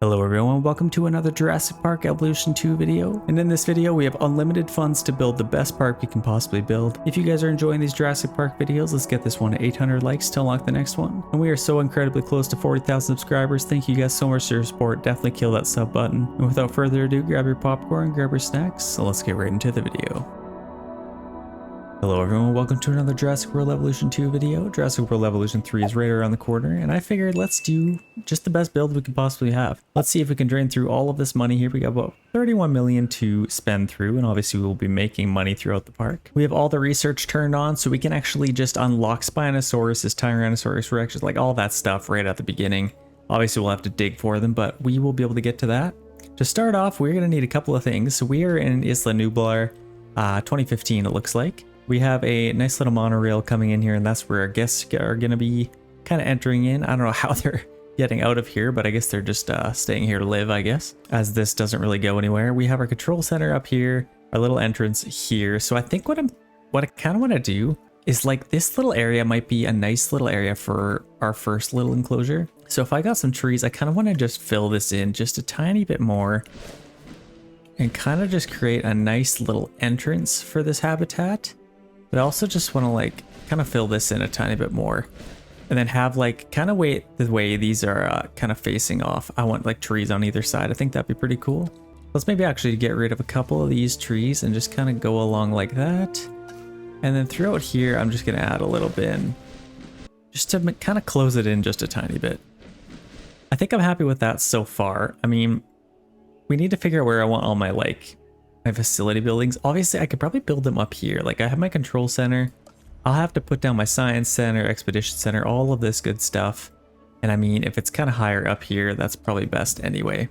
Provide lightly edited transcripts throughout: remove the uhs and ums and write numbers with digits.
Hello everyone, welcome to another Jurassic Park Evolution 2 video. And in this video we have unlimited funds to build the best park we can possibly build. If you guys are enjoying these Jurassic Park videos, let's get this one to 800 likes to unlock the next one. And we are so incredibly close to 40,000 subscribers. Thank you guys so much for your support. Definitely kill that sub button. And without further ado, grab your popcorn, grab your snacks, so let's get right into the video. Hello everyone, welcome to another Jurassic World Evolution 2 video. Jurassic World Evolution 3 is right around the corner, and I figured let's do just the best build we can possibly have. Let's see if we can drain through all of this money here. We got about 31 million to spend through, and obviously we will be making money throughout the park. We have all the research turned on, so we can actually just unlock Spinosaurus, Tyrannosaurus Rex, like all that stuff right at the beginning. Obviously we'll have to dig for them, but we will be able to get to that. To start off, we're going to need a couple of things. So we are in Isla Nublar 2015, it looks like. We have a nice little monorail coming in here, and that's where our guests are going to be kind of entering in. I don't know how they're getting out of here, but I guess they're just staying here to live, I guess, as this doesn't really go anywhere. We have our control center up here, our little entrance here. So I think what I kind of want to do is, like, this little area might be a nice little area for our first little enclosure. So if I got some trees, I kind of want to just fill this in just a tiny bit more and kind of just create a nice little entrance for this habitat. But I also just want to, like, kind of fill this in a tiny bit more, and then have, like, kind of the way these are kind of facing off. I want, like, trees on either side. I think that'd be pretty cool. Let's maybe actually get rid of a couple of these trees and just kind of go along like that. And then throughout here, I'm just going to add a little bin just to kind of close it in just a tiny bit. I think I'm happy with that so far. I mean, we need to figure out where I want all my, like, my facility buildings. Obviously I could probably build them up here. Like, I have my control center, I'll have to put down my science center, expedition center, all of this good stuff. And I mean, if it's kind of higher up here, that's probably best anyway.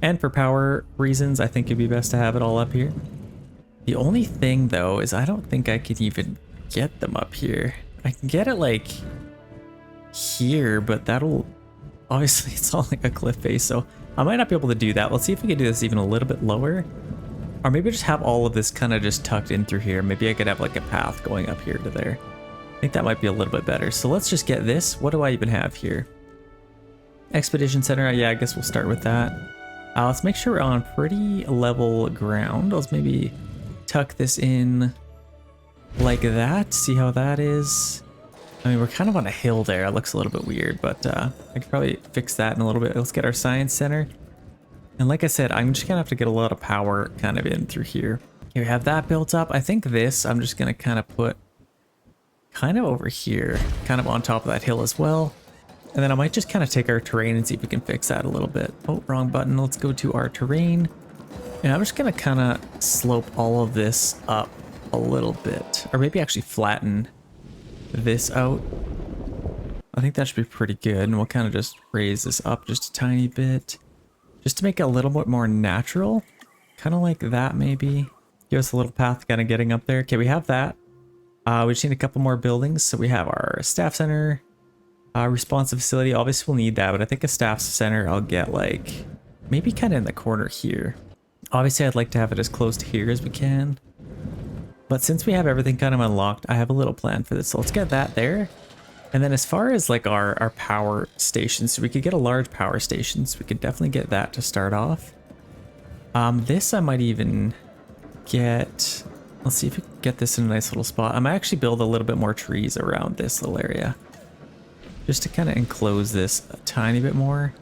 And for power reasons, I think it'd be best to have it all up here. The only thing though is I don't think I could even get them up here. I can get it like here, but that'll obviously, it's all like a cliff face, so I might not be able to do that. Let's see if we can do this even a little bit lower. Or maybe just have all of this kind of just tucked in through here. Maybe I could have like a path going up here to there. I think that might be a little bit better. So let's just get this. What do I even have here? Expedition Center. Yeah, I guess we'll start with that. Let's make sure we're on pretty level ground. Let's maybe tuck this in like that. See how that is. I mean, we're kind of on a hill there. It looks a little bit weird, but I could probably fix that in a little bit. Let's get our science center. And like I said, I'm just gonna have to get a lot of power kind of in through here. Here we have that built up. I think this, I'm just gonna kind of put kind of over here, kind of on top of that hill as well. And then I might just kind of take our terrain and see if we can fix that a little bit. Oh, wrong button. Let's go to our terrain. And I'm just gonna kind of slope all of this up a little bit, or maybe actually flatten this out. I think that should be pretty good. And we'll kind of just raise this up just a tiny bit, just to make it a little bit more natural, kind of like that maybe. Give us a little path kind of getting up there. Okay, we have that. We just need a couple more buildings. So we have our staff center, responsive facility. Obviously we'll need that, but I think a staff center I'll get like maybe kind of in the corner here. Obviously I'd like to have it as close to here as we can. But since we have everything kind of unlocked, I have a little plan for this. So let's get that there. And then as far as like our power stations, so we could get a large power station, so we could definitely get that to start off. This I might even get, let's see if we can get this in a nice little spot. I might actually build a little bit more trees around this little area, just to kind of enclose this a tiny bit more.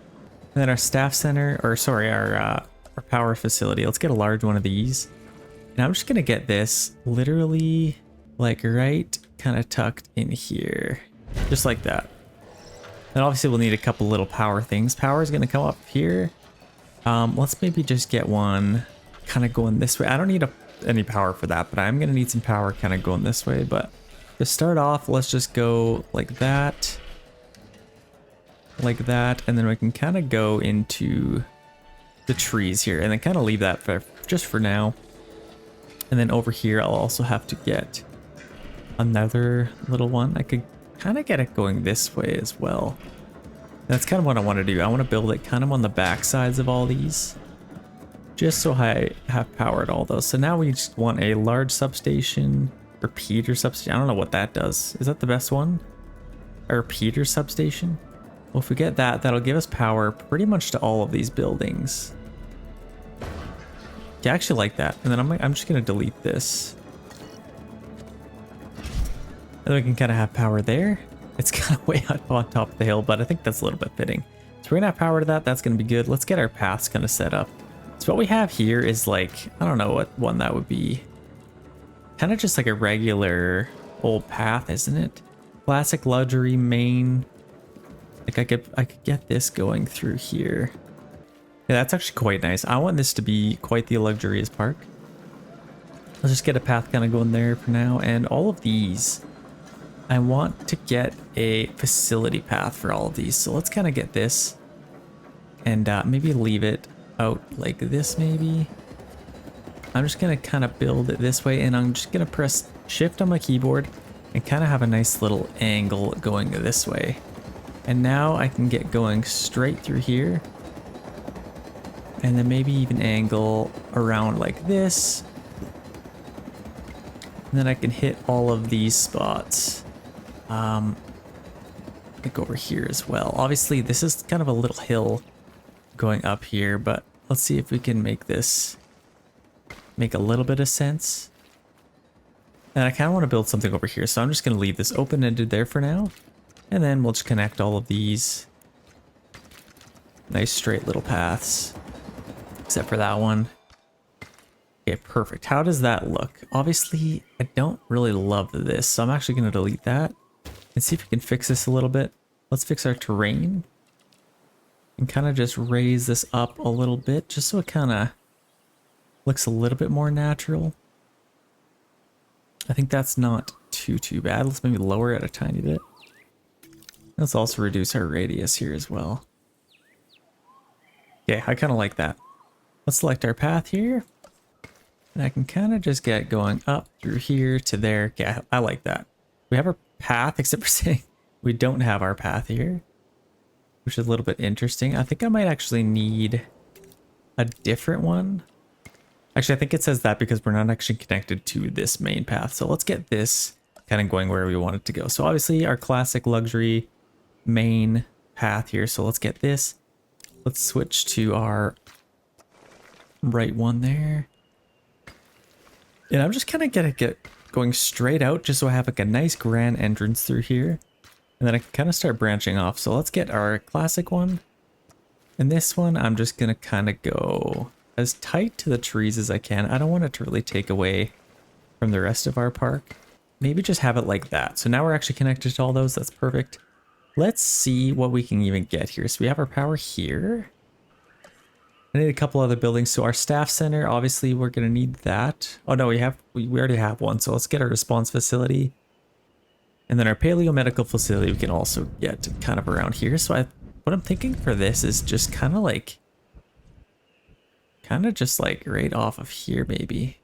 And then our staff center, or sorry, our power facility, let's get a large one of these. And I'm just gonna get this literally like right kind of tucked in here. Just like that. And obviously we'll need a couple little power things. Power is going to come up here. Let's maybe just get one kind of going this way. I don't need any power for that, but I'm going to need some power kind of going this way. But to start off, let's just go like that. Like that. And then we can kind of go into the trees here and then kind of leave that for just for now. And then over here, I'll also have to get another little one. I could kind of get it going this way as well. That's kind of what I want to do. I want to build it kind of on the back sides of all these, just so I have power at all those. So now we just want a large substation, repeater substation. I don't know what that does. Is that the best one? A repeater substation? Well, if we get that, that'll give us power pretty much to all of these buildings. Yeah, I actually like that. And then I'm just going to delete this. And then we can kind of have power there. It's kind of way up on top of the hill, but I think that's a little bit fitting. So we're going to have power to that. That's going to be good. Let's get our paths kind of set up. So what we have here is like, I don't know what one that would be. Kind of just like a regular old path, isn't it? Classic luxury main. Like I could get this going through here. Yeah, that's actually quite nice. I want this to be quite the luxurious park. Let's just get a path kind of going there for now. And all of these, I want to get a facility path for all of these. So let's kind of get this and maybe leave it out like this maybe. I'm just going to kind of build it this way, and I'm just going to press shift on my keyboard and kind of have a nice little angle going this way. And now I can get going straight through here. And then maybe even angle around like this. And then I can hit all of these spots. I can go over here as well. Obviously, this is kind of a little hill going up here, but let's see if we can make this make a little bit of sense. And I kind of want to build something over here, so I'm just going to leave this open-ended there for now. And then we'll just connect all of these nice straight little paths, except for that one. Okay, perfect. How does that look? Obviously, I don't really love this, so I'm actually going to delete that and see if we can fix this a little bit. Let's fix our terrain and kind of just raise this up a little bit, just so it kind of looks a little bit more natural. I think that's not too bad. Let's maybe lower it a tiny bit. Let's also reduce our radius here as well. Okay, I kind of like that. Let's select our path here. And I can kind of just get going up through here to there. Okay, I like that. We have our path, except for saying we don't have our path here, which is a little bit interesting. I think I might actually need a different one. Actually, I think it says that because we're not actually connected to this main path. So let's get this kind of going where we want it to go. So obviously our classic luxury main path here. So let's get this. Let's switch to our right one there. And I'm just kind of gonna get going straight out just so I have like a nice grand entrance through here. And then I can kind of start branching off. So let's get our classic one. And this one, I'm just gonna kind of go as tight to the trees as I can. I don't want it to really take away from the rest of our park. Maybe just have it like that. So now we're actually connected to all those. That's perfect. Let's see what we can even get here. So we have our power here. I need a couple other buildings. So our staff center, obviously we're going to need that. Oh no, we already have one. So let's get our response facility. And then our paleo-medical facility we can also get kind of around here. So what I'm thinking for this is just kind of just like right off of here maybe.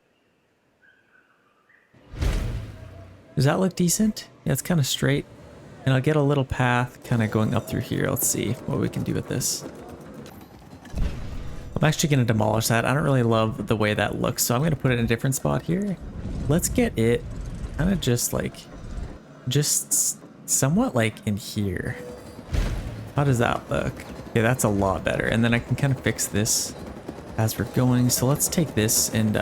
Does that look decent? Yeah, it's kind of straight. And I'll get a little path kind of going up through here. Let's see what we can do with this. I'm actually going to demolish that. I don't really love the way that looks, so I'm going to put it in a different spot here. Let's get it kind of just somewhat like in here. How does that look? Okay, that's a lot better. And then I can kind of fix this as we're going. So let's take this and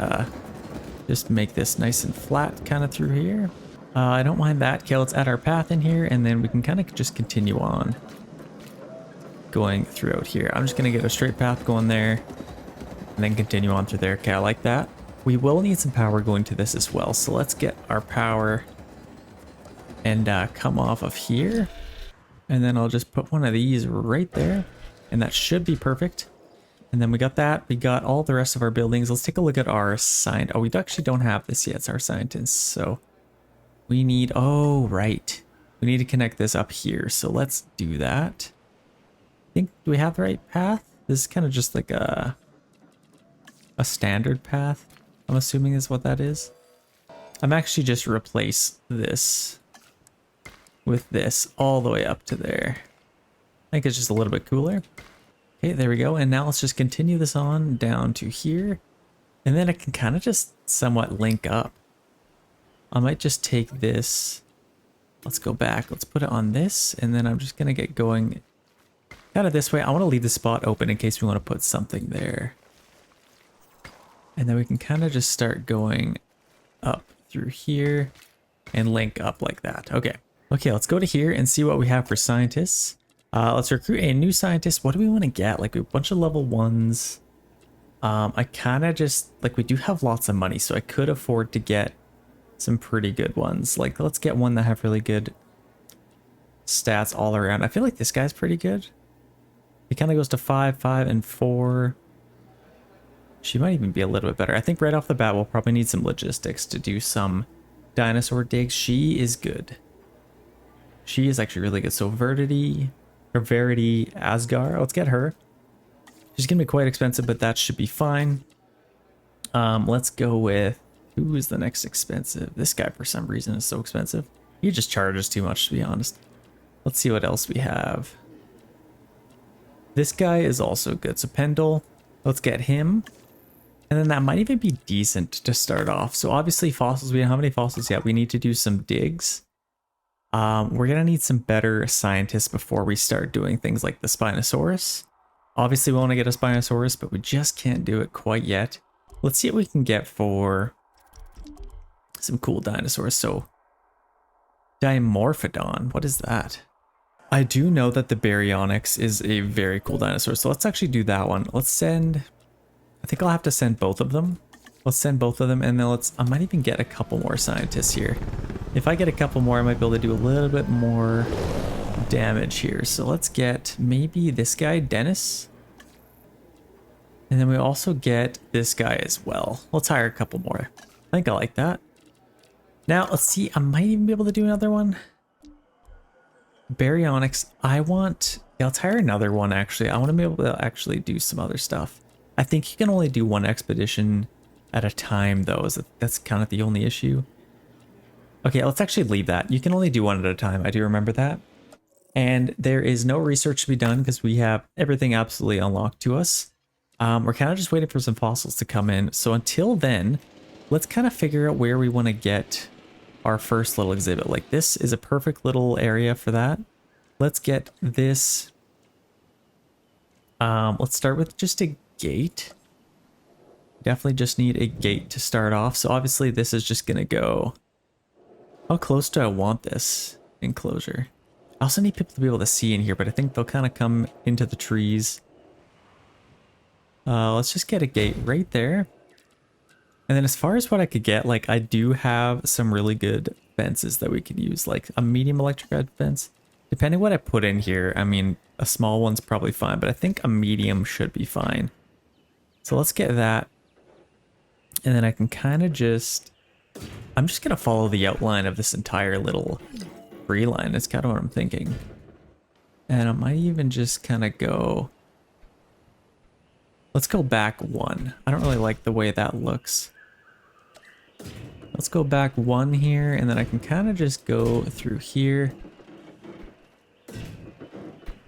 just make this nice and flat kind of through here. I don't mind that. Okay, let's add our path in here, and then we can kind of just continue on going throughout here. I'm just going to get a straight path going there and then continue on through there. Okay, I like that. We will need some power going to this as well. So let's get our power and come off of here. And then I'll just put one of these right there, and that should be perfect. And then we got that. We got all the rest of our buildings. Let's take a look at our sign. Oh, we actually don't have this yet. It's our scientist. So we need, oh, right. We need to connect this up here. So let's do that. I think, do we have the right path? This is kind of just like a standard path. I'm assuming is what that is. I'm actually just replace this with this all the way up to there. I think it's just a little bit cooler. Okay, there we go. And now let's just continue this on down to here. And then it can kind of just somewhat link up. I might just take this. Let's go back. Let's put it on this. And then I'm just going to get going kind of this way. I want to leave the spot open in case we want to put something there. And then we can kind of just start going up through here and link up like that. Okay. Okay, let's go to here and see what we have for scientists. Let's recruit a new scientist. What do we want to get? Like a bunch of level 1s. I kind of just, like, we do have lots of money, so I could afford to get some pretty good ones. Like, let's get one that have really good stats all around. I feel like this guy's pretty good. He kind of goes to 5, 5, and 4. She might even be a little bit better. I think right off the bat, we'll probably need some logistics to do some dinosaur digs. She is good. She is actually really good. So Verity Asgar. Let's get her. She's gonna be quite expensive, but that should be fine. Let's go with, who is the next expensive? This guy for some reason is so expensive. He just charges too much, to be honest. Let's see what else we have. This guy is also good. So Pendle, let's get him. And then that might even be decent to start off. So obviously fossils, we don't have any fossils yet. We need to do some digs. We're gonna need some better scientists before we start doing things like the Spinosaurus. Obviously we want to get a Spinosaurus, but we just can't do it quite yet. Let's see what we can get for some cool dinosaurs. So Dimorphodon, what is that? I do know that the Baryonyx is a very cool dinosaur, so let's actually do that one. Let's send, I think I'll have to send both of them. Let's send both of them, and then I might even get a couple more scientists here. If I get a couple more, I might be able to do a little bit more damage here. So let's get maybe this guy, Dennis. And then we also get this guy as well. Let's hire a couple more. I think I like that. Now, let's see. I might even be able to do another one. Baryonyx. Yeah, let's hire another one, actually. I want to be able to actually do some other stuff. I think you can only do one expedition at a time, though. That's kind of the only issue. Okay, let's actually leave that. You can only do one at a time. I do remember that. And there is no research to be done because we have everything absolutely unlocked to us. We're kind of just waiting for some fossils to come in. So until then, let's kind of figure out where we want to get our first little exhibit. Like, this is a perfect little area for that. Let's get this. Let's start with just a gate. Definitely just need a gate to start off. So obviously this is just gonna go. How close do I want this enclosure? I also need people to be able to see in here, but I think they'll kind of come into the trees. Let's just get a gate right there. And then as far as what I could get, like, I do have some really good fences that we could use, like a medium electrified fence. Depending what I put in here, I mean, a small one's probably fine, but I think a medium should be fine. So let's get that. And then I can kind of just, I'm just going to follow the outline of this entire little tree line. That's kind of what I'm thinking. And I might even just kind of go, let's go back one. I don't really like the way that looks. Let's go back one here, and then I can kind of just go through here.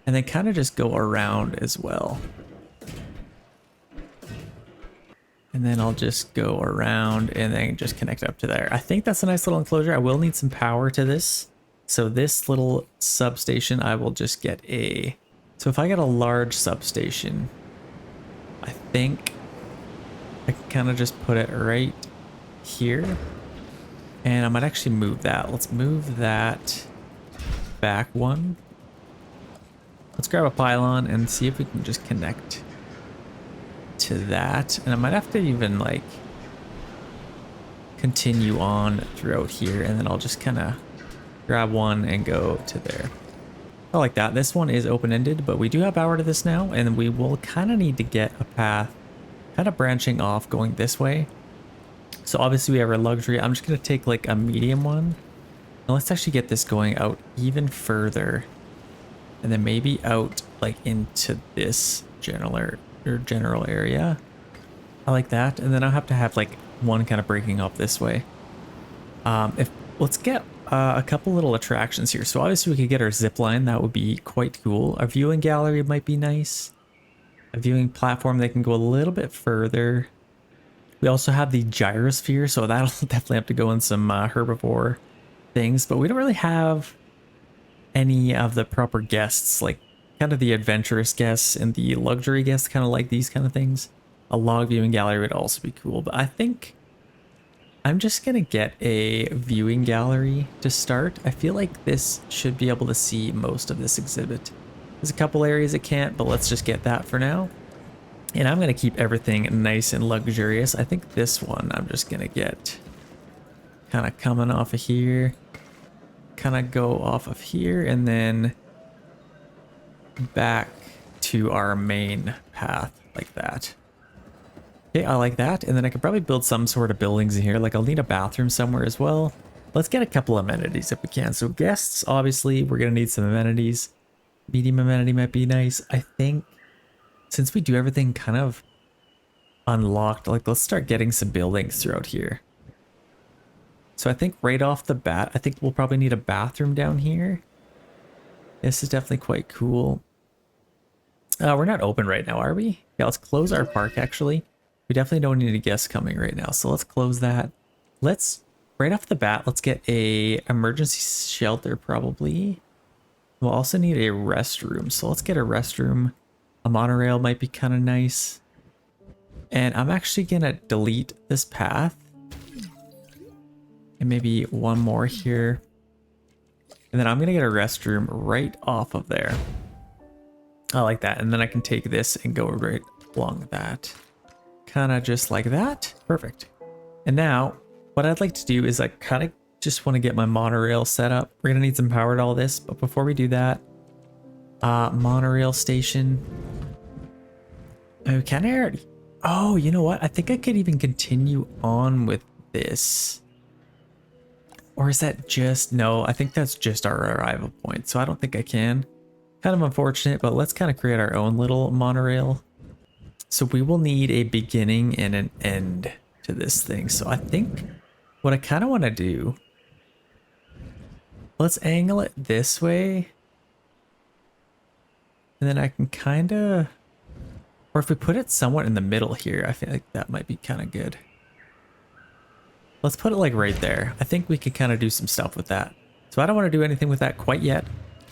And then kind of just go around as well. And then I'll just go around and then just connect up to there. I think that's a nice little enclosure. I will need some power to this. So this little substation, I will just get a... So if I get a large substation, I think I can kind of just put it right here. And I might actually move that. Let's move that back one. Let's grab a pylon and see if we can just connect to that. And I might have to even like continue on throughout here, and then I'll just kind of grab one and go to there. I like that. This one is open-ended, but we do have power to this now, and we will kind of need to get a path kind of branching off going this way. So obviously we have our luxury. I'm just going to take like a medium one. And let's actually get this going out even further. And then maybe out like into this general area. I like that. And then I'll have to have like one kind of breaking up this way. Let's get a couple little attractions here. So obviously we could get our zip line. That would be quite cool. Our viewing gallery might be nice. A viewing platform that can go a little bit further. We also have the gyrosphere, so that'll definitely have to go in some herbivore things, but we don't really have any of the proper guests like kind of the adventurous guests and the luxury guests kind of like these kind of things. A log viewing gallery would also be cool, but I think I'm just gonna get a viewing gallery to start. I feel like this should be able to see most of this exhibit. There's a couple areas it can't, but let's just get that for now. And I'm gonna keep everything nice and luxurious. I think this one I'm just gonna get kind of coming off of here, kind of go off of here, and then back to our main path like that. Okay, I like that. And then I could probably build some sort of buildings in here. Like I'll need a bathroom somewhere as well. Let's get a couple amenities if we can. So guests, obviously, we're going to need some amenities. Medium amenity might be nice. I think since we do everything kind of unlocked, like let's start getting some buildings throughout here. So I think right off the bat, I think we'll probably need a bathroom down here. This is definitely quite cool. We're not open right now, are we? Yeah, let's close our park actually. We definitely don't need a guest coming right now, so let's close that. Let's, right off the bat, let's get a emergency shelter probably. We'll also need a restroom, so let's get a restroom. A monorail might be kind of nice. And I'm actually gonna delete this path. And maybe one more here. And then I'm gonna get a restroom right off of there. I like that, and then I can take this and go right along that. Kind of just like that. Perfect. And now what I'd like to do is I kind of just want to get my monorail set up. We're gonna need some power to all this, but before we do that, monorail station. Oh, can I already? Oh, you know what? I think I could even continue on with this. Or is that just, no, I think that's just our arrival point. So I don't think I can. Kind of unfortunate, but let's kind of create our own little monorail. So we will need a beginning and an end to this thing. So I think what I kind of want to do, let's angle it this way. And then I can kind of, or if we put it somewhat in the middle here, I feel like that might be kind of good. Let's put it like right there. I think we could kind of do some stuff with that. So I don't want to do anything with that quite yet.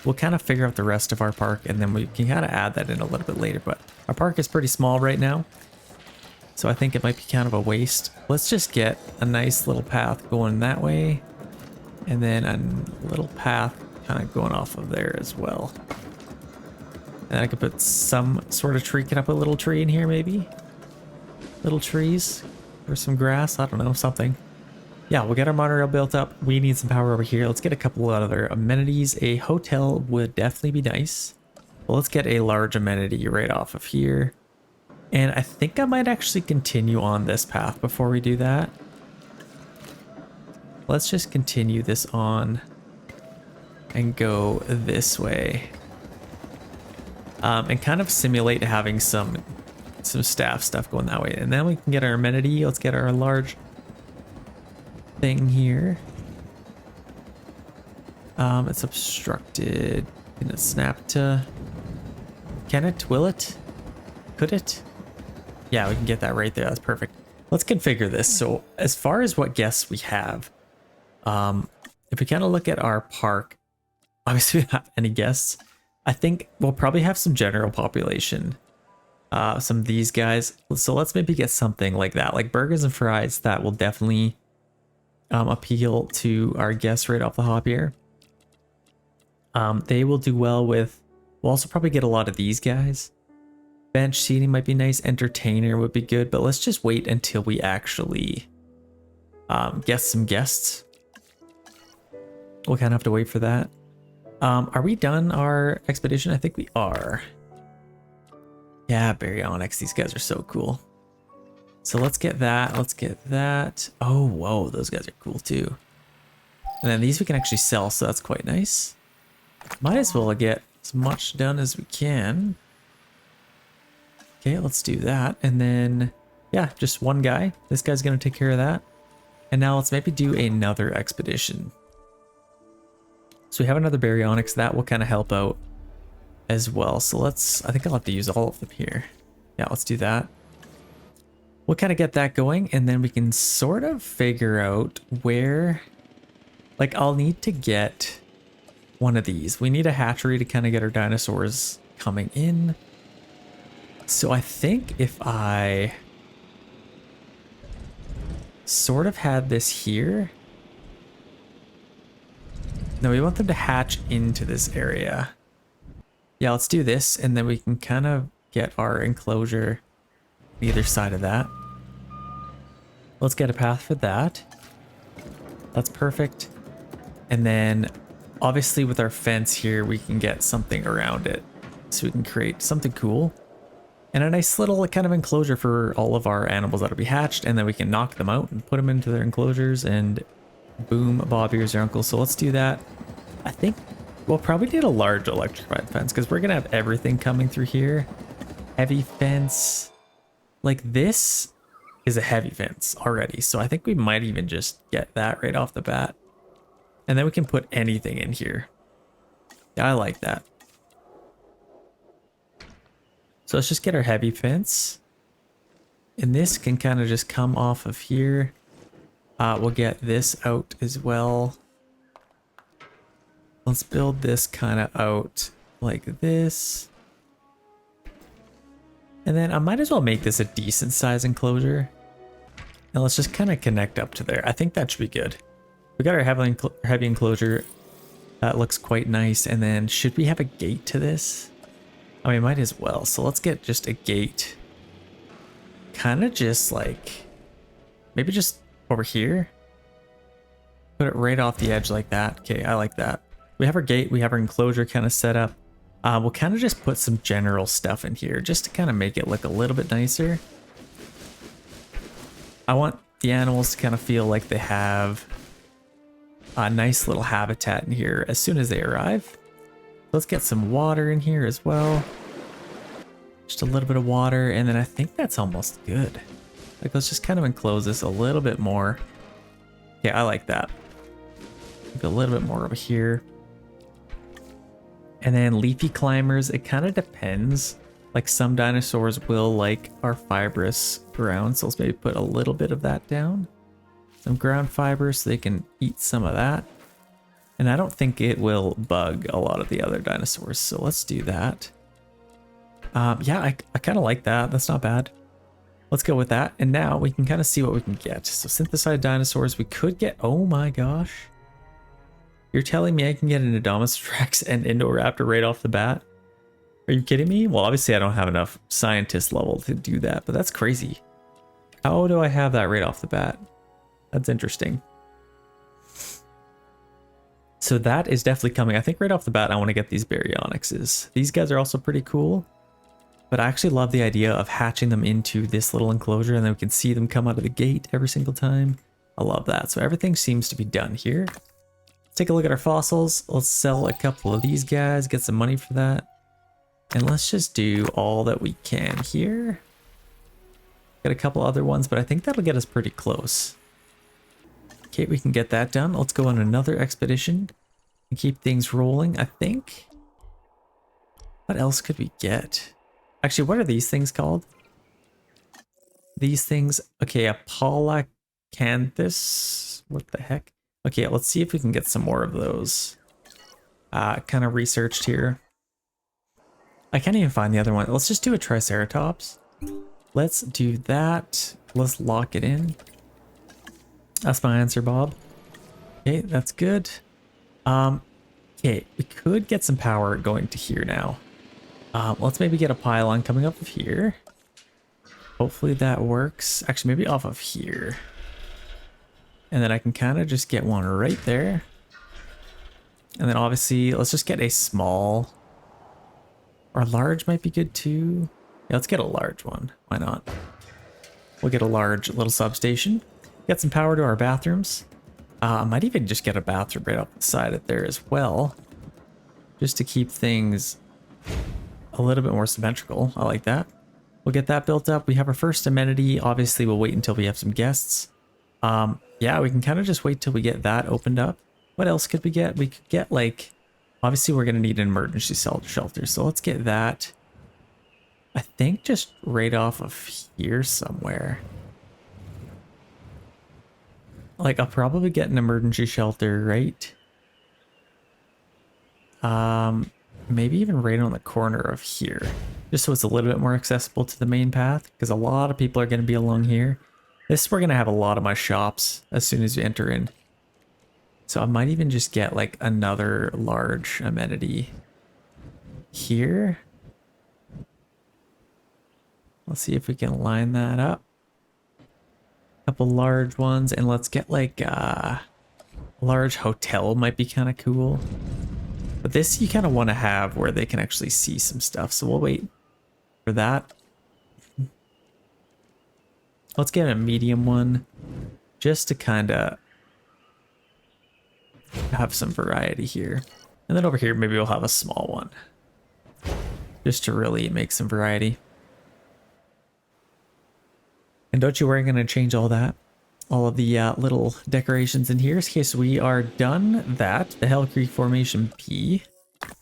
We'll kind of figure out the rest of our park and then we can kind of add that in a little bit later, but our park is pretty small right now. So I think it might be kind of a waste. Let's just get a nice little path going that way. And then a little path kind of going off of there as well. And I could put some sort of tree. Can I put a little tree in here maybe? Little trees or some grass, I don't know, something. Yeah, we'll get our monorail built up. We need some power over here. Let's get a couple of other amenities. A hotel would definitely be nice. Well, let's get a large amenity right off of here. And I think I might actually continue on this path before we do that. Let's just continue this on and go this way. And kind of simulate having some staff stuff going that way. And then we can get our amenity. Let's get our large thing here. It's obstructed. Can it snap to? Can it? Will it? Could it? Yeah, we can get that right there. That's perfect. Let's configure this. So as far as what guests we have, if we kind of look at our park, obviously we don't have any guests. I think we'll probably have some general population. Some of these guys. So let's maybe get something like that, like burgers and fries. That will definitely appeal to our guests right off the hop here. They will do well with, we'll also probably get a lot of these guys. Bench seating might be nice. Entertainer would be good, but let's just wait until we actually get some guests. We'll kind of have to wait for that. Are we done our expedition? I think we are. Yeah, Baryonyx, these guys are so cool. So let's get that. Let's get that. Oh, whoa, those guys are cool too. And then these we can actually sell, so that's quite nice. Might as well get as much done as we can. Okay, let's do that. And then, yeah, just one guy. This guy's going to take care of that. And now let's maybe do another expedition. So we have another Baryonyx. That will kind of help out as well. So let's, I think I'll have to use all of them here. Yeah, let's do that. We'll kind of get that going, and then we can sort of figure out where, like, I'll need to get one of these. We need a hatchery to kind of get our dinosaurs coming in. So I think if I sort of had this here. No, we want them to hatch into this area. Yeah, let's do this, and then we can kind of get our enclosure either side of that. Let's get a path for that. That's perfect. And then obviously with our fence here, we can get something around it. So we can create something cool. And a nice little kind of enclosure for all of our animals that'll be hatched, and then we can knock them out and put them into their enclosures, and boom, Bob, here's your uncle. So let's do that. I think we'll probably need a large electrified fence because we're gonna have everything coming through here. Heavy fence. Like this is a heavy fence already, so I think we might even just get that right off the bat. And then we can put anything in here. Yeah, I like that. So let's just get our heavy fence. And this can kind of just come off of here. We'll get this out as well. Let's build this kind of out like this. And then I might as well make this a decent size enclosure. And let's just kind of connect up to there. I think that should be good. We got our heavy enclosure. That looks quite nice. And then should we have a gate to this? I mean, might as well. So let's get just a gate. Kind of just like, maybe just over here. Put it right off the edge like that. Okay, I like that. We have our gate, we have our enclosure kind of set up. We'll kind of just put some general stuff in here just to kind of make it look a little bit nicer. I want the animals to kind of feel like they have a nice little habitat in here as soon as they arrive. Let's get some water in here as well. Just a little bit of water, and then I think that's almost good. Like, let's just kind of enclose this a little bit more. Yeah, I like that. Maybe a little bit more over here. And then leafy climbers, it kind of depends. Like some dinosaurs will like our fibrous ground, so let's maybe put a little bit of that down. Some ground fiber so they can eat some of that. And I don't think it will bug a lot of the other dinosaurs, so let's do that. Yeah, I kind of like that. That's not bad. Let's go with that. And now we can kind of see what we can get. So synthesized dinosaurs, we could get, oh my gosh. You're telling me I can get an Indominus Rex and Indoraptor right off the bat? Are you kidding me? Well, obviously I don't have enough scientist level to do that, but that's crazy. How do I have that right off the bat? That's interesting. So that is definitely coming. I think right off the bat, I want to get these Baryonyxes. These guys are also pretty cool, but I actually love the idea of hatching them into this little enclosure, and then we can see them come out of the gate every single time. I love that. So everything seems to be done here. Let's take a look at our fossils. Let's sell a couple of these guys, get some money for that. And let's just do all that we can here. Got a couple other ones, but I think that'll get us pretty close. Okay, we can get that done. Let's go on another expedition and keep things rolling, I think. What else could we get? Actually, what are these things called? These things, okay, a Polacanthus. What the heck? Okay, let's see if we can get some more of those. Kind of researched here. I can't even find the other one. Let's just do a Triceratops. Let's do that. Let's lock it in. That's my answer, Bob. Okay, that's good. Okay, we could get some power going to here now. Let's maybe get a pylon coming up of here. Hopefully that works. Actually, maybe off of here. And then I can kind of just get one right there. And then obviously, let's just get a small. Or a large might be good too. Yeah, let's get a large one. Why not? We'll get a large little substation. Get some power to our bathrooms. I might even just get a bathroom right up the side of there as well. Just to keep things a little bit more symmetrical. I like that. We'll get that built up. We have our first amenity. Obviously, we'll wait until we have some guests. Yeah, we can kind of just wait till we get that opened up. What else could we get? We could get like... Obviously, we're going to need an emergency shelter. So let's get that. I think just right off of here somewhere. Like, I'll probably get an emergency shelter, right? maybe even right on the corner of here, just so it's a little bit more accessible to the main path, because a lot of people are going to be along here. This is where we're going to have a lot of my shops as soon as you enter in. So I might even just get like another large amenity here. Let's see if we can line that up. A couple large ones, and let's get like a large hotel might be kind of cool. But this you kind of want to have where they can actually see some stuff. So we'll wait for that. Let's get a medium one just to kind of have some variety here. And then over here, maybe we'll have a small one just to really make some variety. And don't you worry, I'm going to change all that. All of the little decorations in here. Okay, so we are done that. The Hell Creek Formation P.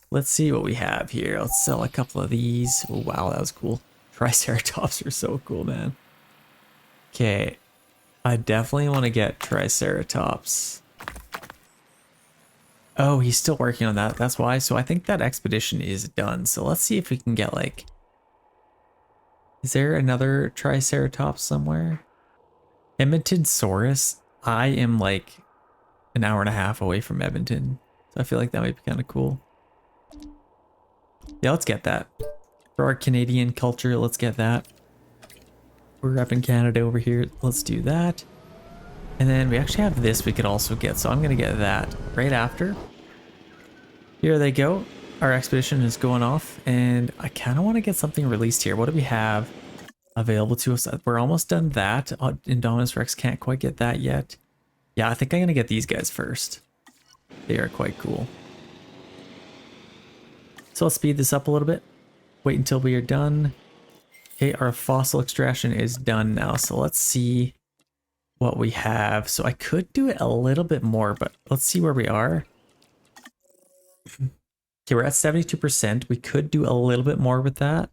Let's see what we have here. Let's sell a couple of these. Oh, wow, that was cool. Triceratops are so cool, man. Okay, I definitely want to get Triceratops. Oh, he's still working on that. That's why. So I think that expedition is done. So let's see if we can get like... Is there another Triceratops somewhere? Edmontonsaurus. I am like an hour and a half away from Edmonton. So I feel like that might be kind of cool. Yeah, let's get that. For our Canadian culture, let's get that. We're up in Canada over here. Let's do that. And then we actually have this we could also get. So I'm going to get that right after. Here they go. Our expedition is going off. And I kind of want to get something released here. What do we have available to us? We're almost done that. Indominus Rex can't quite get that yet. Yeah, I think I'm going to get these guys first. They are quite cool. So let's speed this up a little bit. Wait until we are done. Okay, our fossil extraction is done now. So let's see what we have. So I could do it a little bit more, but let's see where we are. Okay, we're at 72%. We could do a little bit more with that.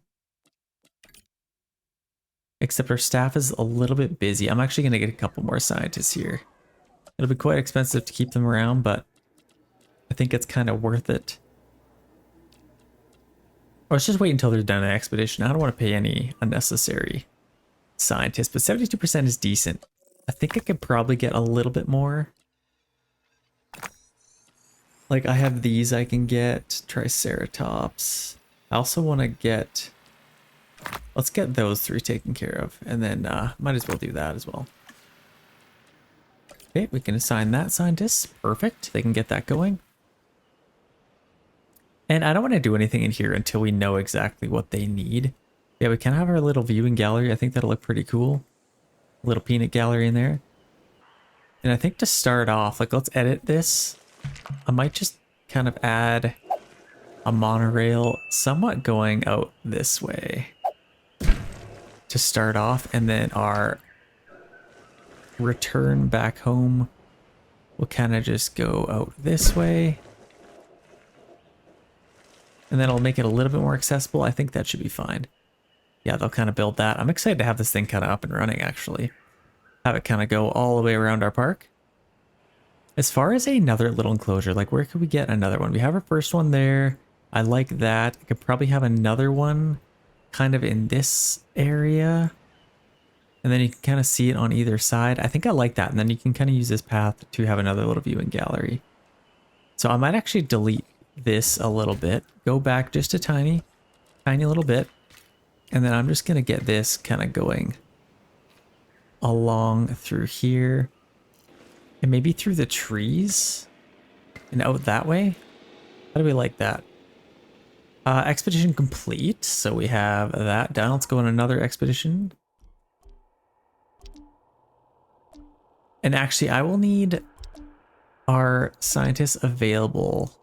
Except our staff is a little bit busy. I'm actually going to get a couple more scientists here. It'll be quite expensive to keep them around, but I think it's kind of worth it. Or let's just wait until they're done an expedition. I don't want to pay any unnecessary scientists, but 72% is decent. I think I could probably get a little bit more. Like I have these I can get, Triceratops. I also want to get, let's get those three taken care of. And then might as well do that as well. Okay, we can assign that scientist. Perfect. They can get that going. And I don't want to do anything in here until we know exactly what they need. Yeah, we can have our little viewing gallery. I think that'll look pretty cool. A little peanut gallery in there. And I think to start off, like let's edit this. I might just kind of add a monorail somewhat going out this way to start off. And then our return back home will kind of just go out this way. And then it'll make it a little bit more accessible. I think that should be fine. Yeah, they'll kind of build that. I'm excited to have this thing kind of up and running, actually. Have it kind of go all the way around our park. As far as another little enclosure, like where could we get another one? We have our first one there. I like that. I could probably have another one kind of in this area. And then you can kind of see it on either side. I think I like that. And then you can kind of use this path to have another little viewing gallery. So I might actually delete this a little bit, go back just a tiny little bit, and then I'm just gonna get this kind of going along through here and maybe through the trees and out that way. How do we like that? Expedition complete, so we have that done. Let's go on another expedition. And actually I will need our scientists available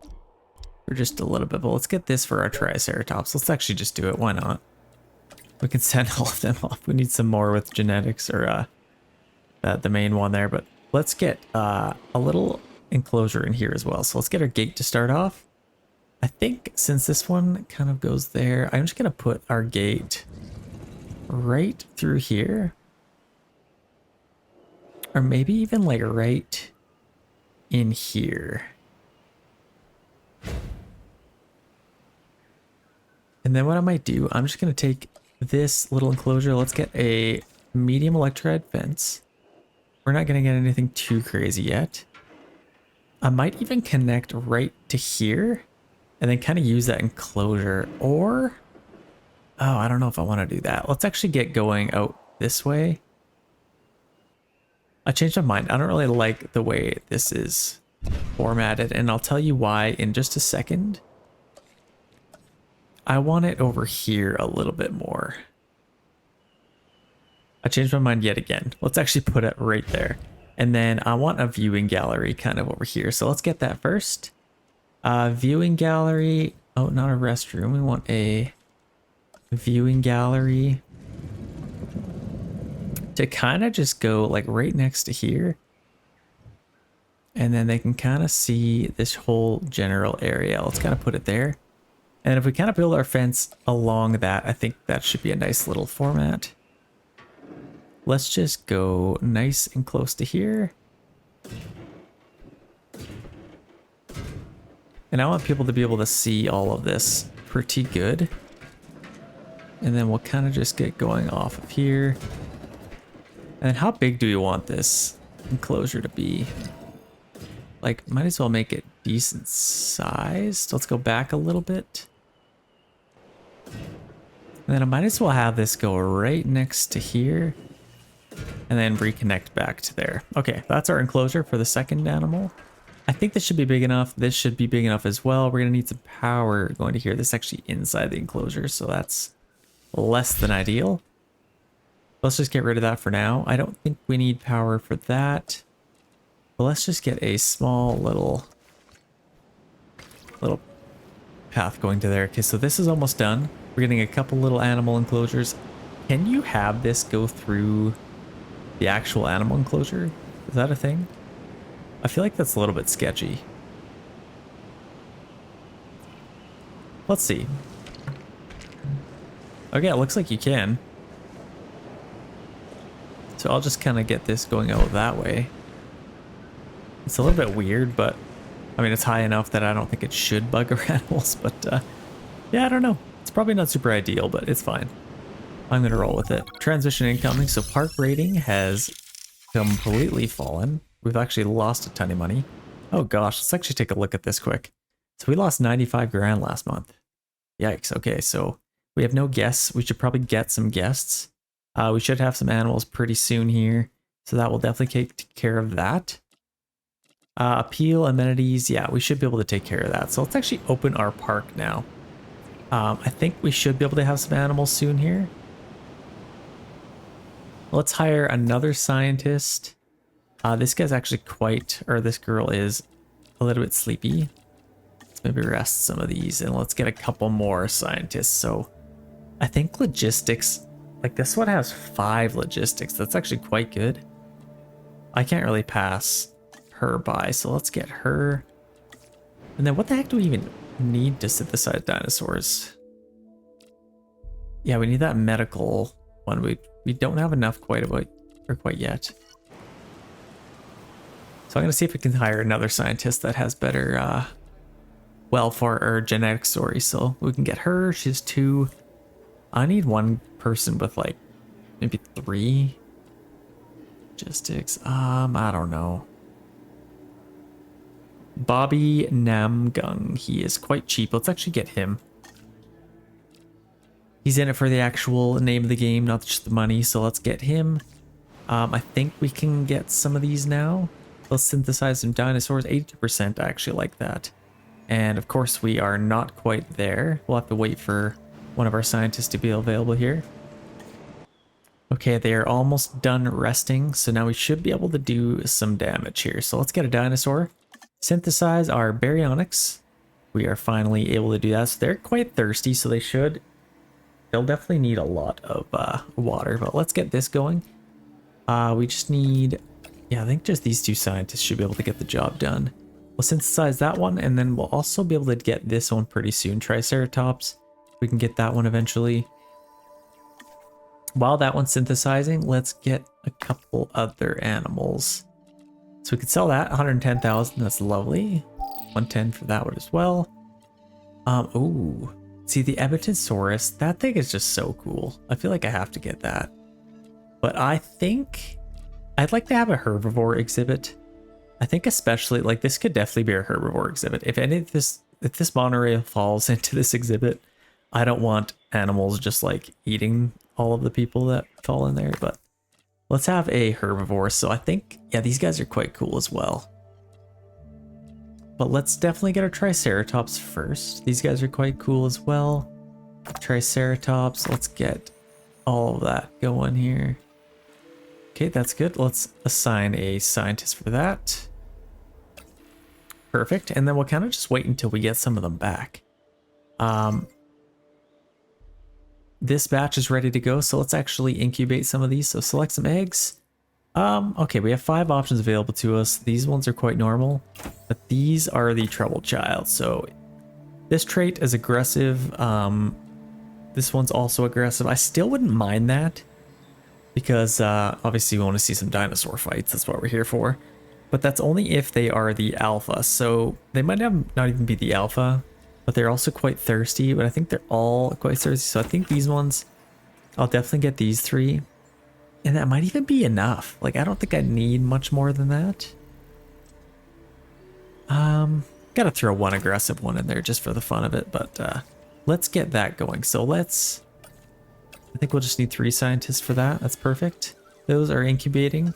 for just a little bit, but let's get this for our Triceratops. Let's actually just do it. Why not? We can send all of them off. We need some more with genetics or the main one there, but let's get a little enclosure in here as well. So let's get our gate to start off. I think since this one kind of goes there, I'm just going to put our gate right through here. Or maybe even like right in here. And then what I might do, I'm just going to take this little enclosure. Let's get a medium electrified fence. We're not going to get anything too crazy yet. I might even connect right to here and then kind of use that enclosure. Or, oh, I don't know if I want to do that. Let's actually get going out this way. I changed my mind. I don't really like the way this is formatted, and I'll tell you why in just a second. I want it over here a little bit more. I changed my mind yet again. Let's actually put it right there. And then I want a viewing gallery kind of over here. So let's get that first. Viewing gallery. Oh, not a restroom. We want a viewing gallery to kind of just go like right next to here. And then they can kind of see this whole general area. Let's kind of put it there. And if we kind of build our fence along that, I think that should be a nice little format. Let's just go nice and close to here. And I want people to be able to see all of this pretty good. And then we'll kind of just get going off of here. And then how big do we want this enclosure to be? Like, might as well make it decent sized. Let's go back a little bit. And then I might as well have this go right next to here. And then reconnect back to there. Okay, that's our enclosure for the second animal. I think this should be big enough. This should be big enough as well. We're going to need some power going to here. This is actually inside the enclosure, so that's less than ideal. Let's just get rid of that for now. I don't think we need power for that. But let's just get a small little path going to there. Okay, so this is almost done. We're getting a couple little animal enclosures. Can you have this go through the actual animal enclosure? Is that a thing? I feel like that's a little bit sketchy. Let's see. Okay, it looks like you can. So I'll just kind of get this going out that way. It's a little bit weird, but I mean, it's high enough that I don't think it should bug our animals, but yeah, I don't know. It's probably not super ideal, but it's fine. I'm going to roll with it. Transmission incoming. So park rating has completely fallen. We've actually lost a ton of money. Oh gosh, let's actually take a look at this quick. So we lost 95 grand last month. Yikes. Okay, so we have no guests. We should probably get some guests. We should have some animals pretty soon here. So that will definitely take care of that. Appeal, amenities. Yeah, we should be able to take care of that. So let's actually open our park now. I think we should be able to have some animals soon here. Let's hire another scientist. This guy's actually this girl is a little bit sleepy. Let's maybe rest some of these and let's get a couple more scientists. So I think logistics, like this one has 5 logistics. That's actually quite good. I can't really pass her by, so let's get her. And then what the heck do we even need to synthesize dinosaurs? Yeah, we need that medical one. We don't have enough quite yet. So I'm going to see if we can hire another scientist that has better welfare or genetics, sorry. So we can get her. She's 2. I need one person with like maybe 3 logistics. I don't know. Bobby Namgung. He is quite cheap. Let's actually get him. He's in it for the actual name of the game, not just the money. So let's get him. I think we can get some of these now. Let's synthesize some dinosaurs. 82%. I actually like that. And of course, we are not quite there. We'll have to wait for one of our scientists to be available here. Okay, they are almost done resting. So now we should be able to do some damage here. So let's get a dinosaur. Synthesize our Baryonyx. We are finally able to do that. So they're quite thirsty, so they'll definitely need a lot of water. But let's get this going. We just need, yeah, I think just these 2 scientists should be able to get the job done. We'll synthesize that one, and then we'll also be able to get this one pretty soon. Triceratops. We can get that one eventually. While that one's synthesizing, let's get a couple other animals. So we could sell that, 110,000. That's lovely. 110 for that one as well. Ooh, See, the Ebitasaurus, that thing is just so cool. I feel like I have to get that. But I think I'd like to have a herbivore exhibit. I think especially, like, this could definitely be a herbivore exhibit. If this monorail falls into this exhibit, I don't want animals just like eating all of the people that fall in there, but let's have a herbivore. So I think, yeah, these guys are quite cool as well. But let's definitely get our Triceratops first. These guys are quite cool as well. Triceratops, let's get all of that going here. Okay, that's good. Let's assign a scientist for that. Perfect. And then we'll kind of just wait until we get some of them back. This batch is ready to go, so let's actually incubate some of these. So select some eggs. Okay, we have 5 options available to us. These ones are quite normal, but these are the troubled child. So this trait is aggressive. This one's also aggressive. I still wouldn't mind that because obviously we want to see some dinosaur fights. That's what we're here for. But that's only if they are the alpha. So they might not even be the alpha, but they're also quite thirsty. But I think they're all quite thirsty. So I think these ones, I'll definitely get these 3. And that might even be enough. Like, I don't think I need much more than that. Gotta throw one aggressive one in there just for the fun of it, but let's get that going. So I think we'll just need 3 scientists for that. That's perfect. Those are incubating.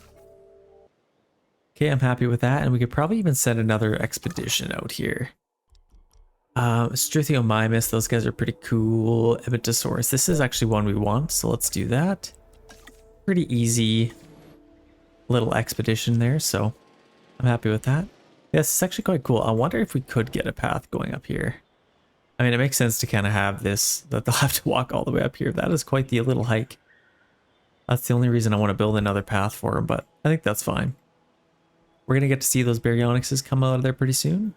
Okay, I'm happy with that. And we could probably even send another expedition out here. Struthiomimus, those guys are pretty cool. Ebitasaurus, this is actually one we want, so let's do that. Pretty easy little expedition there, so I'm happy with that. Yes, it's actually quite cool. I wonder if we could get a path going up here. I mean, it makes sense to kind of have this, that they'll have to walk all the way up here. That is quite the little hike. That's the only reason I want to build another path for them, but I think that's fine. We're going to get to see those Baryonyxes come out of there pretty soon.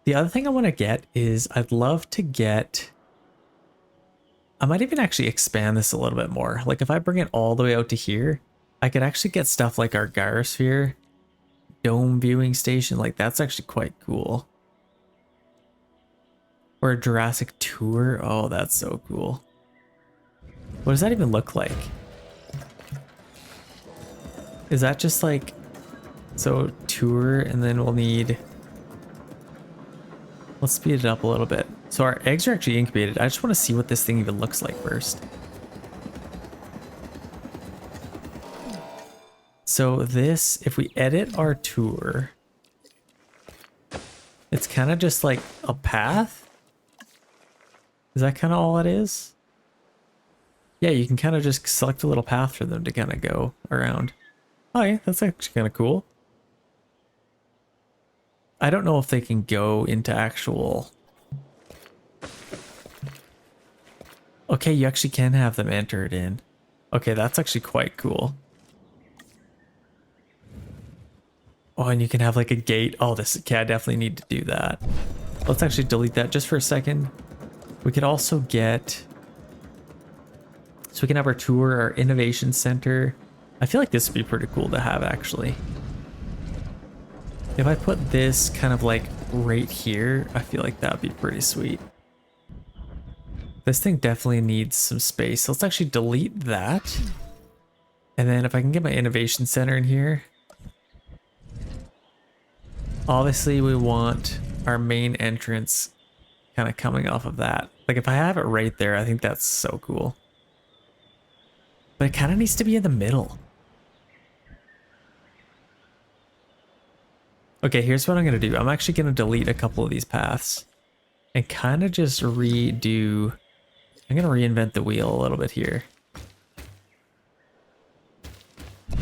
The other thing I want to get is I'd love to get... I might even actually expand this a little bit more. Like if I bring it all the way out to here, I could actually get stuff like our gyrosphere dome viewing station. Like that's actually quite cool. Or a Jurassic tour. Oh, that's so cool. What does that even look like? Is that just like, so tour, and then we'll need, let's speed it up a little bit. So our eggs are actually incubated. I just want to see what this thing even looks like first. So this, if we edit our tour, it's kind of just like a path. Is that kind of all it is? Yeah, you can kind of just select a little path for them to kind of go around. Oh yeah, that's actually kind of cool. I don't know if they can go into actual... Okay, you actually can have them enter it in. Okay, that's actually quite cool. Oh, and you can have like a gate. Oh, this, okay, I definitely need to do that. Let's actually delete that just for a second. We could also get... So we can have our tour, our innovation center. I feel like this would be pretty cool to have actually. If I put this kind of like right here, I feel like that would be pretty sweet. This thing definitely needs some space. So let's actually delete that. And then if I can get my innovation center in here. Obviously we want our main entrance kind of coming off of that. Like if I have it right there, I think that's so cool. But it kind of needs to be in the middle. Okay, here's what I'm going to do. I'm actually going to delete a couple of these paths and kind of just redo. I'm going to reinvent the wheel a little bit here.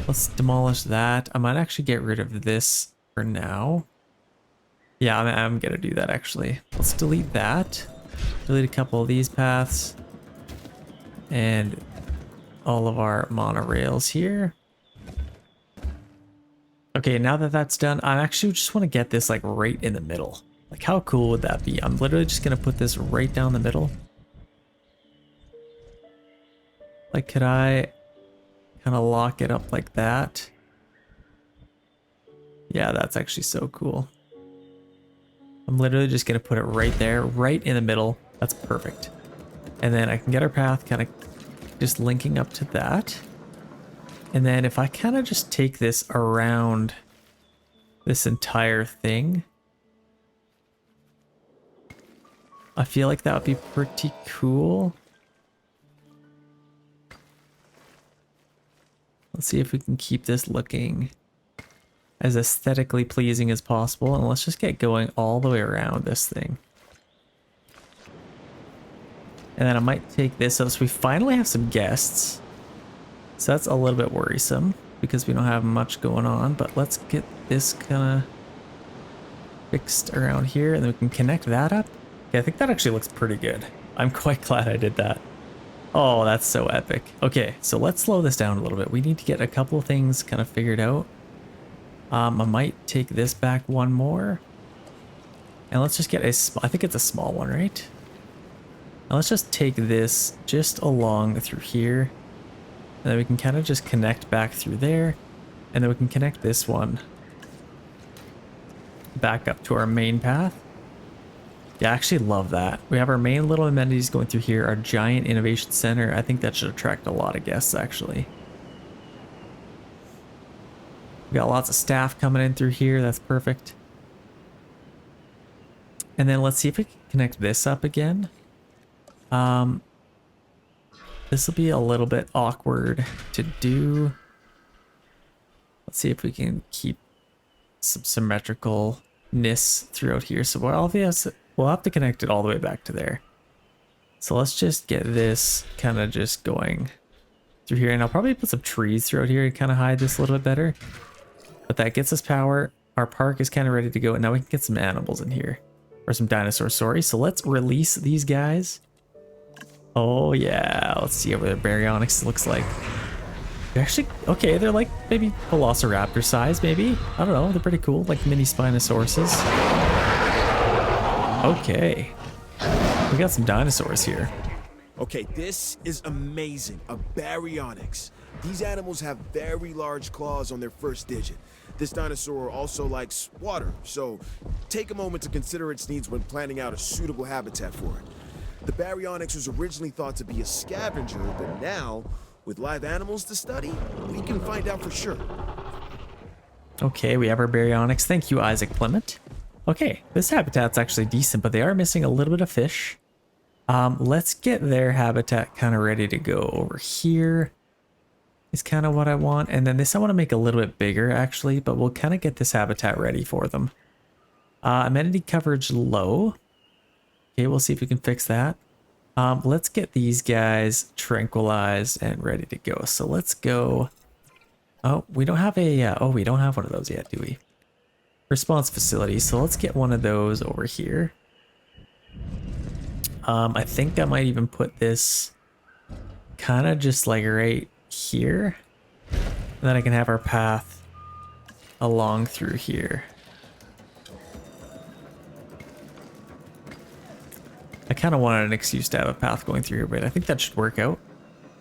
Let's demolish that. I might actually get rid of this for now. Yeah, I'm going to do that actually. Let's delete that. Delete a couple of these paths. And all of our monorails here. Okay, now that that's done, I actually just want to get this like right in the middle. Like how cool would that be? I'm literally just going to put this right down the middle. Like could I kind of lock it up like that? Yeah, that's actually so cool. I'm literally just going to put it right there, right in the middle. That's perfect. And then I can get our path kind of just linking up to that. And then if I kind of just take this around this entire thing, I feel like that would be pretty cool. Let's see if we can keep this looking as aesthetically pleasing as possible. And let's just get going all the way around this thing. And then I might take this up so we finally have some guests. So that's a little bit worrisome because we don't have much going on. But let's get this kind of fixed around here and then we can connect that up. Okay, I think that actually looks pretty good. I'm quite glad I did that. Oh, that's so epic. Okay, so let's slow this down a little bit. We need to get a couple of things kind of figured out. I might take this back one more. And let's just get a I think it's a small one, right? Now let's just take this just along through here. And then we can kind of just connect back through there. And then we can connect this one back up to our main path. Yeah, I actually love that. We have our main little amenities going through here, our giant innovation center. I think that should attract a lot of guests, actually. We got lots of staff coming in through here. That's perfect. And then let's see if we can connect this up again. This will be a little bit awkward to do. Let's see if we can keep some symmetricalness throughout here. So we'll have to connect it all the way back to there. So let's just get this kind of just going through here. And I'll probably put some trees throughout here to kind of hide this a little bit better. But that gets us power. Our park is kind of ready to go. And now we can get some animals in here. Or some dinosaurs, sorry. So let's release these guys. Oh yeah, let's see what their Baryonyx looks like. They're actually, okay, they're like maybe Velociraptor size, maybe? I don't know, they're pretty cool, like mini Spinosauruses. Okay. We got some dinosaurs here. Okay, this is amazing, a Baryonyx. These animals have very large claws on their first digit. This dinosaur also likes water, so take a moment to consider its needs when planning out a suitable habitat for it. The Baryonyx was originally thought to be a scavenger, but now, with live animals to study, we can find out for sure. Okay, we have our Baryonyx. Thank you, Isaac Clement. Okay, this habitat's actually decent, but they are missing a little bit of fish. Let's get their habitat kind of ready to go over here. Is kind of what I want. And then this I want to make a little bit bigger, actually, but we'll kind of get this habitat ready for them. Amenity coverage low. Okay, we'll see if we can fix that. Let's get these guys tranquilized and ready to go. So let's go. Oh, we don't have a, we don't have one of those yet, do we? Response facility. So let's get one of those over here. I think I might even put this kind of just like right here. And then I can have our path along through here. I kind of wanted an excuse to have a path going through here, but I think that should work out.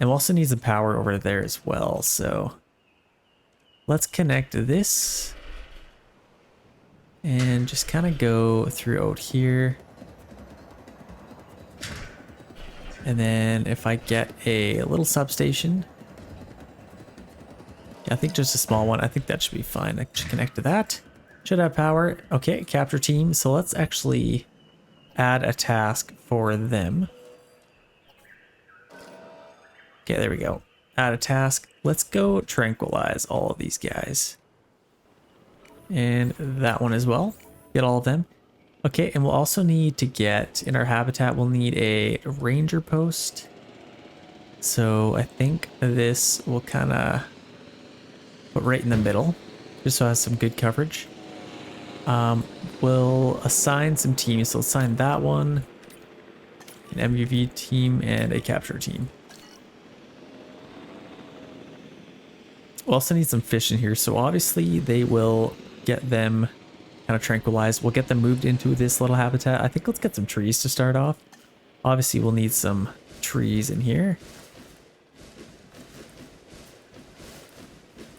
And we'll also need some power over there as well, so let's connect this and just kind of go through out here. And then if I get a little substation, yeah, I think just a small one, I think that should be fine. I should connect to that. Should have power. Okay, capture team. So let's actually add a task for them. Okay, there we go. Add a task. Let's go tranquilize all of these guys. And that one as well. Get all of them. Okay, and we'll also need to get, in our habitat, we'll need a ranger post. So I think this will kind of put right in the middle, just so it has some good coverage. We'll assign some teams. So let's assign that one, an MUV team, and a capture team. We'll also need some fish in here. So obviously they will get them kind of tranquilized. We'll get them moved into this little habitat. I think let's get some trees to start off. Obviously we'll need some trees in here.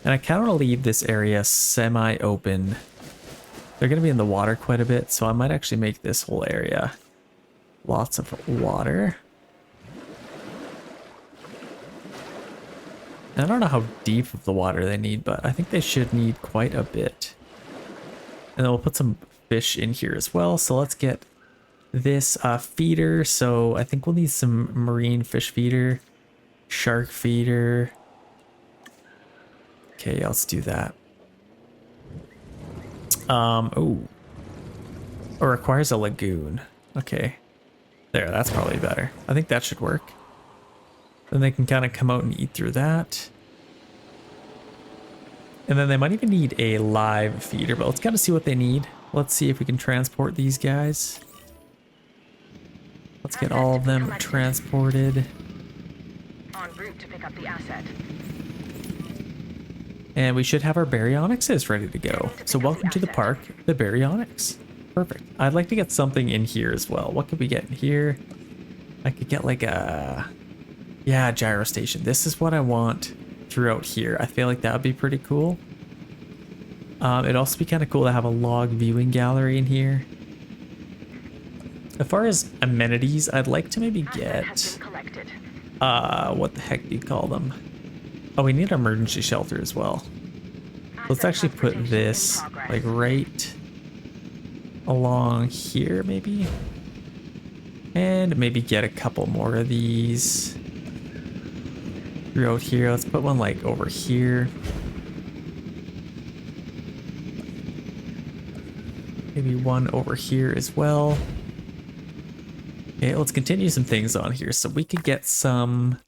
And I kind of want to leave this area semi-open They're going to be in the water quite a bit, so I might actually make this whole area lots of water. I don't know how deep of the water they need, but I think they should need quite a bit. And then we'll put some fish in here as well. So let's get this feeder. So I think we'll need some marine fish feeder, shark feeder. Okay, let's do that. Oh, it requires a lagoon. Okay, there, that's probably better. I think that should work. Then they can kind of come out and eat through that. And then they might even need a live feeder, but let's kind of see what they need. Let's see if we can transport these guys. Let's get all of them transported. En route to pick up the asset. And we should have our Baryonyxes ready to go. So welcome to the park, the Baryonyx. Perfect. I'd like to get something in here as well. What could we get in here? I could get like a... yeah, gyro station. This is what I want throughout here. I feel like that would be pretty cool. It'd also be kind of cool to have a log viewing gallery in here. As far as amenities, I'd like to maybe get... what the heck do you call them? Oh, we need an emergency shelter as well. Let's actually put this like right along here maybe. And maybe get a couple more of these throughout here. Let's put one like over here. Maybe one over here as well. Okay, let's continue some things on here. So we could get some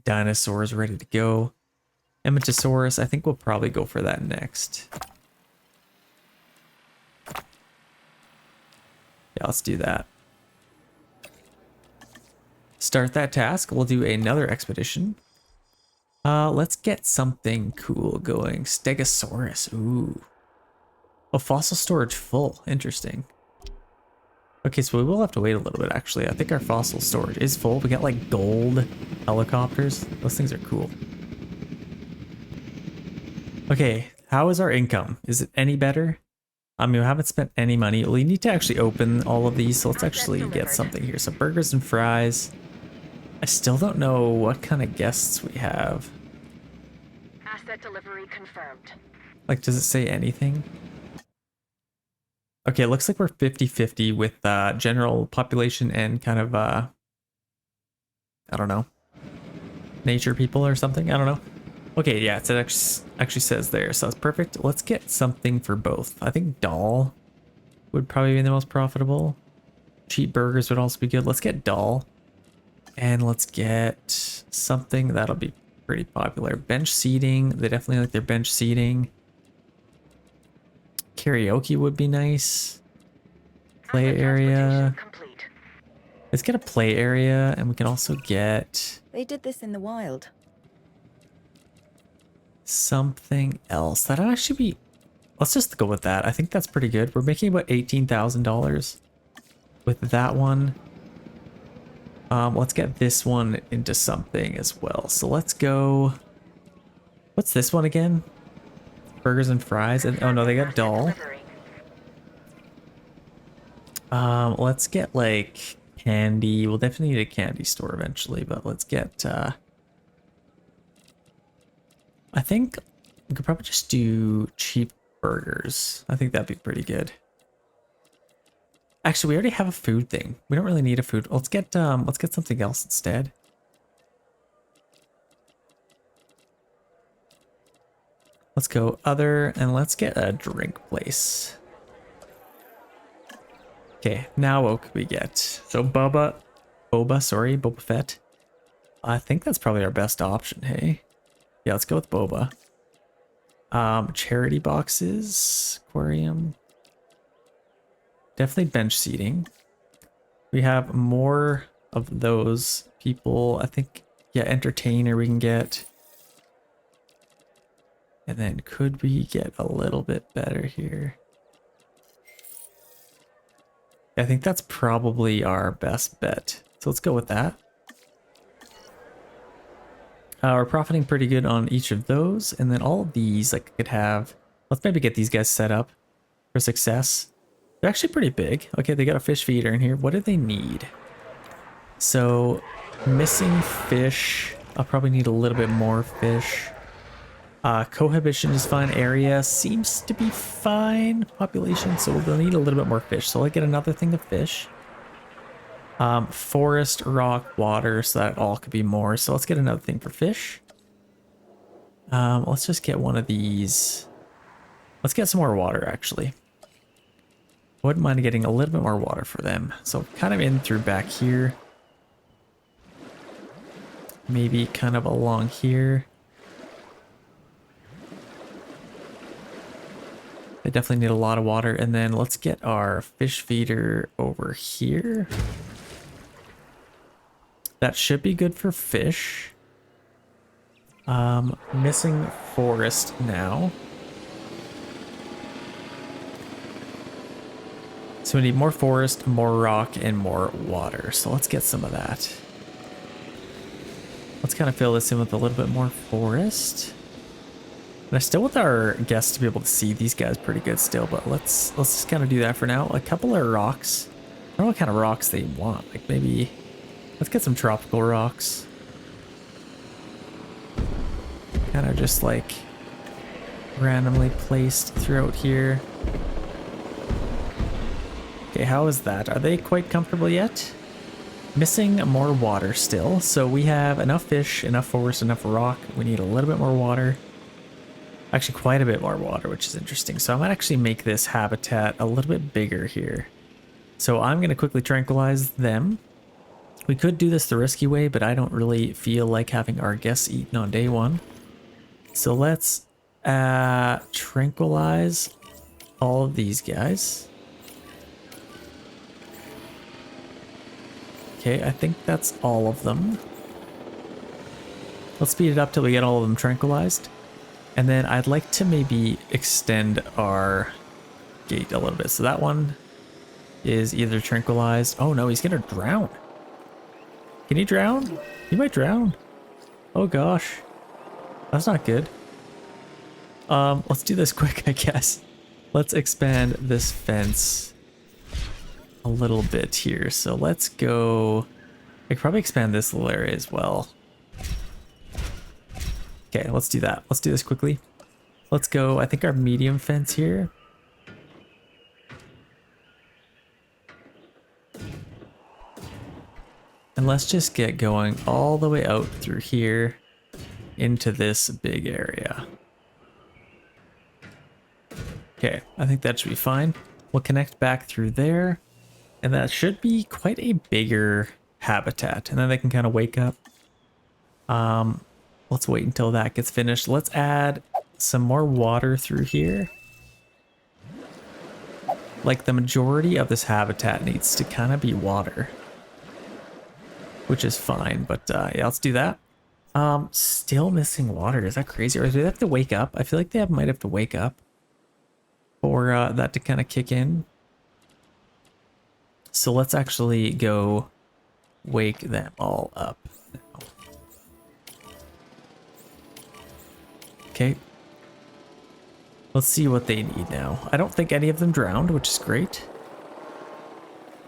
dinosaurs ready to go. Mosasuarus, I think we'll probably go for that next. Yeah, let's do that. Start that task. We'll do another expedition. Let's get something cool going. Stegosaurus. Ooh. Oh, fossil storage full. Interesting. Okay, so we will have to wait a little bit, actually. I think our fossil storage is full. We got, like, gold helicopters. Those things are cool. Okay, how is our income? Is it any better? I mean, we haven't spent any money. We need to actually open all of these, so let's actually get something here. So burgers and fries. I still don't know what kind of guests we have. Asset delivery confirmed. Like, does it say anything? Okay, it looks like we're 50-50 with general population and kind of, I don't know, nature people or something. I don't know. Okay, yeah, it actually says there, so that's perfect. Let's get something for both. I think doll would probably be the most profitable. Cheap burgers would also be good. Let's get doll. And let's get something that'll be pretty popular. Bench seating. They definitely like their bench seating. Karaoke would be nice. Play area. Let's get a play area, and we can also get... They did this in the wild. Something else. That'll actually be... Let's just go with that. I think that's pretty good. We're making about $18,000 with that one. Let's get this one into something as well. So let's go... What's this one again? Burgers and fries. And oh no, they got doll. Let's get like candy. We'll definitely need a candy store eventually, but let's get I think we could probably just do cheap burgers. I think that'd be pretty good. Actually, we already have a food thing. We don't really need a food. Let's get something else instead. Let's go other, and let's get a drink place. Okay, now what could we get? So Boba Fett. I think that's probably our best option, hey? Yeah, let's go with Boba. Charity boxes, aquarium. Definitely bench seating. We have more of those people. I think, yeah, entertainer we can get. And then could we get a little bit better here? I think that's probably our best bet. So let's go with that. We're profiting pretty good on each of those. And then all of these, like, I could have... Let's maybe get these guys set up. for success. They're actually pretty big. Okay, they got a fish feeder in here. What do they need? So, missing fish. I'll probably need a little bit more fish. Cohabitation is fine. Area seems to be fine. Population, so we'll need a little bit more fish. So I'll get another thing of fish. Forest, rock, water, so that all could be more. So let's get another thing for fish. Let's just get one of these. Let's get some more water, actually. Wouldn't mind getting a little bit more water for them. So kind of in through back here. Maybe kind of along here. They definitely need a lot of water. And then let's get our fish feeder over here. That should be good for fish. Missing forest now. So we need more forest, more rock, and more water. So let's get some of that. Let's kind of fill this in with a little bit more forest. And I still want our guests to be able to see these guys pretty good still, but let's just kind of do that for now. A couple of rocks. I don't know what kind of rocks they want. Like maybe, let's get some tropical rocks. Kind of just like randomly placed throughout here. Okay, how is that? Are they quite comfortable yet? Missing more water still. So we have enough fish, enough forest, enough rock. We need a little bit more water. Actually, quite a bit more water, which is interesting. So I might actually make this habitat a little bit bigger here. So I'm going to quickly tranquilize them. We could do this the risky way, but I don't really feel like having our guests eaten on day one. So let's tranquilize all of these guys. Okay, I think that's all of them. Let's speed it up till we get all of them tranquilized. And then I'd like to maybe extend our gate a little bit. So that one is either tranquilized. Oh no, he's gonna drown. Can he drown? He might drown. Oh gosh. That's not good. Let's do this quick, I guess. Let's expand this fence a little bit here. So let's go. I could probably expand this little area as well. Okay, let's do that. Let's do this quickly. Let's go, I think our medium fence here. And let's just get going all the way out through here into this big area. Okay, I think that should be fine. We'll connect back through there. And that should be quite a bigger habitat. And then they can kind of wake up. Let's wait until that gets finished. Let's add some more water through here. Like the majority of this habitat needs to kind of be water. Which is fine, but yeah, let's do that. Still missing water. Is that crazy? Or do they have to wake up? I feel like they might have to wake up for that to kind of kick in. So let's actually go wake them all up. Okay. Let's see what they need now. I don't think any of them drowned, which is great.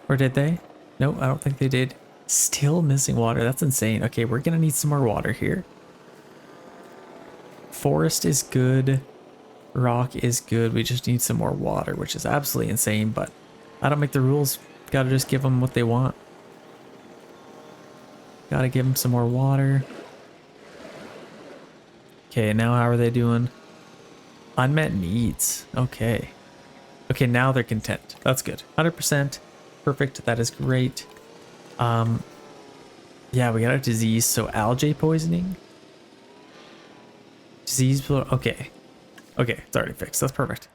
Or did they? No, I don't think they did. Still missing water. That's insane. Okay, we're gonna need some more water here. Forest is good. Rock is good. We just need some more water, which is absolutely insane, but I don't make the rules. Gotta just give them what they want. Gotta give them some more water. Okay, now how are they doing? Unmet needs. Okay. Okay, now they're content. That's good. 100%. Perfect. That is great. Yeah, we got a disease. So algae poisoning. Disease. Okay. Okay, it's already fixed. That's perfect.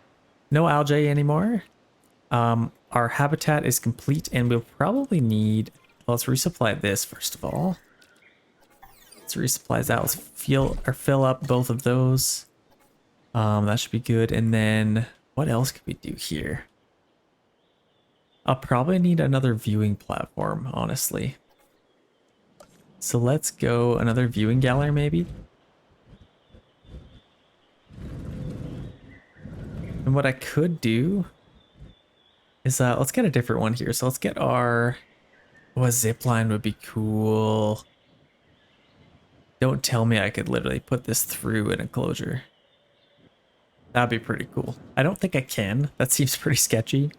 No algae anymore. Our habitat is complete and we'll probably need, well, let's resupply this first of all. Let's resupply that. Let's fill up both of those. That should be good. And then what else could we do here? I'll probably need another viewing platform, honestly. So let's go another viewing gallery maybe. And what I could do is let's get a different one here. So let's get our, oh, a zipline would be cool. Don't tell me I could literally put this through an enclosure. That'd be pretty cool. I don't think I can. That seems pretty sketchy.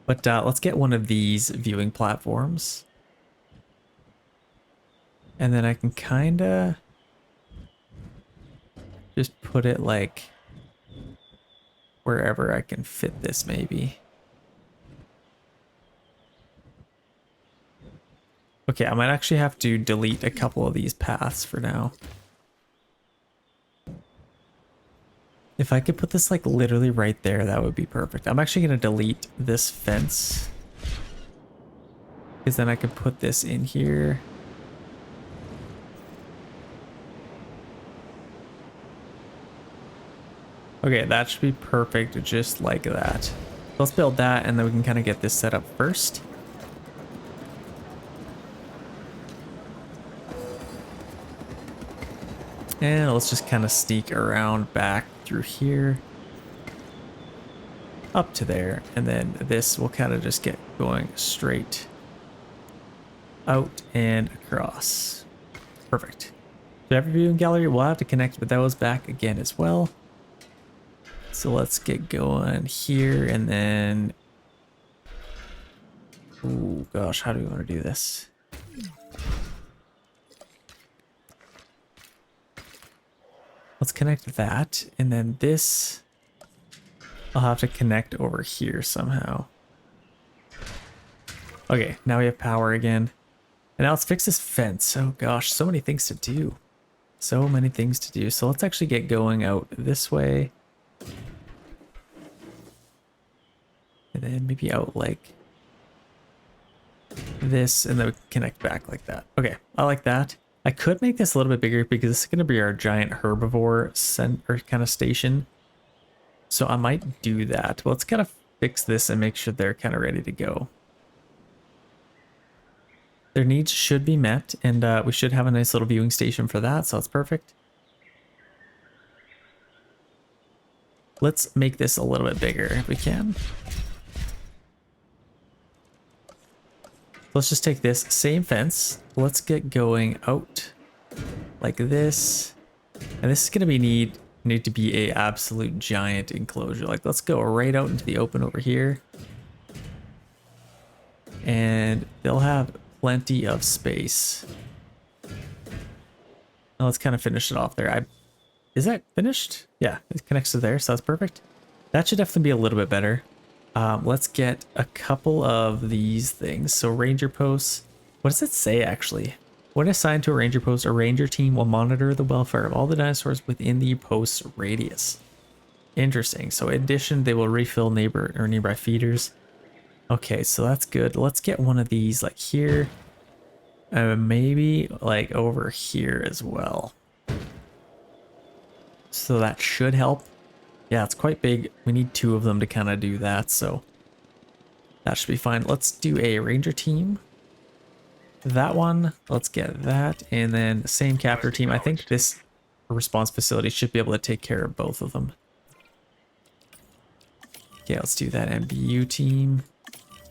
But let's get one of these viewing platforms. And then I can kind of just put it like wherever I can fit this maybe. Okay, I might actually have to delete a couple of these paths for now. If I could put this like literally right there, that would be perfect. I'm actually going to delete this fence, because then I could put this in here. Okay, that should be perfect, just like that. Let's build that, and then we can kind of get this set up first. And let's just kind of sneak around back through here up to there, and then this will kind of just get going straight out and across. Perfect. So every viewing gallery will have to connect with those back again as well. So let's get going here, and then, oh gosh, how do we want to do this? Let's connect that, and then this I'll have to connect over here somehow. Okay, now we have power again. And now let's fix this fence. Oh gosh, so many things to do. So many things to do. So let's actually get going out this way. And then maybe out like this, and then we can connect back like that. Okay, I like that. I could make this a little bit bigger because this is going to be our giant herbivore center kind of station. So I might do that. Well, let's kind of fix this and make sure they're kind of ready to go. Their needs should be met, and we should have a nice little viewing station for that, so that's perfect. Let's make this a little bit bigger if we can. Let's just take this same fence. Let's get going out like this. And this is going to need to be a absolute giant enclosure. Like, let's go right out into the open over here. And they'll have plenty of space. Now let's kind of finish it off there. Is that finished? Yeah, it connects to there, so that's perfect. That should definitely be a little bit better. Let's get a couple of these things. So ranger posts. What does it say actually? When assigned to a ranger post, a ranger team will monitor the welfare of all the dinosaurs within the post's radius. Interesting. So in addition, they will refill nearby feeders. Okay, so that's good. Let's get one of these like here. Maybe like over here as well. So that should help. Yeah, it's quite big. We need two of them to kind of do that, so that should be fine. Let's do a ranger team. That one, let's get that, and then same captor team. I think this response facility should be able to take care of both of them. Okay, let's do that MBU team.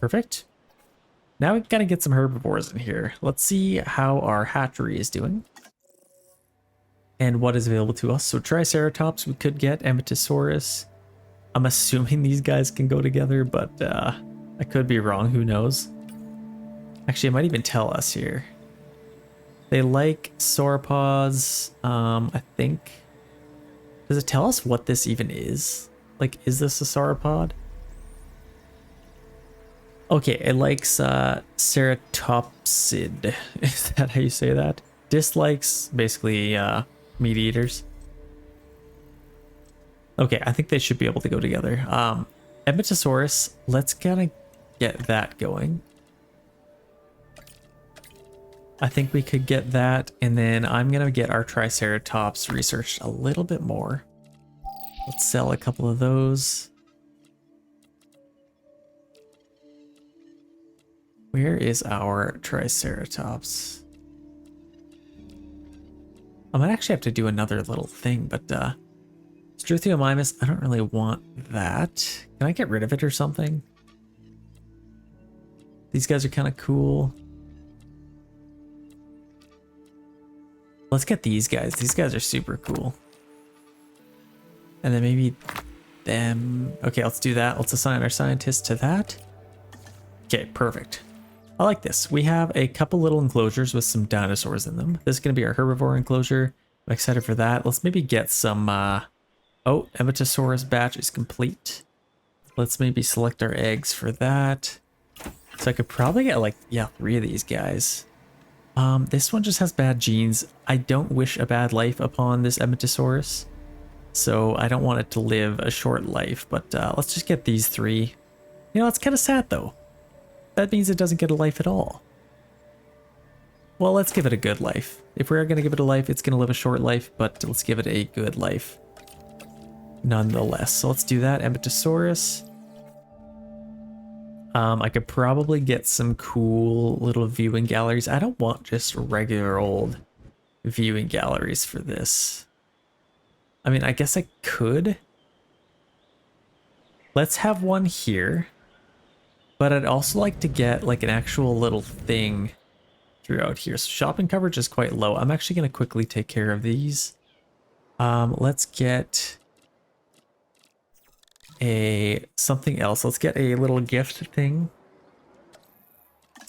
Perfect. Now we've got to get some herbivores in here. Let's see how our hatchery is doing and what is available to us. So Triceratops, we could get Mosasuarus. I'm assuming these guys can go together, but I could be wrong. Who knows? Actually, it might even tell us here. They like sauropods. I think. Does it tell us what this even is? Like, is this a sauropod? Okay, it likes ceratopsid. Is that how you say that? Dislikes basically meat eaters. Okay, I think they should be able to go together. Mosasuarus, let's kind of get that going. I think we could get that, and then I'm gonna get our Triceratops researched a little bit more. Let's sell a couple of those. Where is our Triceratops? I might actually have to do another little thing, but Struthiomimus, I don't really want that. Can I get rid of it or something? These guys are kind of cool. Let's get these guys. These guys are super cool. And then maybe them. Okay, let's do that. Let's assign our scientist to that. Okay, perfect. I like this. We have a couple little enclosures with some dinosaurs in them. This is going to be our herbivore enclosure. I'm excited for that. Let's maybe get some... Oh, Motasuarus batch is complete. Let's maybe select our eggs for that. So I could probably get like, yeah, 3 of these guys. This one just has bad genes. I don't wish a bad life upon this Motasuarus. So I don't want it to live a short life, but let's just get these 3. You know, it's kind of sad though. That means it doesn't get a life at all. Well, let's give it a good life. If we're going to give it a life, it's going to live a short life, but let's give it a good life nonetheless. So let's do that. Motasuarus. I could probably get some cool little viewing galleries. I don't want just regular old viewing galleries for this. I mean, I guess I could. Let's have one here. But I'd also like to get like an actual little thing throughout here. So shopping coverage is quite low. I'm actually going to quickly take care of these. Let's get something else. Let's get a little gift thing.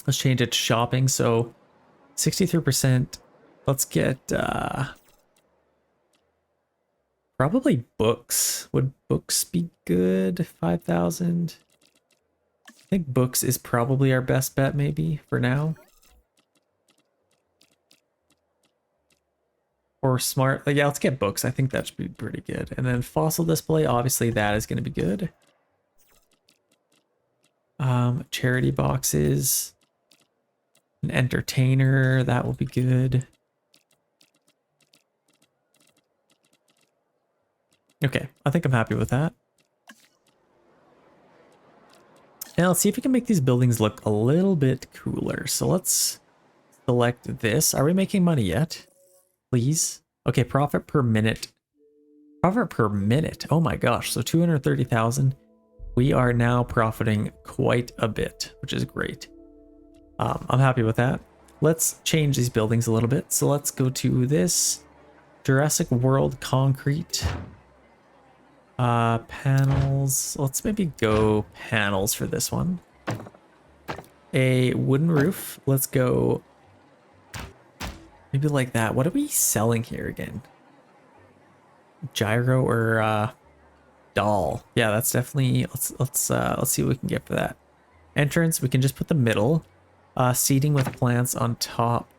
Let's change it to shopping. So 63%. Let's get probably books. Would books be good? 5,000. I think books is probably our best bet maybe for now. Or smart, yeah, let's get books. I think that should be pretty good. And then fossil display, obviously that is going to be good. Charity boxes, an entertainer, that will be good. Okay, I think I'm happy with that. Now let's see if we can make these buildings look a little bit cooler. So let's select this. Are we making money yet? Please. Okay, profit per minute. Profit per minute. Oh my gosh. So 230,000. We are now profiting quite a bit, which is great. I'm happy with that. Let's change these buildings a little bit. So let's go to this Jurassic World concrete. Panels. Let's maybe go panels for this one. A wooden roof. Let's go maybe like that. What are we selling here again? Gyro or doll? Yeah, that's definitely. Let's see what we can get for that. Entrance. We can just put the middle. Seating with plants on top.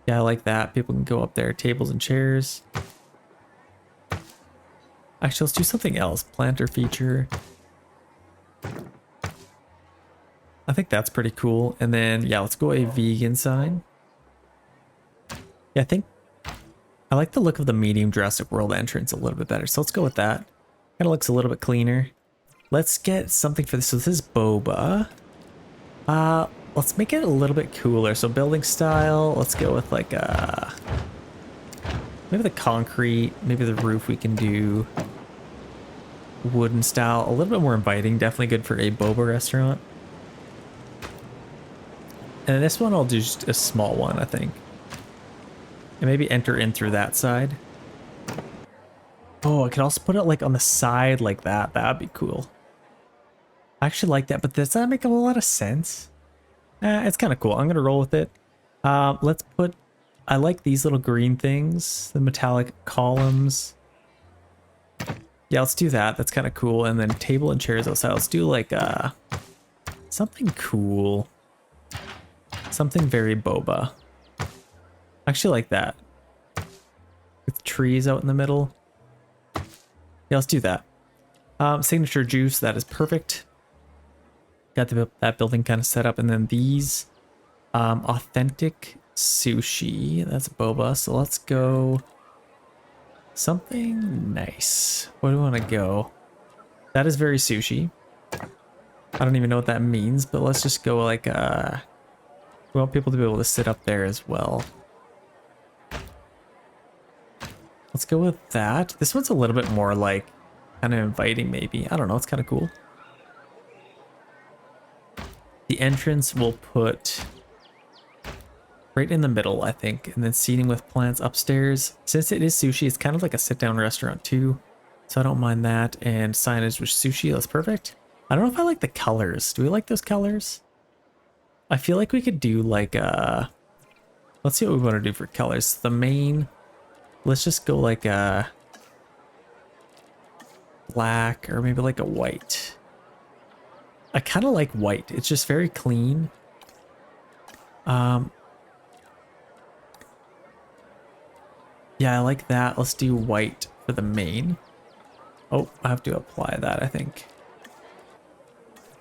Yeah, I like that. People can go up there. Tables and chairs. Actually, let's do something else. Planter feature. I think that's pretty cool. And then, yeah, let's go a vegan sign. Yeah, I think I like the look of the medium Jurassic World entrance a little bit better. So let's go with that. Kind of looks a little bit cleaner. Let's get something for this. So this is boba. Let's make it a little bit cooler. So building style, let's go with like maybe the concrete, maybe the roof we can do wooden style, a little bit more inviting, definitely good for a boba restaurant. And this one I'll do just a small one, I think. And maybe enter in through that side. Oh, I could also put it like on the side like that. That'd be cool. I actually like that, but does that make a lot of sense? It's kind of cool. I'm gonna roll with it. Let's put, I like these little green things, the metallic columns. Yeah, let's do that. That's kind of cool. And then table and chairs outside. Let's do like something cool. Something very boba. I actually like that. With trees out in the middle. Yeah, let's do that. Signature juice, that is perfect. Got that building kind of set up. And then these authentic sushi, that's boba. So let's go something nice. Where do we want to go? That is very sushi. I don't even know what that means, but let's just go like we want people to be able to sit up there as well. Let's go with that. This one's a little bit more like kind of inviting maybe. I don't know, it's kind of cool. The entrance we'll put right in the middle, I think, and then seating with plants upstairs. Since it is sushi, it's kind of like a sit-down restaurant too, so I don't mind that. And signage with sushi, that's perfect. I don't know if I like the colors. Do we like those colors? I feel like we could do like a... Let's see what we want to do for colors. The main... Let's just go like a... black or maybe like a white. I kind of like white. It's just very clean. Yeah, I like that. Let's do white for the main. Oh, I have to apply that, I think.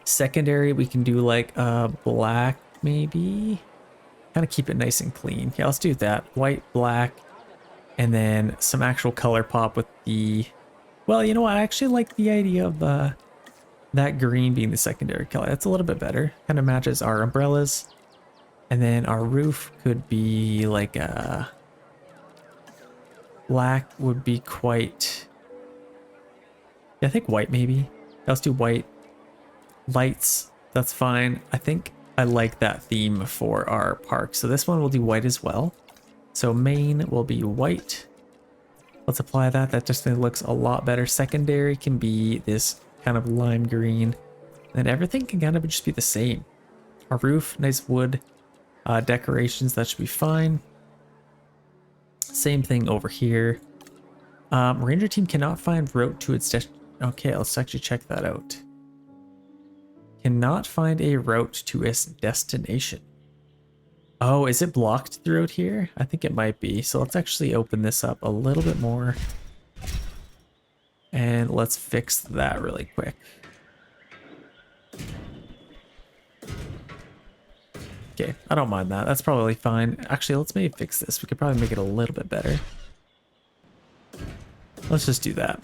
Secondary, we can do like black, maybe. Kind of keep it nice and clean. Yeah, let's do that. White, black, and then some actual color pop with the... Well, you know what? I actually like the idea of that green being the secondary color. That's a little bit better. Kind of matches our umbrellas. And then our roof could be like a... Black would be quite... Yeah, I think white maybe. Let's do white. Lights, that's fine. I think I like that theme for our park. So this one will do white as well. So main will be white. Let's apply that. That just looks a lot better. Secondary can be this kind of lime green. And everything can kind of just be the same. Our roof, nice wood decorations, that should be fine. Same thing over here. Ranger team cannot find route to its destination. Okay, let's actually check that out. Cannot find a route to its destination. Oh, is it blocked throughout here? I think it might be. So let's actually open this up a little bit more. And let's fix that really quick. Okay, I don't mind that. That's probably fine. Actually, let's maybe fix this. We could probably make it a little bit better. Let's just do that.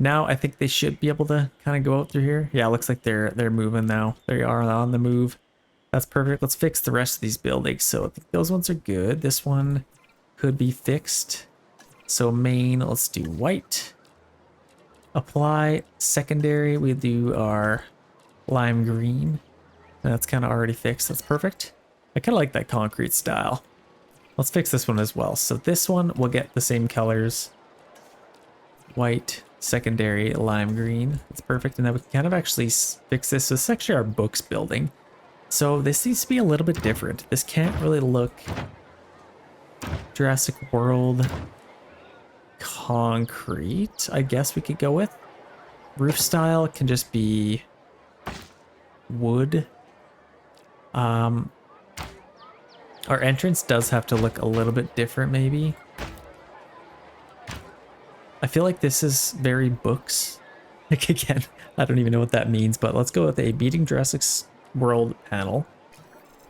Now I think they should be able to kind of go out through here. Yeah, it looks like they're moving now. They are on the move. That's perfect. Let's fix the rest of these buildings. So I think those ones are good. This one could be fixed. So main, let's do white. Apply. Secondary, we do our lime green. That's kind of already fixed. That's perfect. I kind of like that concrete style. Let's fix this one as well. So this one will get the same colors. White, secondary, lime green. That's perfect. And then we can kind of actually fix this. So this is actually our books building. So this needs to be a little bit different. This can't really look Jurassic World concrete, I guess we could go with. Roof style can just be wood. Our entrance does have to look a little bit different maybe. I feel like this is very books. Like again, I don't even know what that means, but let's go with a beating Jurassic World panel.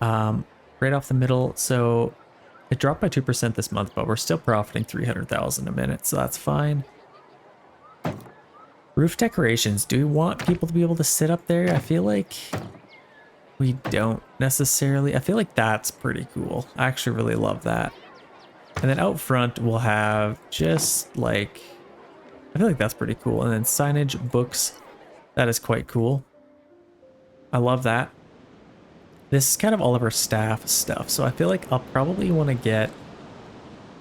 Right off the middle. So it dropped by 2% this month, but we're still profiting 300,000 a minute, so that's fine. Roof decorations. Do we want people to be able to sit up there? I feel like we don't necessarily. I feel like that's pretty cool. I actually really love that. And then out front we'll have just like, I feel like that's pretty cool. And then signage, books, that is quite cool. I love that. This is kind of all of our staff stuff. So I feel like I'll probably want to get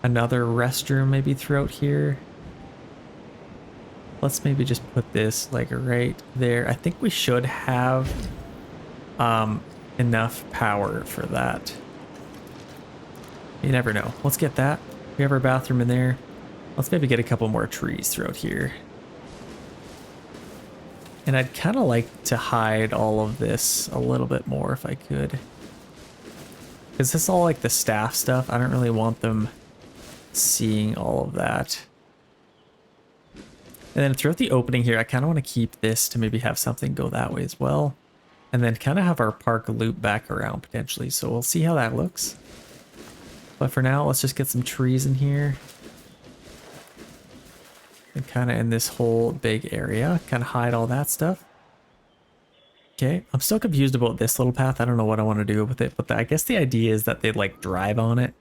another restroom maybe throughout here. Let's maybe just put this like right there. I think we should have enough power for that. You never know. Let's get that. We have our bathroom in there. Let's maybe get a couple more trees throughout here. And I'd kind of like to hide all of this a little bit more if I could. Because this is all like the staff stuff. I don't really want them seeing all of that. And then throughout the opening here, I kind of want to keep this to maybe have something go that way as well. And then kind of have our park loop back around potentially. So we'll see how that looks. But for now, let's just get some trees in here. And kind of in this whole big area. Kind of hide all that stuff. Okay, I'm still confused about this little path. I don't know what I want to do with it. But I guess the idea is that they like drive on it.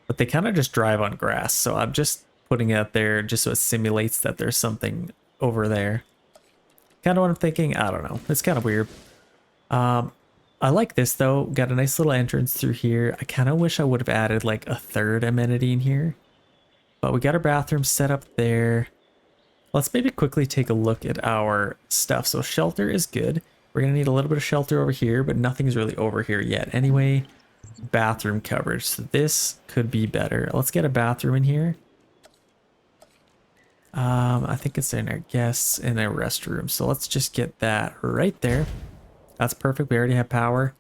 But they kind of just drive on grass. So I'm just putting it out there just so it simulates that there's something over there. Kind of what I'm thinking. I don't know. It's kind of weird. I like this though. Got a nice little entrance through here. I kind of wish I would have added like a third amenity in here. But we got our bathroom set up there. Let's maybe quickly take a look at our stuff. So shelter is good. We're going to need a little bit of shelter over here, but nothing's really over here yet. Anyway, bathroom coverage. So this could be better. Let's get a bathroom in here. I think it's in our guests in a restroom. So let's just get that right there. That's perfect. We already have power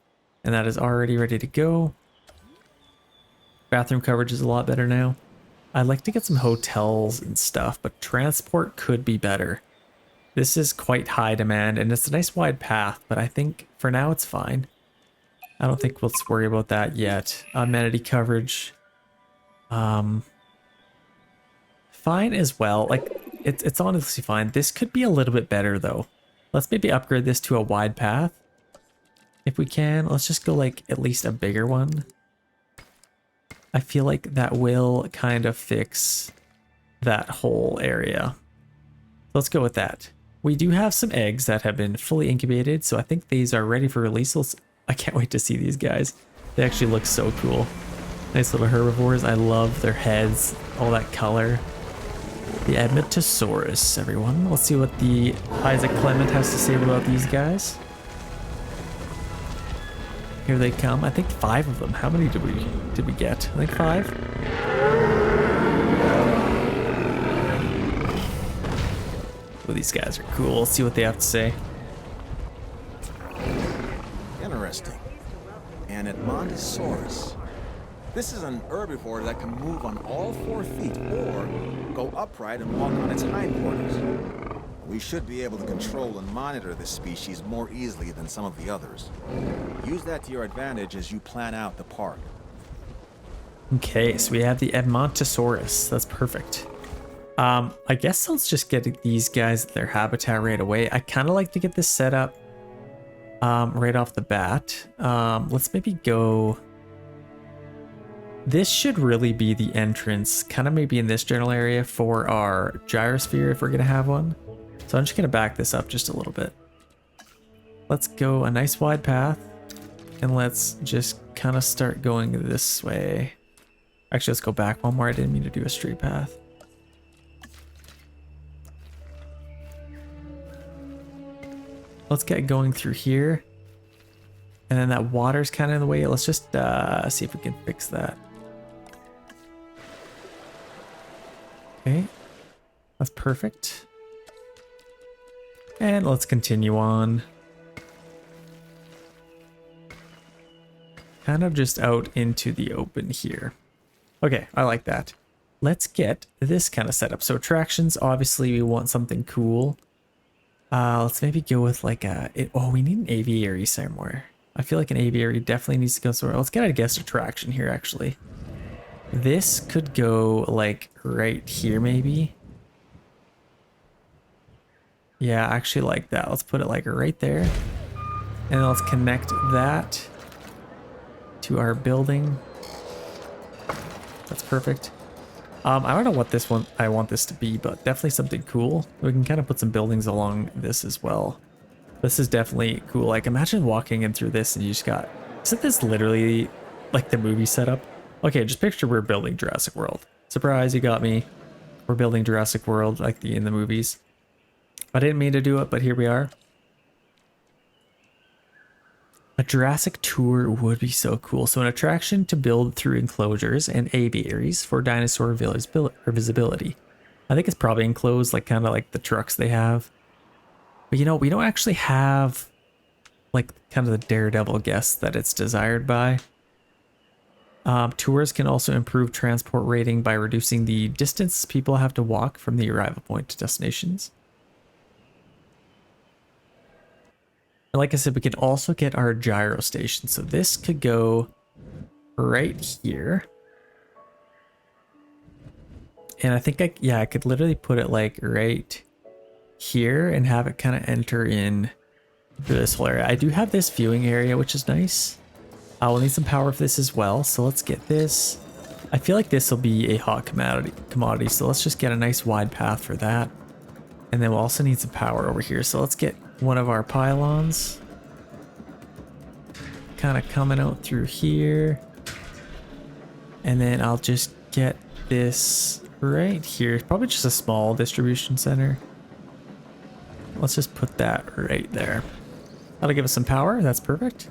and that is already ready to go. Bathroom coverage is a lot better now. I'd like to get some hotels and stuff, but transport could be better. This is quite high demand and it's a nice wide path, but I think for now it's fine. I don't think let's worry about that yet. Amenity coverage. Fine as well. Like it's honestly fine. This could be a little bit better though. Let's maybe upgrade this to a wide path. If we can, let's just go like at least a bigger one. I feel like that will kind of fix that whole area. Let's go with that. We do have some eggs that have been fully incubated, so I think these are ready for release. I can't wait to see these guys. They actually look so cool. Nice little herbivores. I love their heads, all that color. The Mosasuarus, everyone. Let's see what the Isaac Clement has to say about these guys. Here they come. I think 5 of them. How many did we get? I think 5. Well, these guys are cool. Let's see what they have to say. Interesting. An Mosasuarus. This is an herbivore that can move on all 4 feet or go upright and walk on its hindquarters. We should be able to control and monitor this species more easily than some of the others. Use that to your advantage as you plan out the park. Okay, so we have the Mosasuarus. That's perfect. I guess let's just get these guys their habitat right away. I kind of like to get this set up right off the bat. Let's maybe go... This should really be the entrance, kind of maybe in this general area for our gyrosphere if we're going to have one. So I'm just going to back this up just a little bit. Let's go a nice wide path and let's just kind of start going this way. Actually, let's go back one more. I didn't mean to do a straight path. Let's get going through here. And then that water's kind of in the way. Let's just see if we can fix that. Okay, that's perfect. And let's continue on. Kind of just out into the open here. Okay, I like that. Let's get this kind of set up. So attractions, obviously we want something cool. Let's maybe go with like a... oh, we need an aviary somewhere. I feel like an aviary definitely needs to go somewhere. Let's get a guest attraction here, actually. This could go like right here, maybe. Yeah, I actually like that. Let's put it like right there. And let's connect that to our building. That's perfect. I don't know what this one I want this to be, but definitely something cool. We can kind of put some buildings along this as well. This is definitely cool. Like imagine walking in through this and you just got... Isn't this literally like the movie setup? Okay, just picture we're building Jurassic World. Surprise, you got me. We're building Jurassic World like in the movies. I didn't mean to do it, but here we are. A Jurassic tour would be so cool. So an attraction to build through enclosures and aviaries for dinosaur visibility. I think it's probably enclosed, like kind of like the trucks they have. But you know, we don't actually have like kind of the daredevil guests that it's desired by. Tours can also improve transport rating by reducing the distance people have to walk from the arrival point to destinations. And like I said, we could also get our gyro station. So this could go right here. And I think I could literally put it like right here and have it kind of enter in through this whole area. I do have this viewing area, which is nice. I will need some power for this as well. So let's get this. I feel like this will be a hot commodity. So let's just get a nice wide path for that. And then we'll also need some power over here. So let's get one of our pylons. kind of coming out through here. And then I'll just get this right here. Probably just a small distribution center. Let's just put that right there. That'll give us some power. That's perfect.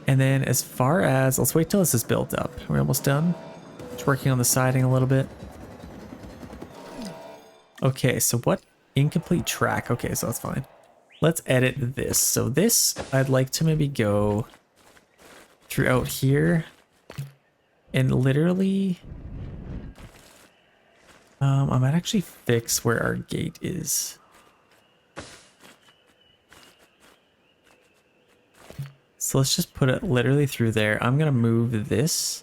And then as far as, let's wait till this is built up. We're almost done. Just working on the siding a little bit. Okay, so what? Incomplete track. Okay, so that's fine. Let's edit this. So this, I'd like to maybe go throughout here and literally, I might actually fix where our gate is. So let's just put it literally through there. I'm gonna move this,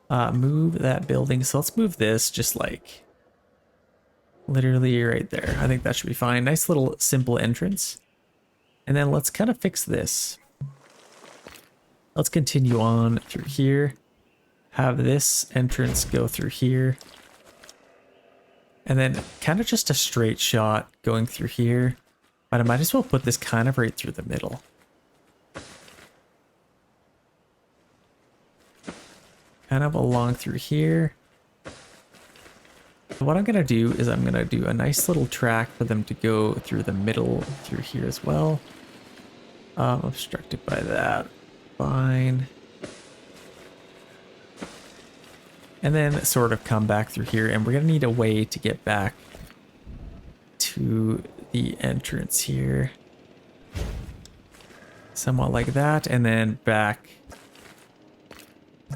move that building. So let's move this just like literally right there. I think that should be fine. Nice little simple entrance. And then let's kind of fix this. Let's continue on through here. Have this entrance go through here. And then kind of just a straight shot going through here. But I might as well put this kind of right through the middle. Kind of along through here. What I'm going to do is I'm going to do a nice little track for them to go through the middle through here as well. Obstructed by that. Fine. And then sort of come back through here, and we're going to need a way to get back to the entrance here. Somewhat like that, and then back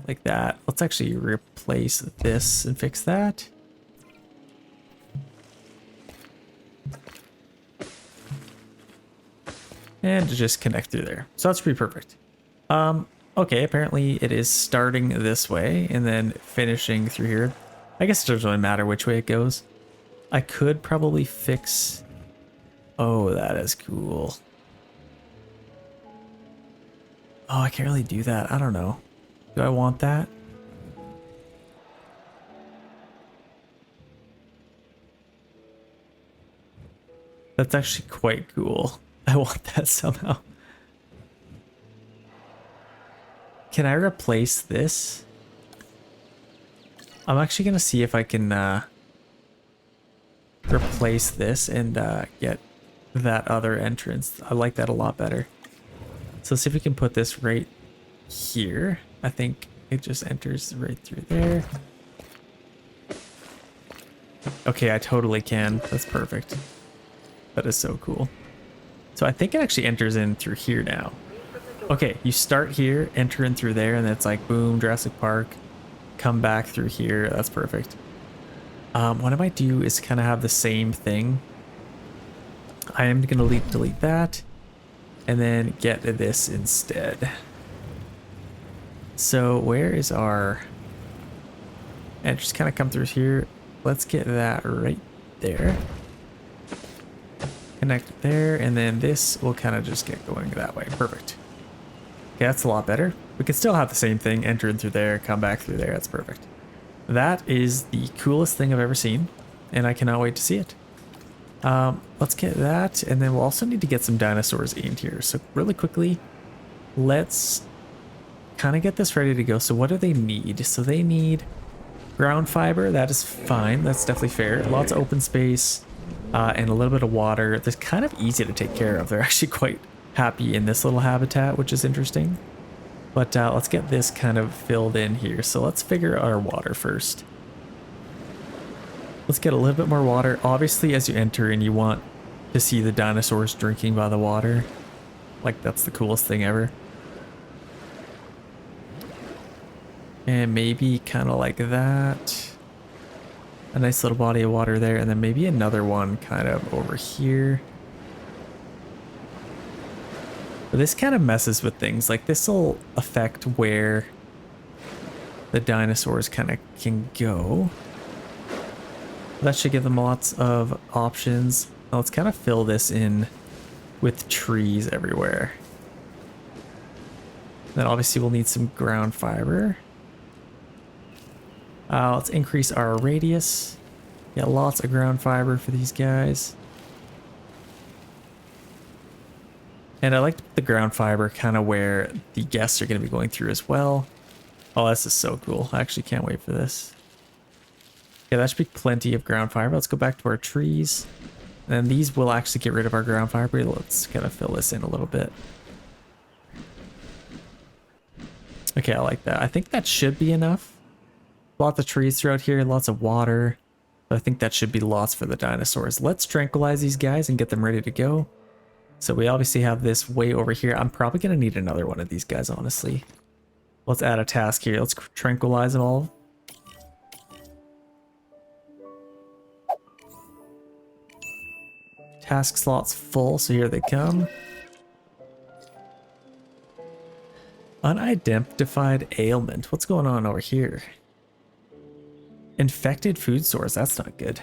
like that. Let's actually replace this and fix that. And just connect through there. So that's pretty perfect. Okay, apparently it is starting this way and then finishing through here. I guess it doesn't really matter which way it goes. I could probably fix... Oh, that is cool. Oh, I can't really do that. I don't know. Do I want that? That's actually quite cool. I want that somehow. Can I replace this? I'm actually going to see if I can replace this and get that other entrance. I like that a lot better. So let's see if we can put this right here. I think it just enters right through there. Okay, I totally can. That's perfect. That is so cool. So I think it actually enters in through here now. Okay, you start here, enter in through there, and it's like boom, Jurassic Park. Come back through here. That's perfect. What I might do is kind of have the same thing. I am going to delete that and then get this instead. So where is our... And just kind of come through here. Let's get that right there. Connect there, and then this will kind of just get going that way. Perfect. Okay, that's a lot better. We can still have the same thing, enter in through there, come back through there. That's perfect. That is the coolest thing I've ever seen, and I cannot wait to see it. Let's get that, and then we'll also need to get some dinosaurs in here. So really quickly, let's kind of get this ready to go. So what do they need? So they need ground fiber. That is fine. That's definitely fair. Lots of open space. And a little bit of water. They're kind of easy to take care of. They're actually quite happy in this little habitat, which is interesting. But let's get this kind of filled in here. So let's figure out our water first. Let's get a little bit more water. Obviously, as you enter in, you want to see the dinosaurs drinking by the water. Like, that's the coolest thing ever. And maybe kind of like that. A nice little body of water there, and then maybe another one kind of over here. But this kind of messes with things. Like, this will affect where the dinosaurs kind of can go. That should give them lots of options. Now let's kind of fill this in with trees everywhere. Then obviously we'll need some ground fiber. Let's increase our radius. Get lots of ground fiber for these guys. And I like to put the ground fiber kind of where the guests are going to be going through as well. Oh, this is so cool. I actually can't wait for this. Yeah, that should be plenty of ground fiber. Let's go back to our trees. And these will actually get rid of our ground fiber. Let's kind of fill this in a little bit. Okay, I like that. I think that should be enough. Lots of trees throughout here, lots of water. I think that should be lots for the dinosaurs. Let's tranquilize these guys and get them ready to go. So we obviously have this way over here. I'm probably going to need another one of these guys, honestly. Let's add a task here. Let's tranquilize them all. Task slot's full, so here they come. Unidentified ailment. What's going on over here? Infected food source. That's not good.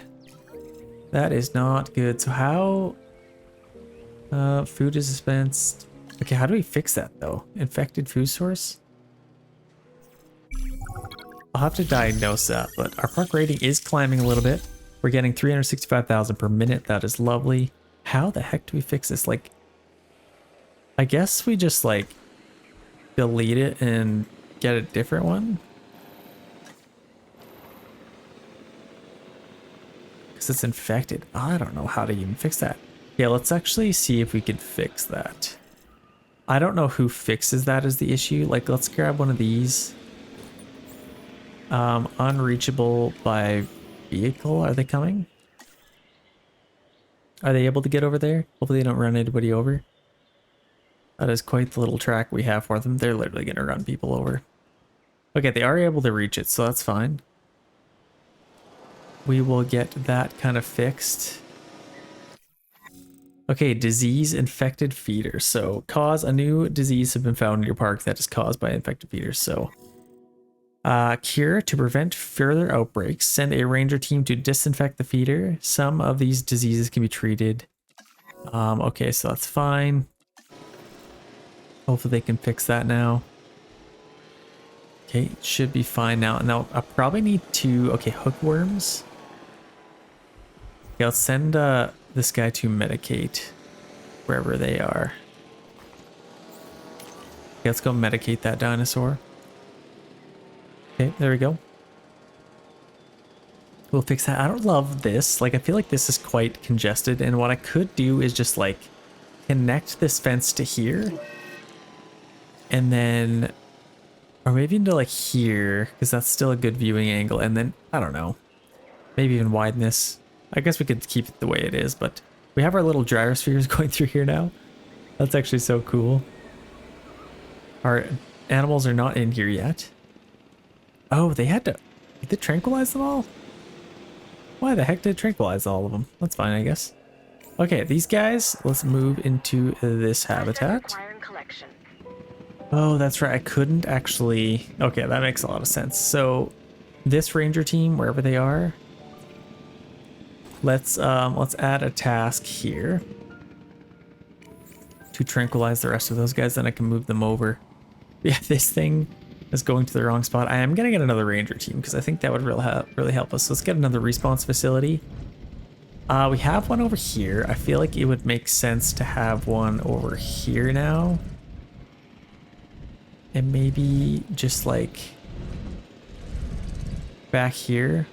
That is not good. So how... food is dispensed. Okay, how do we fix that though? Infected food source? I'll have to diagnose that, but our park rating is climbing a little bit. We're getting 365,000 per minute. That is lovely. How the heck do we fix this? Like, I guess we just like delete it and get a different one. Because it's infected. I don't know how to even fix that. Yeah, let's actually see if we can fix that. I don't know who fixes that is the issue. Like, let's grab one of these. Unreachable by vehicle. Are they coming? Are they able to get over there? Hopefully they don't run anybody over. That is quite the little track we have for them. They're literally going to run people over. Okay, they are able to reach it, so that's fine. We will get that kind of fixed. Okay, disease infected feeders. So cause a new disease have been found in your park that is caused by infected feeders. So cure to prevent further outbreaks. Send a ranger team to disinfect the feeder. Some of these diseases can be treated. Okay, so that's fine. Hopefully they can fix that now. Okay, it should be fine now. Now I probably need to, okay, hookworms. Yeah, let's send this guy to medicate wherever they are. Okay, let's go medicate that dinosaur. Okay, there we go. We'll fix that. I don't love this. Like, I feel like this is quite congested, and what I could do is just like connect this fence to here. And then, or maybe into like here, because that's still a good viewing angle. And then, I don't know, maybe even widen this. I guess we could keep it the way it is, but we have our little gyrospheres going through here now. That's actually so cool. Our animals are not in here yet. Oh, they had to, did they tranquilize them all? Why the heck did it tranquilize all of them? That's fine, I guess. Okay, these guys, let's move into this habitat. Oh, that's right. I couldn't actually... Okay, that makes a lot of sense. So this ranger team, wherever they are, let's add a task here to tranquilize the rest of those guys. Then I can move them over. Yeah, this thing is going to the wrong spot. I am gonna get another ranger team because I think that would really help us. So let's get another response facility. We have one over here. I feel like it would make sense to have one over here now. And maybe just like back here.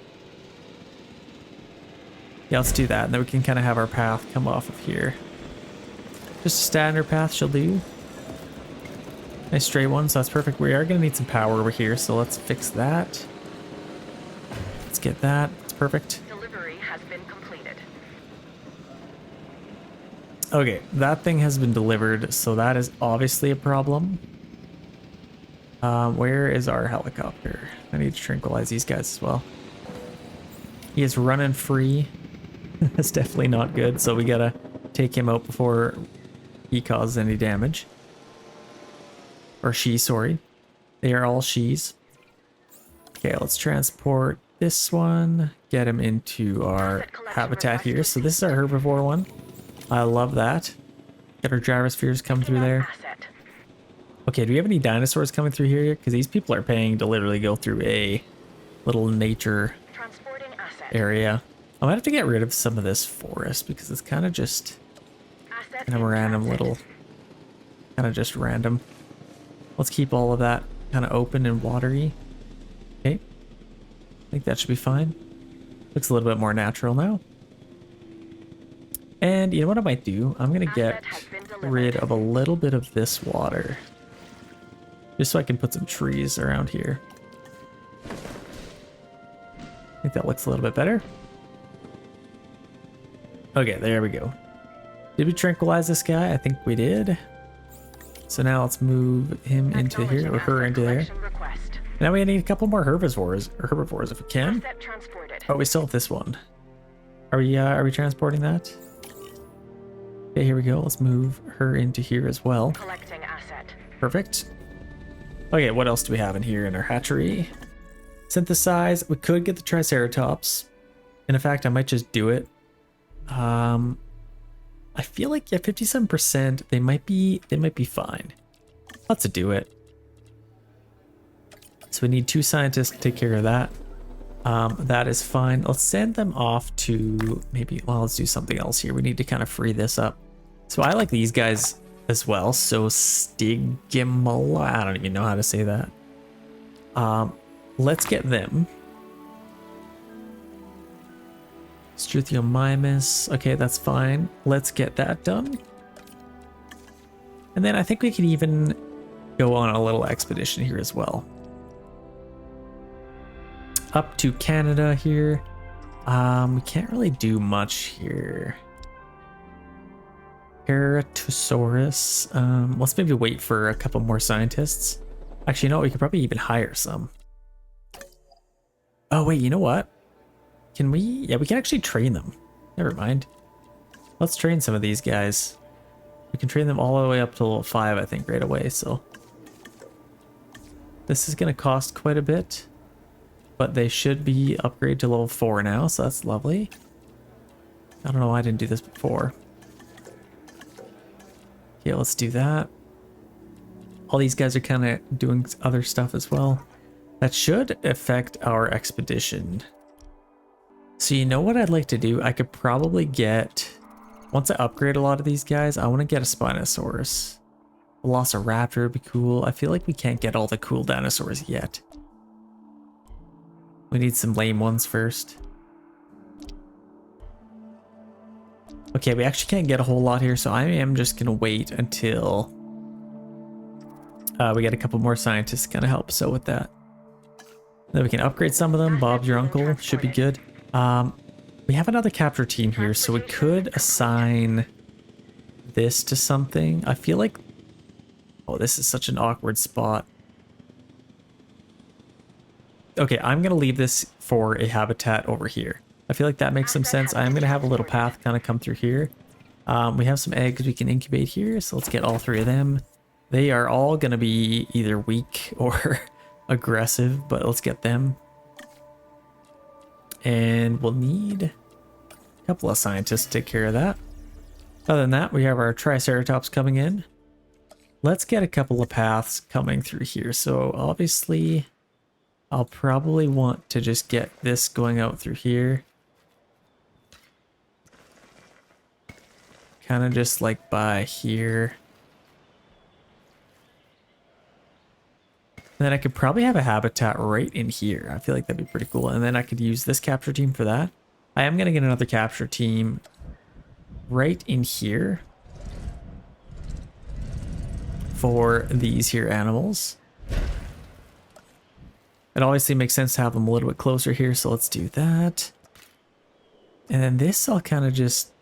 Yeah, let's do that. And then we can kind of have our path come off of here. Just a standard path shall do. Nice straight one, so that's perfect. We are going to need some power over here, so let's fix that. Let's get that. It's perfect. Delivery has been completed. Okay, that thing has been delivered, so that is obviously a problem. Where is our helicopter? I need to tranquilize these guys as well. He is running free. That's definitely not good, so we gotta take him out before he causes any damage. Or she, sorry. They are all she's. Okay, let's transport this one. Get him into our habitat here. So this is our herbivore one. I love that. Get our gyrospheres come through there. Okay, do we have any dinosaurs coming through here? Because these people are paying to literally go through a little nature area. I might have to get rid of some of this forest because it's kind of just kind of a random little kind of just random. Let's keep all of that kind of open and watery. Okay. I think that should be fine. Looks a little bit more natural now. And you know what I might do? I'm going to get rid of a little bit of this water. Just so I can put some trees around here. I think that looks a little bit better. Okay, there we go. Did we tranquilize this guy? I think we did. So now let's move him into here, or her into there. Now we need a couple more herbivores if we can. Oh, we still have this one. Are we transporting that? Okay, here we go. Let's move her into here as well. Collecting asset. Perfect. Okay, what else do we have in here in our hatchery? Synthesize. We could get the Triceratops. And in fact, I might just do it. I feel like, yeah, 57%. They might be fine. Let's do it. So we need 2 scientists to take care of that. That is fine. Let's send them off to maybe, well, let's do something else here. We need to kind of free this up. So I like these guys as well. So Stigimala, I don't even know how to say that. Let's get them. Struthiomimus. Okay, that's fine. Let's get that done. And then I think we can even go on a little expedition here as well. Up to Canada here. We can't really do much here. Paratosaurus. Let's maybe wait for a couple more scientists. Actually, you know what? We could probably even hire some. Oh, wait, you know what? Can we? Yeah, we can actually train them. Never mind. Let's train some of these guys. We can train them all the way up to level 5, I think, right away. So this is going to cost quite a bit. But they should be upgraded to level 4 now, so that's lovely. I don't know why I didn't do this before. Okay, let's do that. All these guys are kind of doing other stuff as well. That should affect our expedition. So you know what I'd like to do? I could probably get... Once I upgrade a lot of these guys, I want to get a Spinosaurus. Velociraptor would be cool. I feel like we can't get all the cool dinosaurs yet. We need some lame ones first. Okay, we actually can't get a whole lot here, so I am just going to wait until we get a couple more scientists to kind of help us out with that. Then we can upgrade some of them. Bob's your uncle should be good. We have another capture team here, so we could assign this to something. I feel like... Oh, this is such an awkward spot. Okay, I'm going to leave this for a habitat over here. I feel like that makes some sense. I'm going to have a little path kind of come through here. We have some eggs we can incubate here, so let's get all 3 of them. They are all going to be either weak or aggressive, but let's get them. And we'll need a couple of scientists to take care of that. Other than that, we have our Triceratops coming in. Let's get a couple of paths coming through here. So obviously, I'll probably want to just get this going out through here. Kind of just like by here. And then I could probably have a habitat right in here. I feel like that'd be pretty cool. And then I could use this capture team for that. I am going to get another capture team right in here for these here animals. It obviously makes sense to have them a little bit closer here, so let's do that. And then this I'll kind of just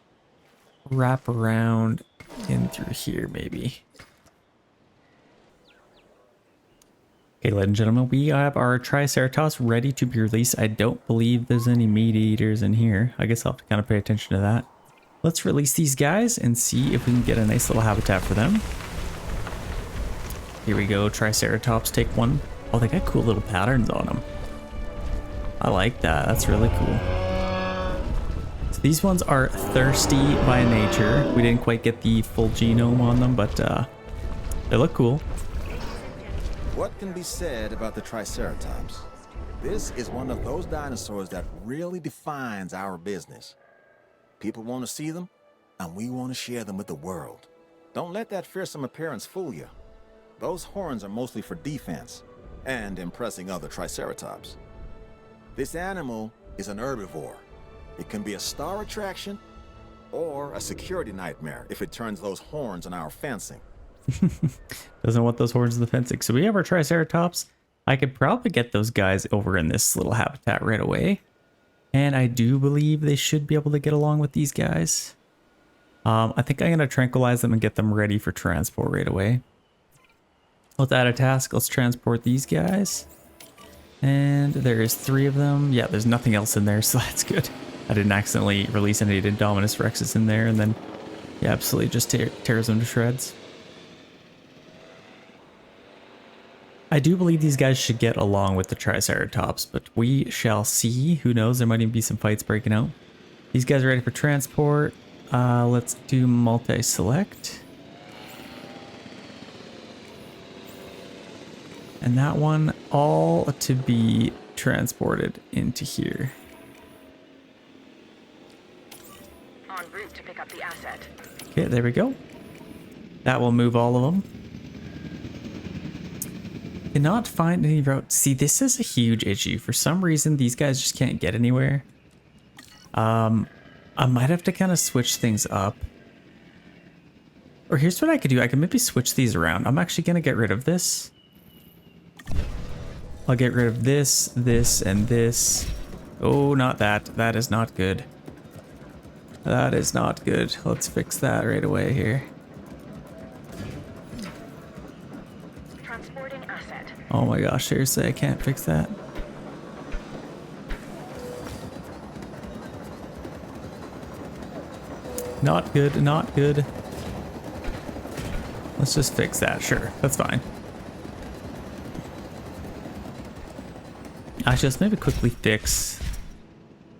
wrap around in through here maybe. Okay, ladies and gentlemen, we have our Triceratops ready to be released. I don't believe there's any meat eaters in here. I guess I'll have to kind of pay attention to that. Let's release these guys and see if we can get a nice little habitat for them. Here we go, Triceratops, take one. Oh, they got cool little patterns on them. I like that. That's really cool. So these ones are thirsty by nature. We didn't quite get the full genome on them, but they look cool. What can be said about the Triceratops? This is one of those dinosaurs that really defines our business. People want to see them, and we want to share them with the world. Don't let that fearsome appearance fool you. Those horns are mostly for defense and impressing other Triceratops. This animal is an herbivore. It can be a star attraction or a security nightmare if it turns those horns on our fencing. Doesn't want those horns in the fencing. So we have our Triceratops. I could probably get those guys over in this little habitat right away. And I do believe they should be able to get along with these guys. I think I'm going to tranquilize them and get them ready for transport right away. Let's add a task. Let's transport these guys. And there is 3 of them. Yeah, there's nothing else in there, so that's good. I didn't accidentally release any Indominus Rexes in there, and then yeah, absolutely just tears them to shreds. I do believe these guys should get along with the Triceratops, but we shall see. Who knows? There might even be some fights breaking out. These guys are ready for transport. Let's do multi-select. And that one all to be transported into here. En route to pick up the asset. Okay, there we go. That will move all of them. Cannot find any route. See, this is a huge issue. For some reason, these guys just can't get anywhere. I might have to kind of switch things up. Or here's what I could do. I could maybe switch these around. I'm actually going to get rid of this. I'll get rid of this, this, and this. Oh, not that. That is not good. That is not good. Let's fix that right away here. Transporting asset. Oh my gosh, seriously, I can't fix that. Not good, not good. Let's just fix that. Sure, that's fine. Actually, let's maybe quickly fix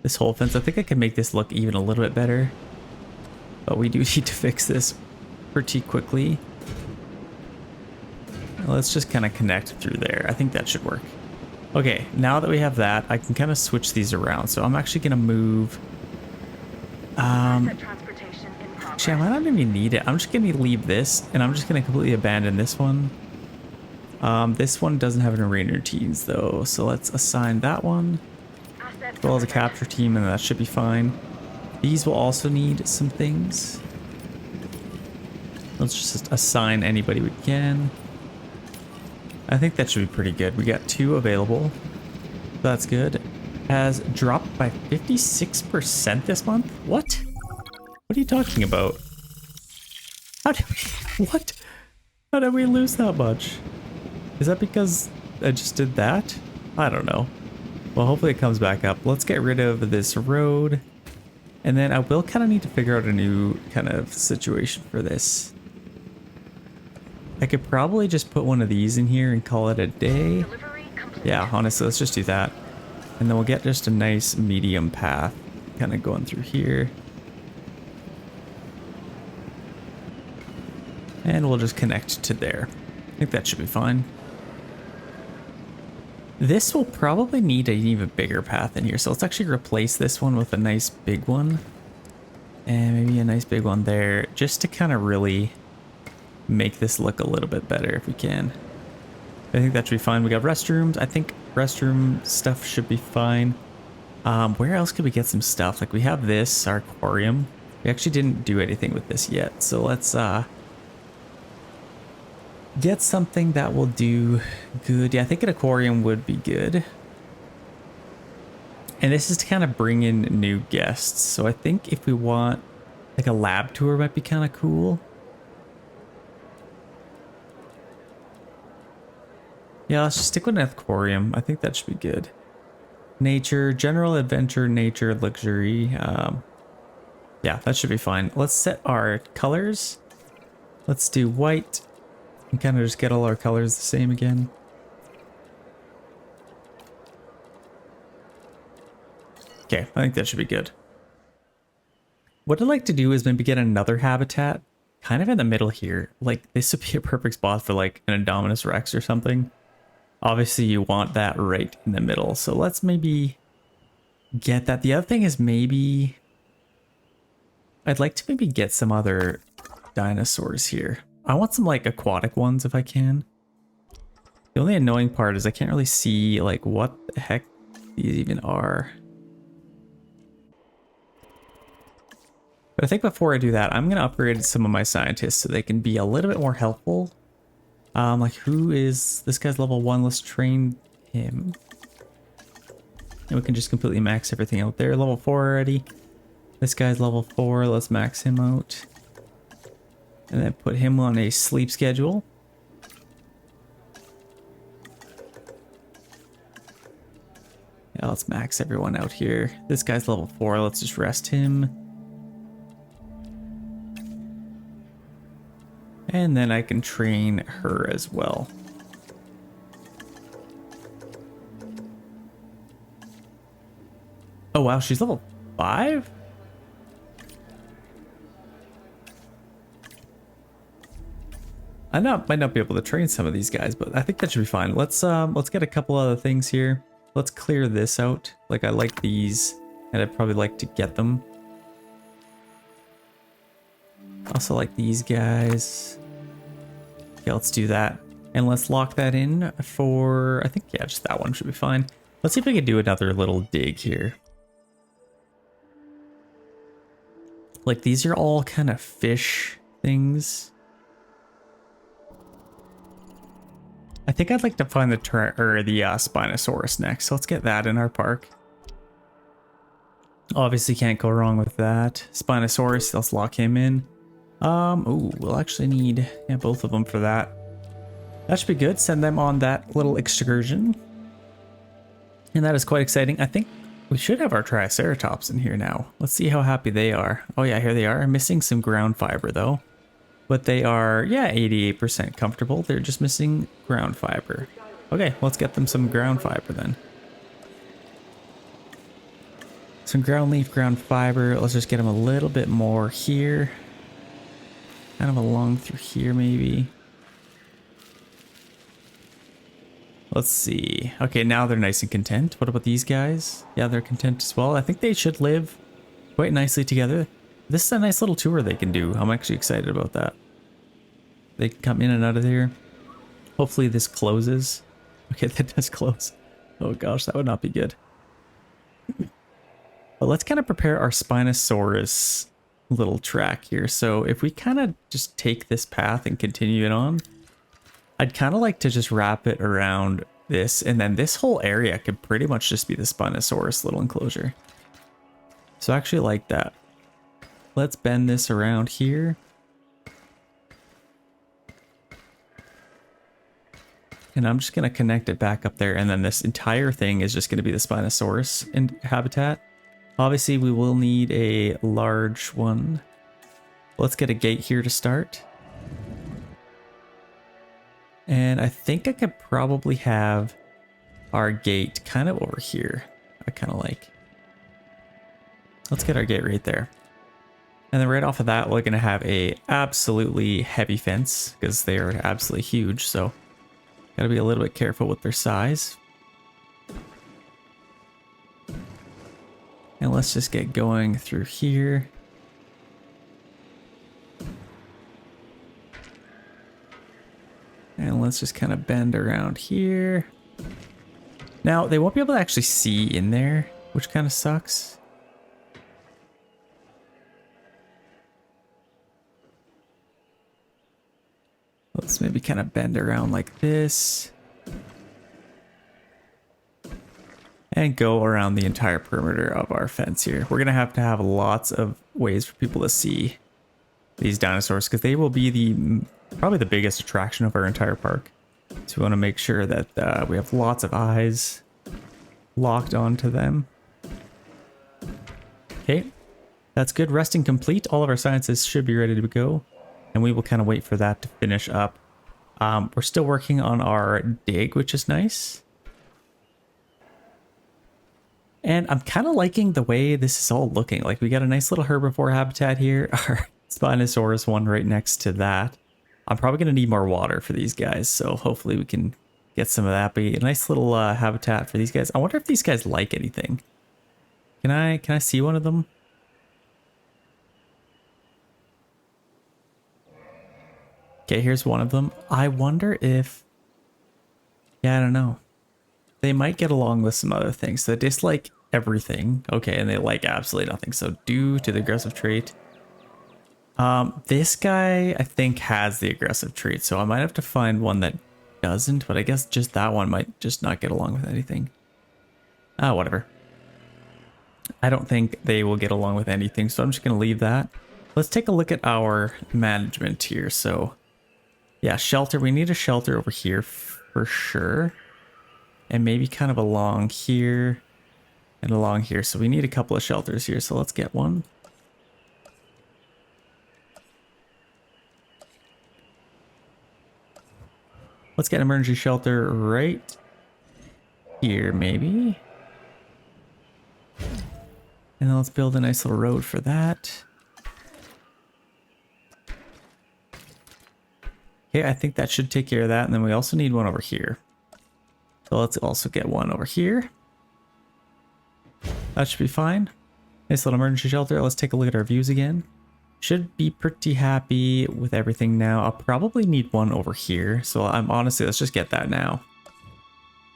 this whole fence. I think I can make this look even a little bit better. But we do need to fix this pretty quickly. Let's just kind of connect through there. I think that should work. Okay, now that we have that, I can kind of switch these around. So I'm actually going to move... Actually, I might not even need it. I'm just going to leave this, and I'm just going to completely abandon this one. This one doesn't have an arena routines though, so let's assign that one as well as a capture team, and that should be fine. These will also need some things. Let's just assign anybody we can. I think that should be pretty good. We got 2 available. That's good. Has dropped by 56% this month. What? What are you talking about? How did we... What? How did we lose that much? Is that because I just did that? I don't know. Well, hopefully it comes back up. Let's get rid of this road. And then I will kind of need to figure out a new kind of situation for this. I could probably just put one of these in here and call it a day. Yeah, honestly, let's just do that. And then we'll get just a nice medium path kind of going through here. And we'll just connect to there. I think that should be fine. This will probably need an even bigger path in here. So let's actually replace this one with a nice big one. And maybe a nice big one there, just to kind of really make this look a little bit better if we can. I think that should be fine. We got restrooms. I think restroom stuff should be fine. Where else could we get some stuff? Like we have this, our aquarium. We actually didn't do anything with this yet. So let's get something that will do good. Yeah, I think an aquarium would be good. And this is to kind of bring in new guests. So I think if we want like a lab tour might be kind of cool. Yeah, let's just stick with an aquarium. I think that should be good. Nature, general adventure, nature, luxury. Yeah, that should be fine. Let's set our colors. Let's do white. And kind of just get all our colors the same again. Okay, I think that should be good. What I'd like to do is maybe get another habitat kind of in the middle here. Like this would be a perfect spot for like an Indominus Rex or something. Obviously you want that right in the middle. So let's maybe get that. The other thing is maybe I'd like to maybe get some other dinosaurs here. I want some like aquatic ones if I can. The only annoying part is I can't really see like what the heck these even are. But I think before I do that, I'm going to upgrade some of my scientists so they can be a little bit more helpful. Like who is, this guy's level 1, let's train him. And we can just completely max everything out there. Level 4 already. This guy's level 4, let's max him out. And then put him on a sleep schedule. Yeah, let's max everyone out here. This guy's level 4, let's just rest him. And then I can train her as well. Oh wow, she's level 5? I might not be able to train some of these guys, but I think that should be fine. Let's get a couple other things here. Let's clear this out. Like I like these, and I'd probably like to get them. Also like these guys. Okay, let's do that. And let's lock that in for, I think, yeah, just that one should be fine. Let's see if we can do another little dig here. Like these are all kind of fish things. I think I'd like to find the Spinosaurus next. So let's get that in our park. Obviously can't go wrong with that. Spinosaurus, let's lock him in. Ooh, we'll actually need both of them for that. That should be good. Send them on that little excursion. And that is quite exciting. I think we should have our Triceratops in here now. Let's see how happy they are. Oh yeah, here they are. I'm missing some ground fiber though. But they are, yeah, 88% comfortable. They're just missing ground fiber. Okay, let's get them some ground fiber then. Some ground leaf, ground fiber. Let's just get them a little bit more here. Kind of along through here maybe. Let's see. Okay, now they're nice and content. What about these guys? Yeah, they're content as well. I think they should live quite nicely together. This is a nice little tour they can do. I'm actually excited about that. They can come in and out of there. Hopefully this closes. Okay, that does close. Oh gosh, that would not be good. But let's kind of prepare our Spinosaurus little track here. So if we kind of just take this path and continue it on, I'd kind of like to just wrap it around this, and then this whole area could pretty much just be the Spinosaurus little enclosure. So I actually like that. Let's bend this around here. And I'm just going to connect it back up there, and then this entire thing is just going to be the Spinosaurus habitat. Obviously, we will need a large one. Let's get a gate here to start. And I think I could probably have our gate kind of over here. I kind of like. Let's get our gate right there. And then right off of that, we're going to have a absolutely heavy fence because they are absolutely huge. So got to be a little bit careful with their size. And let's just get going through here. And let's just kind of bend around here. Now, they won't be able to actually see in there, which kind of sucks. Let's maybe kind of bend around like this. And go around the entire perimeter of our fence here. We're going to have lots of ways for people to see these dinosaurs because they will be probably the biggest attraction of our entire park. So we want to make sure that we have lots of eyes locked onto them. Okay, that's good. Resting complete. All of our sciences should be ready to go. And we will kind of wait for that to finish up. We're still working on our dig, which is nice. And I'm kind of liking the way this is all looking. Like we got a nice little herbivore habitat here. Our Spinosaurus one right next to that. I'm probably going to need more water for these guys. So hopefully we can get some of that. Be a nice little habitat for these guys. I wonder if these guys like anything. Can I see one of them? Okay, here's one of them. I wonder if... Yeah, I don't know. They might get along with some other things. So they dislike everything. Okay, and they like absolutely nothing. So due to the aggressive trait. This guy, I think, has the aggressive trait. So I might have to find one that doesn't. But I guess just that one might just not get along with anything. Whatever. I don't think they will get along with anything. So I'm just going to leave that. Let's take a look at our management here. So... yeah, shelter. We need a shelter over here for sure. And maybe kind of along here and along here. So we need a couple of shelters here. So let's get one. Let's get an emergency shelter right here, maybe. And then let's build a nice little road for that. Okay, I think that should take care of that. And then we also need one over here. So let's also get one over here. That should be fine. Nice little emergency shelter. Let's take a look at our views again. Should be pretty happy with everything now. I'll probably need one over here. So I'm honestly, let's just get that now.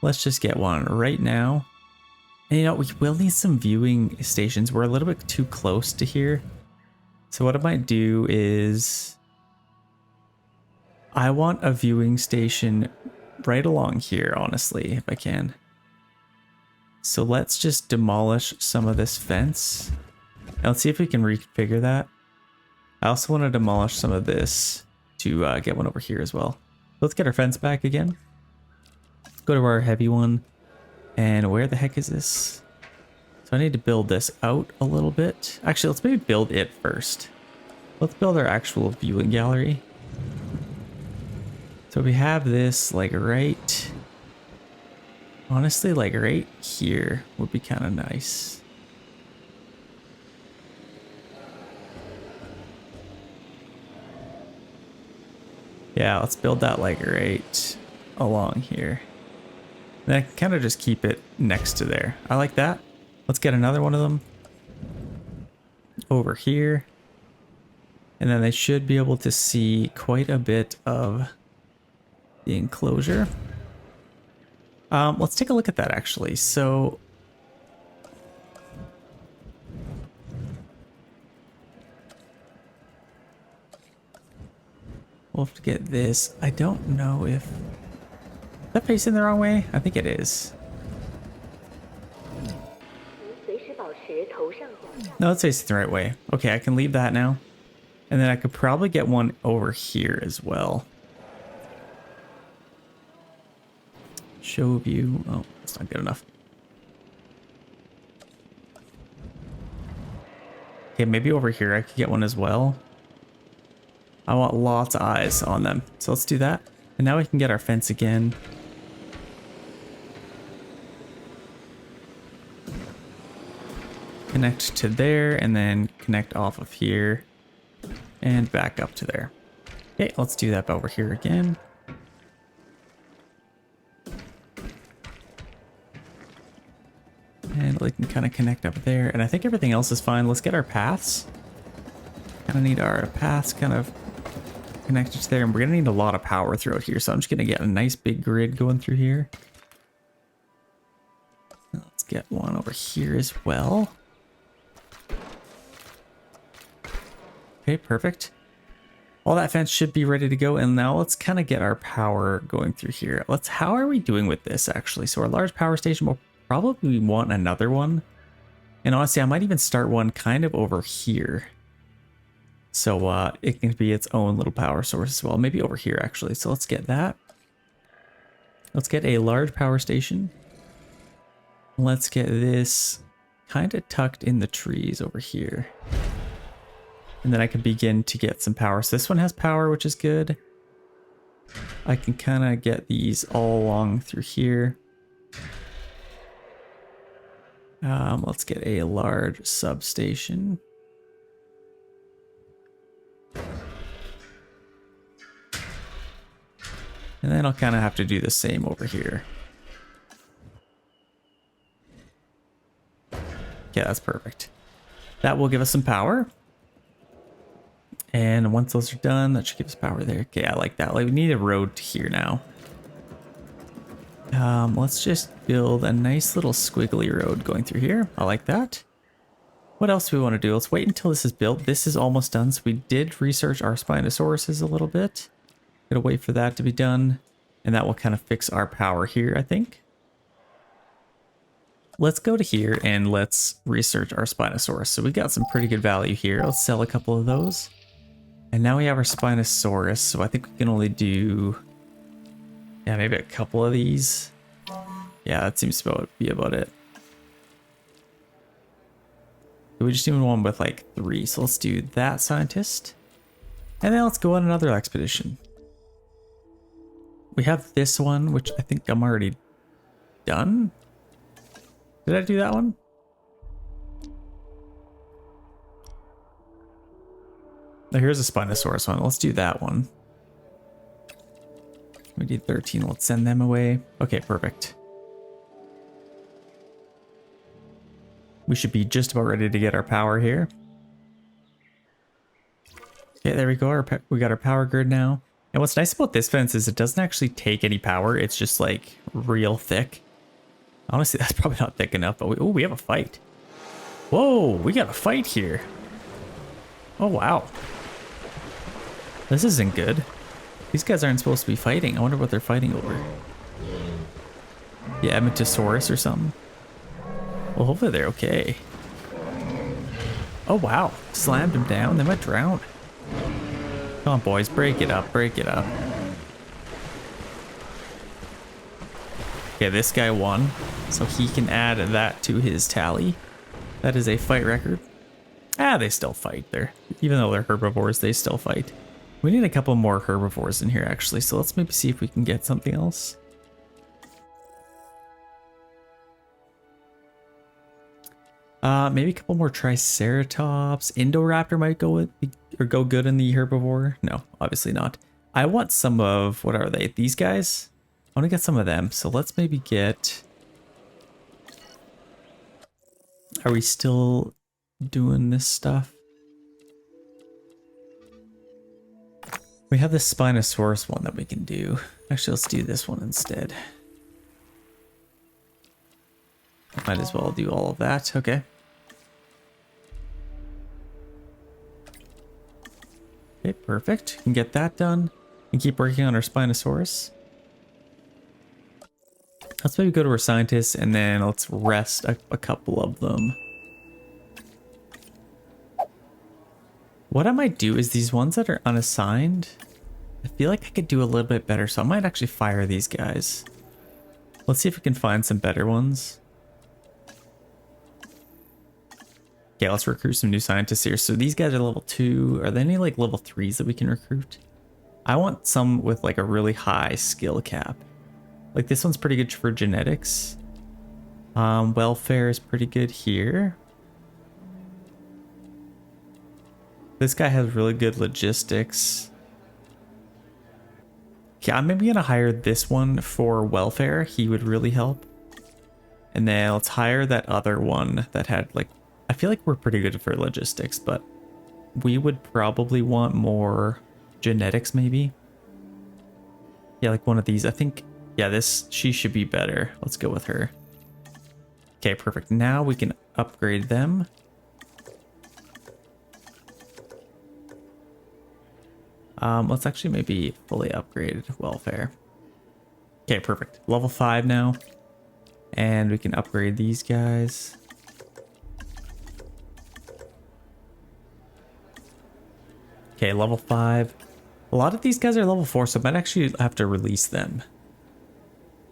Let's just get one right now. And you know, we will need some viewing stations. We're a little bit too close to here. So what I might do is... I want a viewing station right along here, honestly, if I can. So let's just demolish some of this fence. Now let's see if we can reconfigure that. I also want to demolish some of this to get one over here as well. Let's get our fence back again. Go to our heavy one. And where the heck is this? So I need to build this out a little bit. Actually, let's maybe build it first. Let's build our actual viewing gallery. So we have this like right, honestly, like right here would be kind of nice. Yeah, let's build that like right along here. And I can kind of just keep it next to there. I like that. Let's get another one of them over here. And then they should be able to see quite a bit of the enclosure. Let's take a look at that actually. So we'll have to get this. I don't know if is that facing the wrong way? I think it is. No, it's facing the right way. Okay, I can leave that now. And then I could probably get one over here as well. Show view. Oh, that's not good enough. Okay, maybe over here I could get one as well. I want lots of eyes on them. So let's do that. And now we can get our fence again. Connect to there and then connect off of here and back up to there. Okay, let's do that over here again. And we can kind of connect up there. And I think everything else is fine. Let's get our paths. Kind of need our paths kind of connected to there. And we're going to need a lot of power throughout here. So I'm just going to get a nice big grid going through here. Let's get one over here as well. Okay, perfect. All that fence should be ready to go. And now let's kind of get our power going through here. How are we doing with this actually? So our large power station will probably want another one. And honestly, I might even start one kind of over here. So it can be its own little power source as well. Maybe over here actually. So let's get that. Let's get a large power station. Let's get this kind of tucked in the trees over here. And then I can begin to get some power. So this one has power, which is good. I can kind of get these all along through here. Let's get a large substation. And then I'll kind of have to do the same over here. Yeah, that's perfect. That will give us some power. And once those are done, that should give us power there. Okay, I like that. Like, we need a road to here now. Let's just build a nice little squiggly road going through here. I like that. What else do we want to do? Let's wait until this is built. This is almost done. So we did research our Spinosauruses a little bit. Gotta wait for that to be done. And that will kind of fix our power here, I think. Let's go to here and let's research our Spinosaurus. So we got some pretty good value here. Let's sell a couple of those. And now we have our Spinosaurus. So I think we can only do, yeah, maybe a couple of these. Yeah, that seems to be about it. We just need one with like 3. So let's do that scientist. And then let's go on another expedition. We have this one, which I think I'm already done. Did I do that one? Oh, here's a Spinosaurus one. Let's do that one. We need 13. Let's send them away. Okay, perfect. We should be just about ready to get our power here. Okay, there we go. We got our power grid now. And what's nice about this fence is it doesn't actually take any power. It's just like real thick. Honestly, that's probably not thick enough, but we have a fight. Whoa, we got a fight here. Oh, wow. This isn't good. These guys aren't supposed to be fighting. I wonder what they're fighting over. Yeah, Mosasuarus or something. Well, hopefully they're okay. Oh, wow. Slammed him down. They might drown. Come on, boys. Break it up. Break it up. Okay, this guy won. So he can add that to his tally. That is a fight record. Ah, they still fight there. Even though they're herbivores, they still fight. We need a couple more herbivores in here, actually. So let's maybe see if we can get something else. Maybe a couple more Triceratops. Indoraptor might go good in the herbivore. No, obviously not. I want some of, what are they? These guys? I want to get some of them. So let's maybe get... Are we still doing this stuff? We have this Spinosaurus one that we can do. Actually, let's do this one instead. Might as well do all of that. Okay. Okay, perfect. We can get that done and keep working on our Spinosaurus. Let's maybe go to our scientists and then let's rest a couple of them. What I might do is these ones that are unassigned, I feel like I could do a little bit better. So I might actually fire these guys. Let's see if we can find some better ones. Okay, let's recruit some new scientists here. So these guys are level 2. Are there any like level 3s that we can recruit? I want some with like a really high skill cap. Like this one's pretty good for genetics. Welfare is pretty good here. This guy has really good logistics. Okay, I'm maybe gonna hire this one for welfare. He would really help. And then let's hire that other one that had like, I feel like we're pretty good for logistics, but we would probably want more genetics maybe. Yeah, like one of these. I think, yeah, she should be better. Let's go with her. Okay, perfect. Now we can upgrade them. Let's actually maybe fully upgrade welfare. Okay, perfect. Level 5 now. And we can upgrade these guys. Okay, level 5. A lot of these guys are level 4, so I might actually have to release them.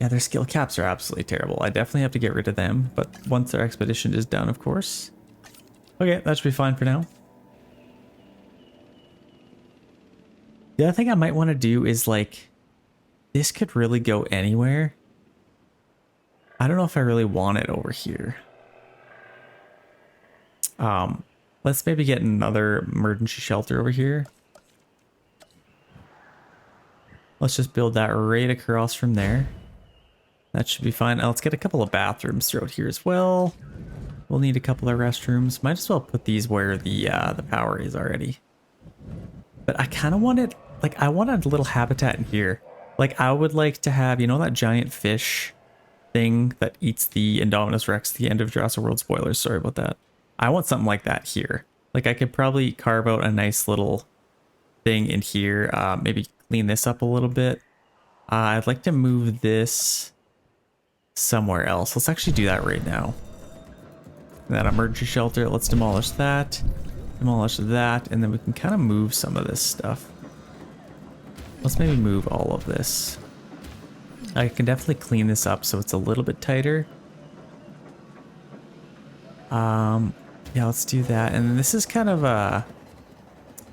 Yeah, their skill caps are absolutely terrible. I definitely have to get rid of them, but once their expedition is done, of course. Okay, that should be fine for now. The other thing I might want to do is like, this could really go anywhere. I don't know if I really want it over here. Let's maybe get another emergency shelter over here. Let's just build that right across from there. That should be fine. Let's get a couple of bathrooms throughout here as well. We'll need a couple of restrooms. Might as well put these where the power is already. But I kind of want it, like, I want a little habitat in here. Like, I would like to have, you know, that giant fish thing that eats the Indominus Rex at the end of Jurassic World. Spoilers, sorry about that. I want something like that here. Like, I could probably carve out a nice little thing in here. Maybe clean this up a little bit. I'd like to move this somewhere else. Let's actually do that right now. That emergency shelter, let's demolish that. Demolish that, and then we can kind of move some of this stuff. Let's maybe move all of this. I can definitely clean this up so it's a little bit tighter. Yeah, let's do that. And this is kind of a,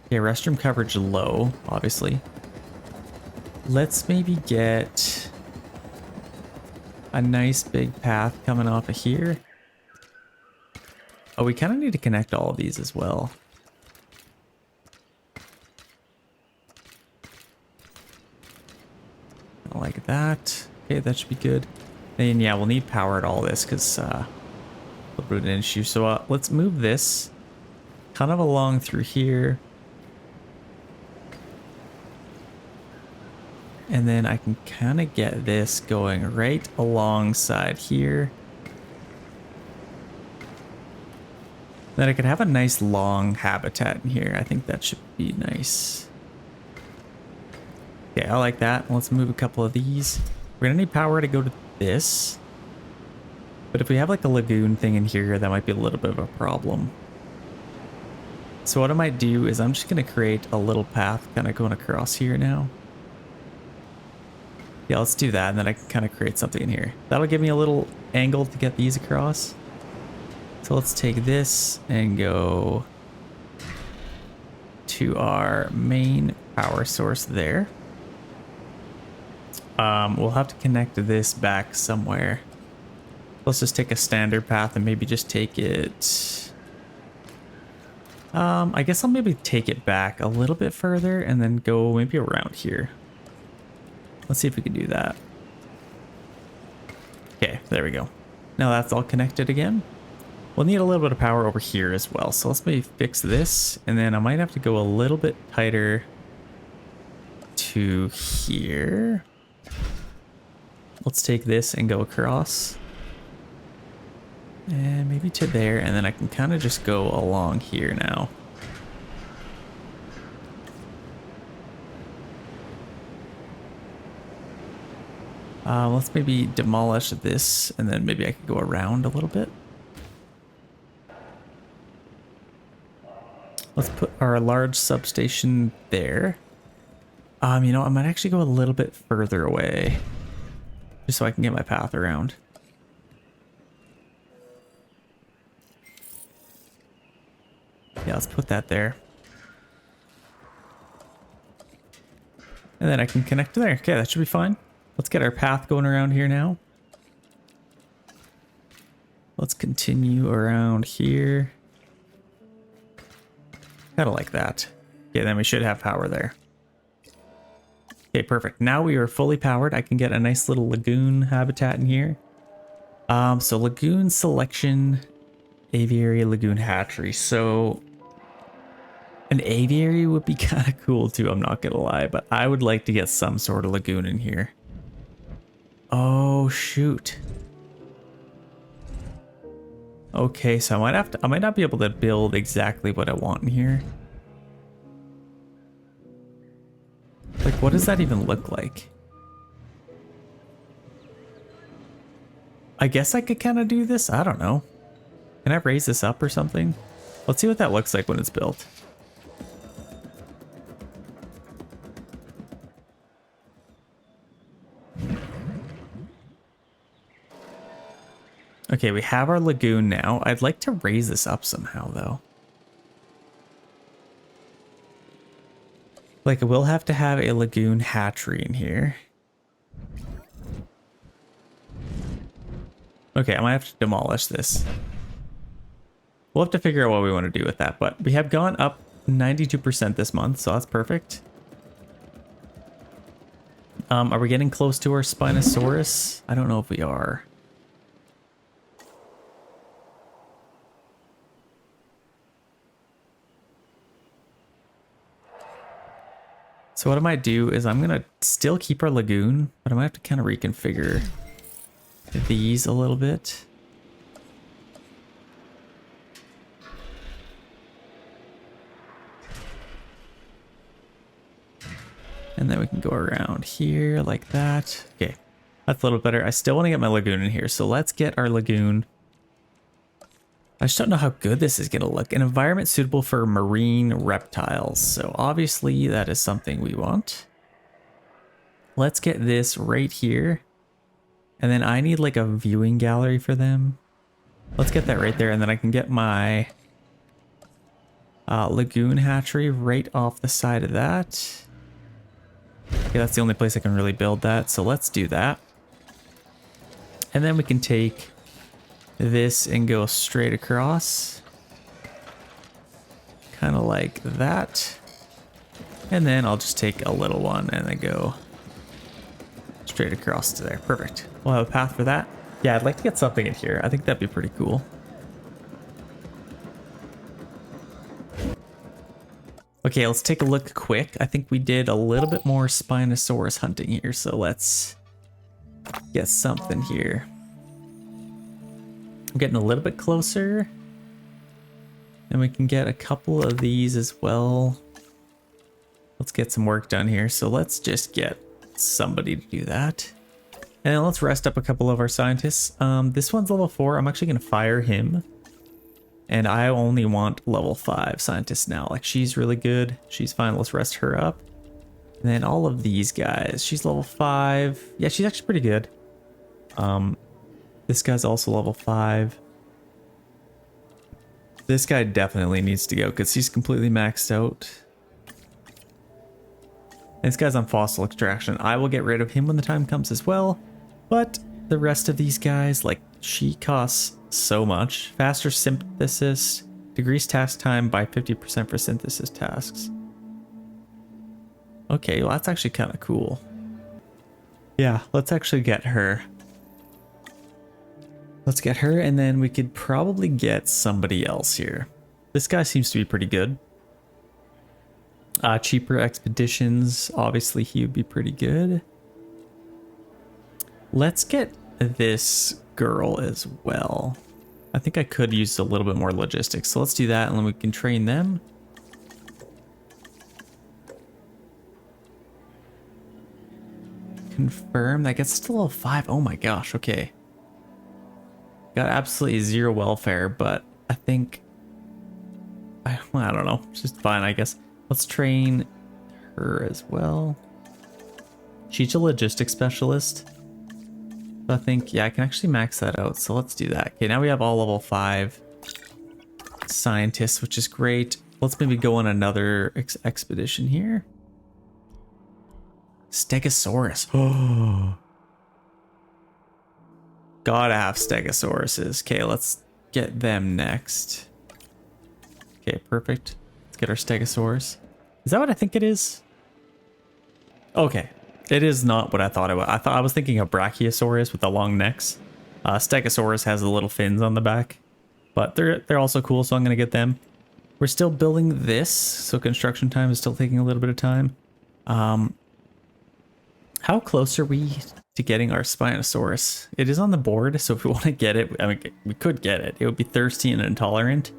yeah, restroom coverage low, obviously. Let's maybe get a nice big path coming off of here. Oh, we kind of need to connect all of these as well. Like that. Okay, that should be good. And yeah, we'll need power at all this because the root an issue. So let's move this kind of along through here. And then I can kind of get this going right alongside here. Then I could have a nice long habitat in here. I think that should be nice. Okay, I like that. Let's move a couple of these. We're gonna need power to go to this. But if we have like a lagoon thing in here, that might be a little bit of a problem. So what I might do is I'm just gonna create a little path kind of going across here now. Yeah, let's do that, and then I can kind of create something in here. That'll give me a little angle to get these across. So let's take this and go to our main power source there. We'll have to connect this back somewhere. Let's just take a standard path and maybe just take it. I guess I'll maybe take it back a little bit further and then go maybe around here. Let's see if we can do that. Okay, there we go. Now that's all connected again. We'll need a little bit of power over here as well. So let's maybe fix this, and then I might have to go a little bit tighter to here. Let's take this and go across. And maybe to there, and then I can kind of just go along here now. Let's maybe demolish this, and then maybe I could go around a little bit. Let's put our large substation there. You know, I might actually go a little bit further away, just so I can get my path around. Yeah, let's put that there. And then I can connect to there. Okay, that should be fine. Let's get our path going around here now. Let's continue around here. Kind of like that. Okay, then we should have power there. Okay, perfect. Now we are fully powered. I can get a nice little lagoon habitat in here. So lagoon selection, aviary, lagoon hatchery. So an aviary would be kind of cool too, I'm not gonna lie, but I would like to get some sort of lagoon in here. Oh shoot. Okay, so I might not be able to build exactly what I want in here. Like, what does that even look like? I guess I could kind of do this. I don't know. Can I raise this up or something? Let's see what that looks like when it's built. Okay, we have our lagoon now. I'd like to raise this up somehow, though. Like, we'll have to have a lagoon hatchery in here. Okay, I might have to demolish this. We'll have to figure out what we want to do with that, but we have gone up 92% this month, so that's perfect. Are we getting close to our Spinosaurus? I don't know if we are. So what I might do is I'm gonna still keep our lagoon, but I might have to kind of reconfigure these a little bit. And then we can go around here like that. Okay, that's a little better. I still want to get my lagoon in here, so let's get our lagoon. I just don't know how good this is gonna look. An environment suitable for marine reptiles. So obviously that is something we want. Let's get this right here. And then I need like a viewing gallery for them. Let's get that right there, and then I can get my lagoon hatchery right off the side of that. Okay, that's the only place I can really build that, so let's do that. And then we can take this and go straight across. Kind of like that. And then I'll just take a little one and then go straight across to there. Perfect. We'll have a path for that. Yeah, I'd like to get something in here. I think that'd be pretty cool. Okay, let's take a look quick. I think we did a little bit more Spinosaurus hunting here, so let's get something here. I'm getting a little bit closer. And we can get a couple of these as well. Let's get some work done here. So let's just get somebody to do that. And let's rest up a couple of our scientists. This one's level 4. I'm actually going to fire him. And I only want level 5 scientists now. Like, she's really good. She's fine. Let's rest her up. And then all of these guys. She's level 5. Yeah, she's actually pretty good. This guy's also level 5. This guy definitely needs to go because he's completely maxed out. And this guy's on fossil extraction. I will get rid of him when the time comes as well. But the rest of these guys, like, she costs so much. Faster synthesis, decrease task time by 50% for synthesis tasks. Okay, well, that's actually kind of cool. Yeah, let's actually get her. Let's get her, and then we could probably get somebody else here. This guy seems to be pretty good. Cheaper expeditions, obviously he would be pretty good. Let's get this girl as well. I think I could use a little bit more logistics, so let's do that, and then we can train them. Confirm, that gets to level 5. Oh my gosh, okay. Got absolutely 0 welfare, but I think... I don't know, it's just fine, I guess. Let's train her as well. She's a logistics specialist. I think, yeah, I can actually max that out, so let's do that. Okay, now we have all level 5 scientists, which is great. Let's maybe go on another expedition here. Stegosaurus. Oh. Gotta have Stegosauruses. Okay, let's get them next. Okay, perfect. Let's get our Stegosaurus. Is that what I think it is? Okay. It is not what I thought it was. I was thinking of Brachiosaurus with the long necks. Stegosaurus has the little fins on the back. But they're also cool, so I'm gonna get them. We're still building this, so construction time is still taking a little bit of time. How close are we to getting our Spinosaurus? It is on the board, so if we want to get it, I mean, we could get it. It would be thirsty and intolerant.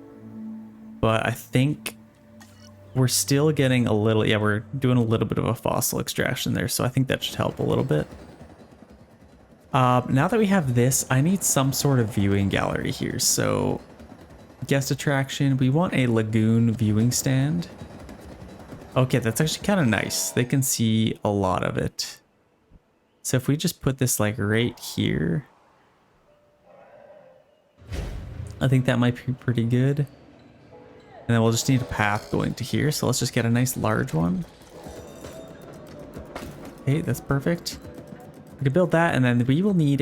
But I think we're still getting a little, yeah, we're doing a little bit of a fossil extraction there, so I think that should help a little bit. Now that we have this, I need some sort of viewing gallery here. So guest attraction, we want a lagoon viewing stand. Okay, that's actually kind of nice. They can see a lot of it. So if we just put this like right here, I think that might be pretty good. And then we'll just need a path going to here. So let's just get a nice large one. Okay, that's perfect. We can build that, and then we will need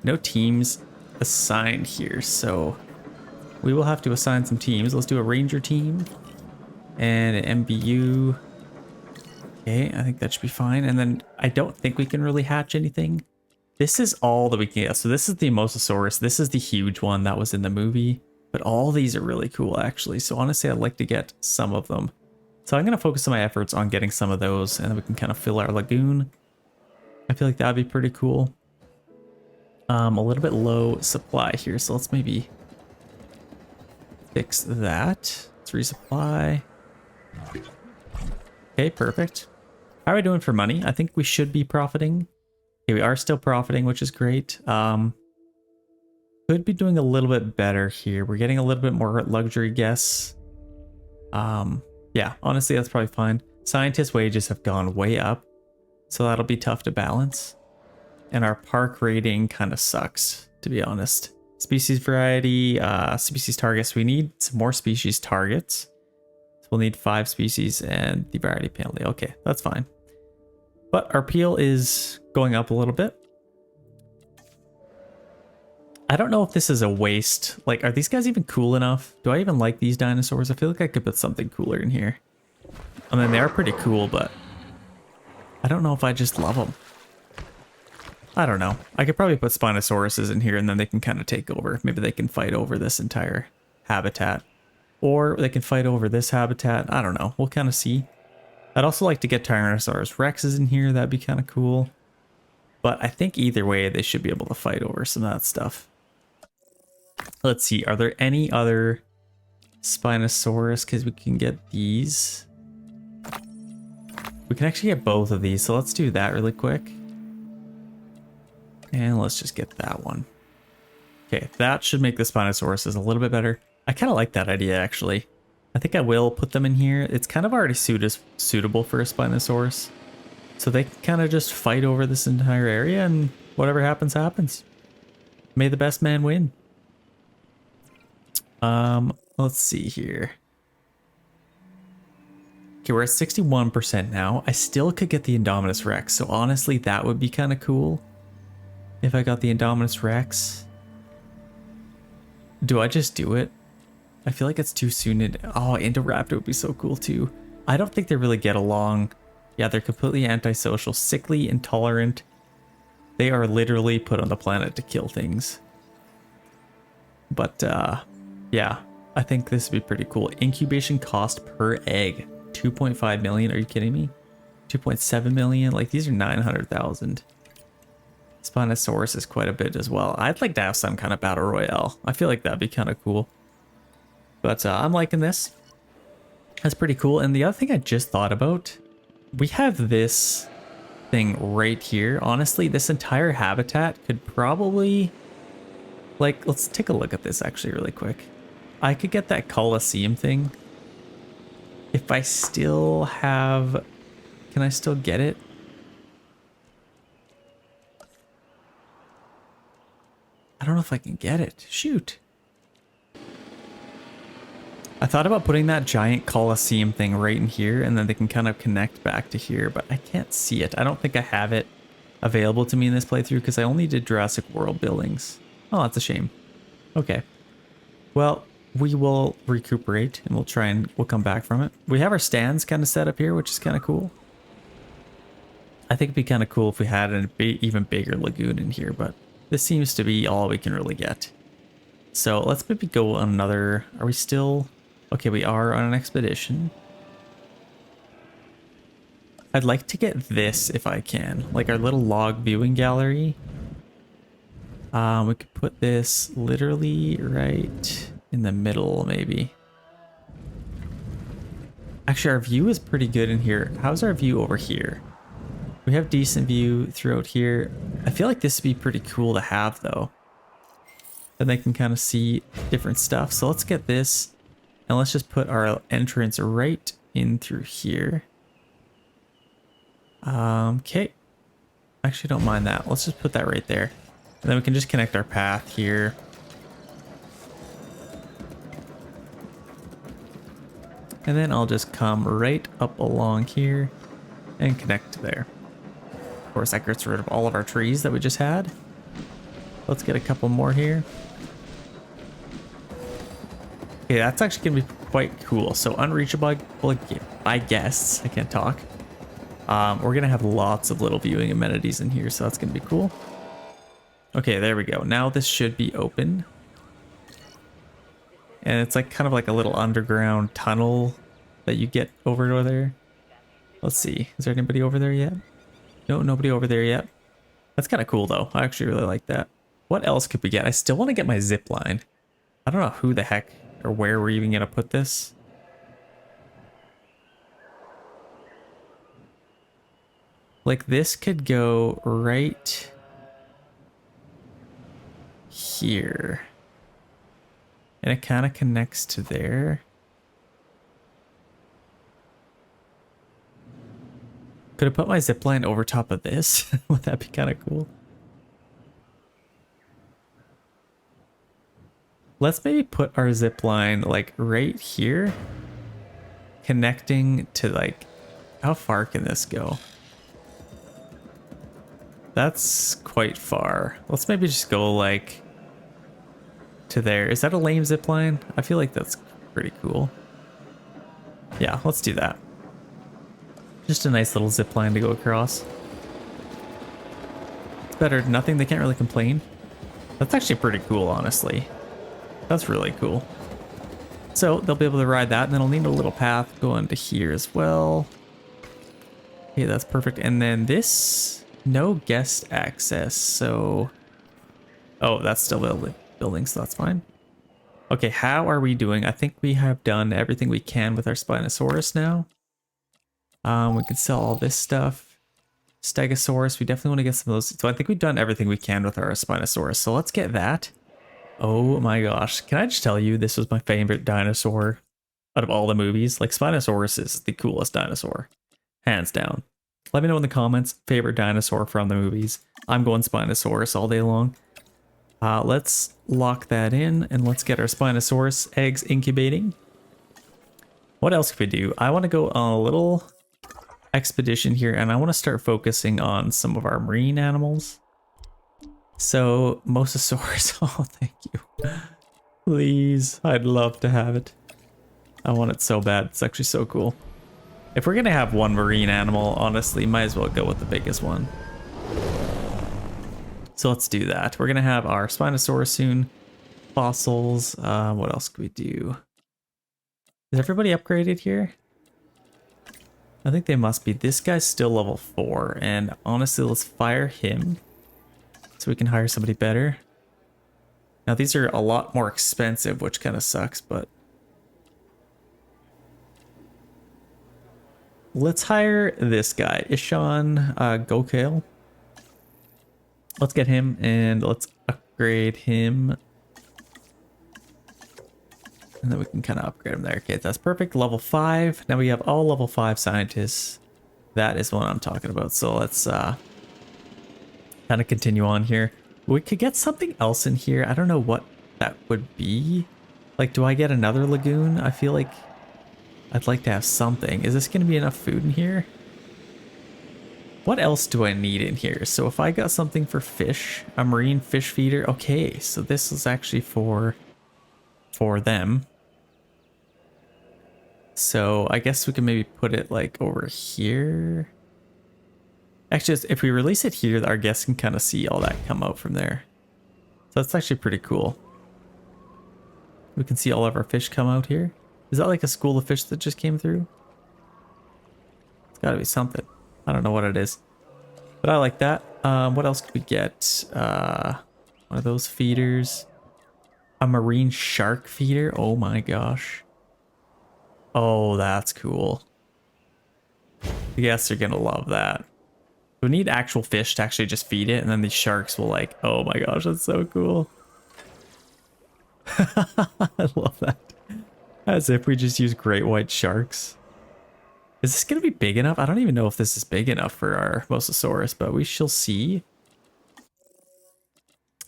no teams assigned here. So we will have to assign some teams. Let's do a ranger team and an MBU. Okay, I think that should be fine. And then I don't think we can really hatch anything. This is all that we can get. So this is the Mosasuarus. This is the huge one that was in the movie. But all these are really cool, actually. So honestly, I'd like to get some of them. So I'm going to focus my efforts on getting some of those, and then we can kind of fill our lagoon. I feel like that would be pretty cool. A little bit low supply here, so let's maybe fix that. Let's resupply. Okay, perfect. How are we doing for money? I think we should be profiting. Okay, we are still profiting, which is great. Could be doing a little bit better here. We're getting a little bit more luxury guests. Yeah, honestly, that's probably fine. Scientist wages have gone way up, so that'll be tough to balance. And our park rating kind of sucks, to be honest. Species variety, species targets. We need some more species targets. So we'll need 5 species and the variety penalty. Okay, that's fine. But our peel is going up a little bit. I don't know if this is a waste. Like, are these guys even cool enough? Do I even like these dinosaurs? I feel like I could put something cooler in here. I mean, they are pretty cool, but I don't know if I just love them. I don't know. I could probably put Spinosauruses in here and then they can kind of take over. Maybe they can fight over this entire habitat. Or they can fight over this habitat. I don't know. We'll kind of see. I'd also like to get Tyrannosaurus Rexes in here. That'd be kind of cool. But I think either way, they should be able to fight over some of that stuff. Let's see. Are there any other Spinosaurus? Because we can get these. We can actually get both of these. So let's do that really quick. And let's just get that one. Okay, that should make the Spinosauruses a little bit better. I kind of like that idea, actually. I think I will put them in here. It's kind of already suitable for a Spinosaurus. So they can kind of just fight over this entire area and whatever happens, happens. May the best man win. Let's see here. Okay, we're at 61% now. I still could get the Indominus Rex. So honestly, that would be kind of cool. If I got the Indominus Rex. Do I just do it? I feel like it's too soon. Oh, Indoraptor would be so cool too. I don't think they really get along. Yeah, they're completely antisocial, sickly, intolerant. They are literally put on the planet to kill things. But yeah, I think this would be pretty cool. Incubation cost per egg, 2.5 million. Are you kidding me? 2.7 million. Like, these are 900,000. Spinosaurus is quite a bit as well. I'd like to have some kind of battle royale. I feel like that'd be kind of cool. But I'm liking this. That's pretty cool. And the other thing I just thought about, we have this thing right here. Honestly, this entire habitat could probably, like, let's take a look at this actually really quick. I could get that Coliseum thing. If I still have, can I still get it? I don't know if I can get it. Shoot. I thought about putting that giant Coliseum thing right in here, and then they can kind of connect back to here, but I can't see it. I don't think I have it available to me in this playthrough because I only did Jurassic World buildings. Oh, that's a shame. Okay. Well, we will recuperate and we'll come back from it. We have our stands kind of set up here, which is kind of cool. I think it'd be kind of cool if we had an even bigger lagoon in here, but this seems to be all we can really get. So let's maybe go on another. Are we still? Okay, we are on an expedition. I'd like to get this if I can, like our little log viewing gallery. We could put this literally right in the middle, maybe. Actually, our view is pretty good in here. How's our view over here? We have decent view throughout here. I feel like this would be pretty cool to have though. Then they can kind of see different stuff. So let's get this and let's just put our entrance right in through here. Okay. Actually, don't mind that. Let's just put that right there. And then we can just connect our path here. And then I'll just come right up along here and connect there. Of course, that gets rid of all of our trees that we just had. Let's get a couple more here. Okay, that's actually going to be quite cool. So unreachable by guests. I can't talk. We're going to have lots of little viewing amenities in here, so that's going to be cool. Okay, there we go. Now this should be open. And it's like kind of like a little underground tunnel that you get over there. Let's see. Is there anybody over there yet? No, nobody over there yet. That's kind of cool though. I actually really like that. What else could we get? I still want to get my zip line. I don't know who the heck or where we're even going to put this. Like this could go right here. And it kind of connects to there. Could I put my zip line over top of this? Would that be kind of cool? Let's maybe put our zip line like right here, connecting to like, how far can this go? That's quite far. Let's maybe just go like to there. Is that a lame zip line? I feel like that's pretty cool. Yeah, let's do that. Just a nice little zip line to go across. It's better than nothing. They can't really complain. That's actually pretty cool, honestly. That's really cool. So they'll be able to ride that, and then I'll need a little path going to here as well. Okay, that's perfect. And then this, no guest access. So, oh, that's still building, so that's fine. Okay, how are we doing? I think we have done everything we can with our Spinosaurus now. We can sell all this stuff. Stegosaurus, we definitely want to get some of those. So I think we've done everything we can with our Spinosaurus. So let's get that. Oh my gosh. Can I just tell you, this was my favorite dinosaur out of all the movies. Like, Spinosaurus is the coolest dinosaur. Hands down. Let me know in the comments, favorite dinosaur from the movies. I'm going Spinosaurus all day long. Let's lock that in, and let's get our Spinosaurus eggs incubating. What else could we do? I want to go on a little expedition here, and I want to start focusing on some of our marine animals. So, Mosasuarus, oh, thank you. Please, I'd love to have it. I want it so bad. It's actually so cool. If we're going to have one marine animal, honestly, might as well go with the biggest one. So let's do that. We're going to have our Spinosaurus soon. Fossils. What else could we do? Is everybody upgraded here? I think they must be. This guy's still level 4. And honestly, let's fire him, so we can hire somebody better. Now these are a lot more expensive, which kind of sucks, but let's hire this guy, Ishan Gokale. Let's get him and let's upgrade him. And then we can kind of upgrade him there. Okay, that's perfect. Level 5. Now we have all level 5 scientists. That is what I'm talking about. So let's kind of continue on here. We could get something else in here. I don't know what that would be. Like, do I get another lagoon? I feel like I'd like to have something. Is this going to be enough food in here? What else do I need in here? So if I got something for fish, a marine fish feeder. Okay, so this is actually for them. So I guess we can maybe put it like over here. Actually, if we release it here, our guests can kind of see all that come out from there. So that's actually pretty cool. We can see all of our fish come out here. Is that like a school of fish that just came through? It's gotta be something. I don't know what it is, but I like that. What else could we get? One of those feeders. A marine shark feeder. Oh my gosh. Oh, that's cool. The guests are gonna love that. We need actual fish to actually just feed it, and then these sharks will like, oh my gosh, that's so cool. I love that. As if we just use great white sharks. Is this gonna be big enough? I don't even know if this is big enough for our Mosasaurus, but we shall see.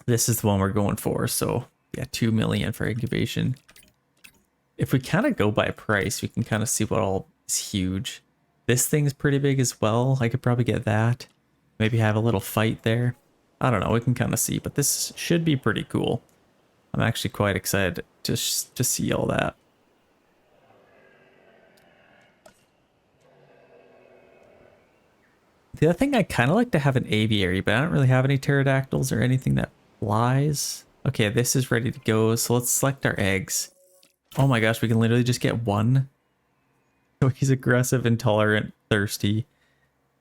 This is the one we're going for, so yeah, 2 million for incubation. If we kind of go by price, we can kind of see what all is huge. This thing's pretty big as well. I could probably get that. Maybe have a little fight there. I don't know, we can kind of see, but this should be pretty cool. I'm actually quite excited to see all that. The other thing, I kind of like to have an aviary, but I don't really have any pterodactyls or anything that flies. Okay, this is ready to go, so let's select our eggs. Oh my gosh, we can literally just get one. So he's aggressive, intolerant, thirsty.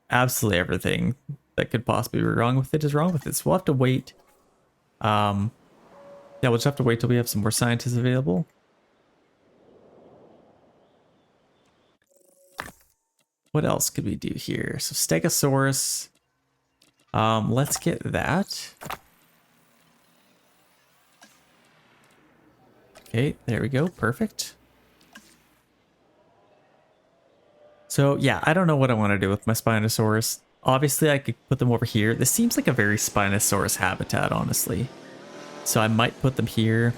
Absolutely everything that could possibly be wrong with it is wrong with it. So we'll have to wait. Yeah, we'll just have to wait till we have some more scientists available. What else could we do here? So Stegosaurus. Let's get that. Okay, there we go. Perfect. So yeah, I don't know what I want to do with my Spinosaurus. Obviously, I could put them over here. This seems like a very Spinosaurus habitat, honestly. So I might put them here.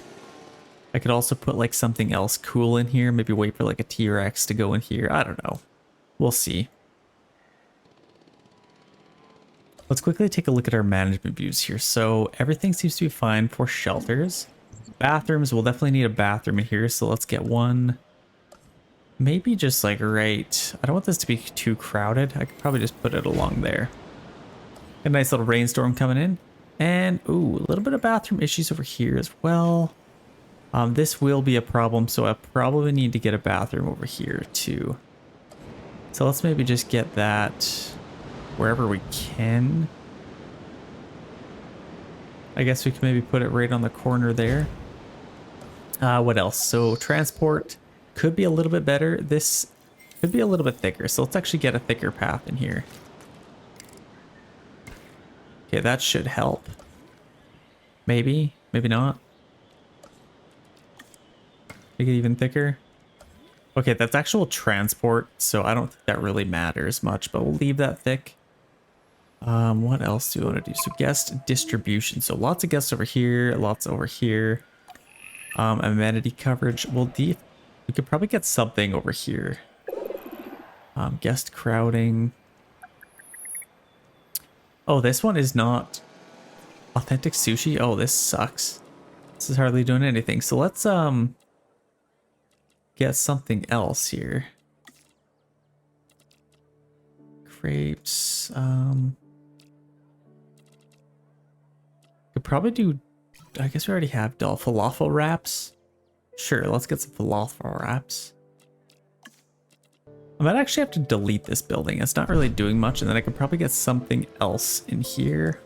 I could also put like something else cool in here. Maybe wait for like a T-Rex to go in here. I don't know. We'll see. Let's quickly take a look at our management views here. So everything seems to be fine for shelters. Bathrooms, we'll definitely need a bathroom in here. So let's get one. Maybe just like right. I don't want this to be too crowded. I could probably just put it along there. A nice little rainstorm coming in. And ooh, a little bit of bathroom issues over here as well. This will be a problem, so I probably need to get a bathroom over here too. So let's maybe just get that wherever we can. I guess we can maybe put it right on the corner there. What else? So transport could be a little bit better. This could be a little bit thicker. So let's actually get a thicker path in here. Okay, that should help. Maybe, maybe not. Make it even thicker. Okay, that's actual transport, so I don't think that really matters much, but we'll leave that thick. What else do we want to do? So guest distribution. So lots of guests over here, lots over here. Amenity coverage. We could probably get something over here. Guest crowding. Oh, this one is not authentic sushi. Oh, this sucks. This is hardly doing anything. So let's get something else here. Crepes. Could probably do. I guess we already have falafel wraps. Sure, let's get some falafel wraps. I might actually have to delete this building. It's not really doing much, and then I could probably get something else in here.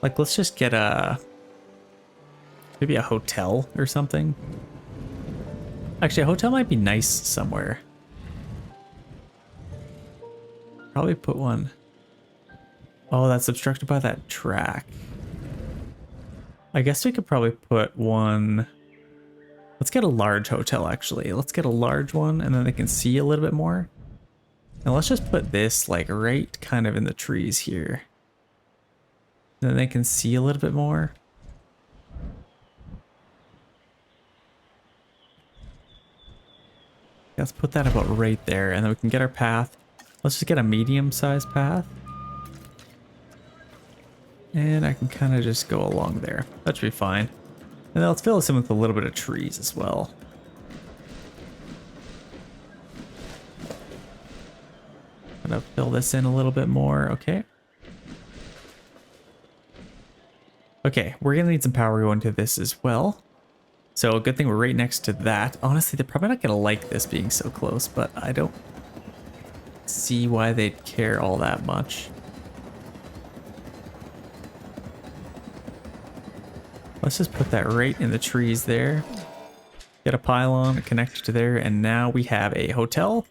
Like, let's just get maybe a hotel or something. Actually, a hotel might be nice somewhere. Probably put one. Oh, that's obstructed by that track. I guess we could probably put one. Let's get a large hotel, actually. Let's get a large one, and then they can see a little bit more. And let's just put this, like, right kind of in the trees here. Then they can see a little bit more. Let's put that about right there, and then we can get our path. Let's just get a medium-sized path. And I can kind of just go along there. That should be fine. And then let's fill this in with a little bit of trees as well. I'm gonna fill this in a little bit more, okay. Okay, we're gonna need some power going to this as well. So a good thing we're right next to that. Honestly, they're probably not gonna like this being so close, but I don't see why they'd care all that much. Let's just put that right in the trees there. Get a pylon connected to there, and now we have a hotel.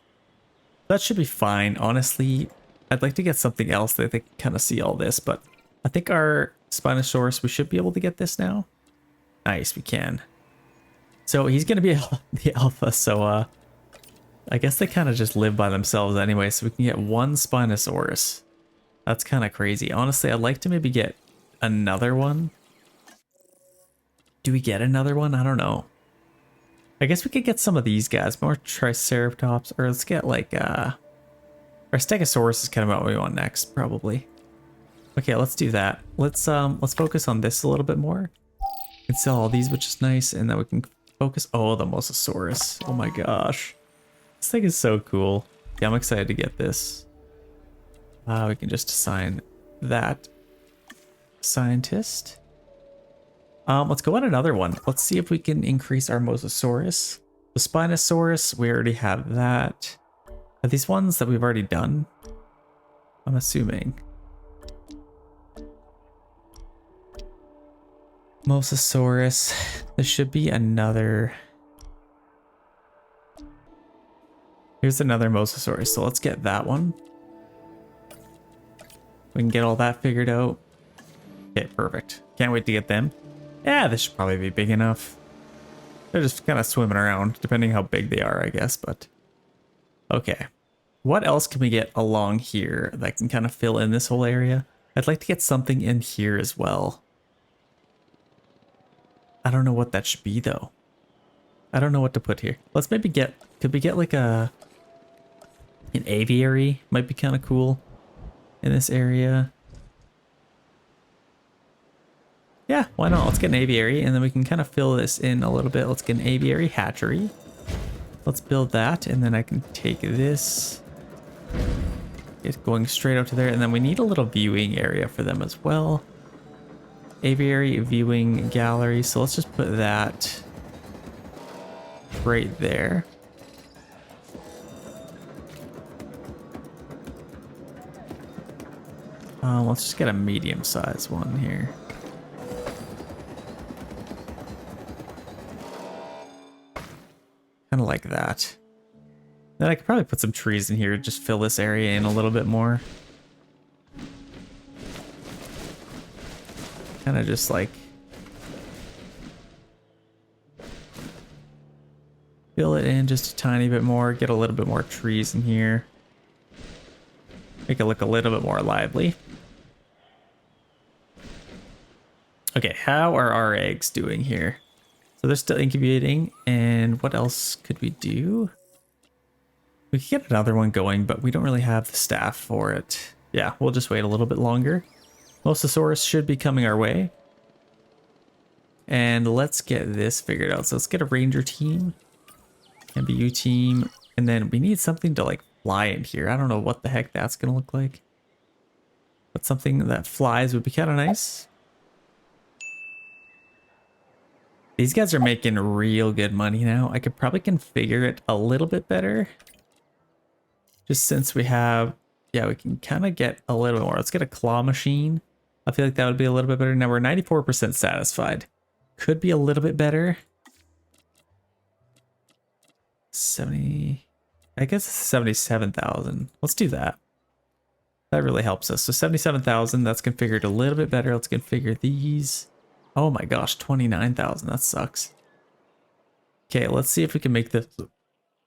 That should be fine. Honestly, I'd like to get something else that they can kind of see all this, but I think our Spinosaurus, we should be able to get this now. Nice, we can. So he's going to be the alpha, so I guess they kind of just live by themselves anyway, so we can get one Spinosaurus. That's kind of crazy. Honestly, I'd like to maybe get another one. Do we get another one? I don't know. I guess we could get some of these guys, more Triceratops, or let's get like our Stegosaurus is kind of what we want next, probably. Okay, let's do that. Let's focus on this a little bit more. We can sell all these, which is nice, and then we can focus. Oh, the Mosasuarus. Oh my gosh, this thing is so cool. Yeah, I'm excited to get this. We can just assign that scientist. Let's go on another one. Let's see if we can increase our Mosasuarus. The Spinosaurus, we already have that. Are these ones that we've already done? I'm assuming. Mosasuarus. There should be another. Here's another Mosasuarus, so let's get that one. We can get all that figured out. Okay, perfect. Can't wait to get them. Yeah, this should probably be big enough. They're just kind of swimming around, depending how big they are, I guess, but... Okay. What else can we get along here that can kind of fill in this whole area? I'd like to get something in here as well. I don't know what that should be, though. I don't know what to put here. Let's maybe get... Could we get like a... An aviary? Might be kind of cool in this area. Yeah, why not? Let's get an aviary, and then we can kind of fill this in a little bit. Let's get an aviary hatchery. Let's build that, and then I can take this. It's going straight out to there, and then we need a little viewing area for them as well. Aviary viewing gallery, so let's just put that right there. Let's just get a medium-sized one here. Kind of like that. Then I could probably put some trees in here, just fill this area in a little bit more. Kind of just like fill it in just a tiny bit more, get a little bit more trees in here. Make it look a little bit more lively. Okay, how are our eggs doing here? So they're still incubating, and what else could we do? We could get another one going, but we don't really have the staff for it. Yeah, we'll just wait a little bit longer. Mosasuarus should be coming our way. And let's get this figured out. So let's get a ranger team, MBU team, and then we need something to like fly in here. I don't know what the heck that's gonna look like, but something that flies would be kind of nice. These guys are making real good money now. I could probably configure it a little bit better. Just since we have, yeah, we can kind of get a little bit more. Let's get a claw machine. I feel like that would be a little bit better. Now we're 94% satisfied. Could be a little bit better. 70, I guess it's 77,000. Let's do that. That really helps us. So 77,000, that's configured a little bit better. Let's configure these. Oh my gosh, 29,000. That sucks. Okay, let's see if we can make this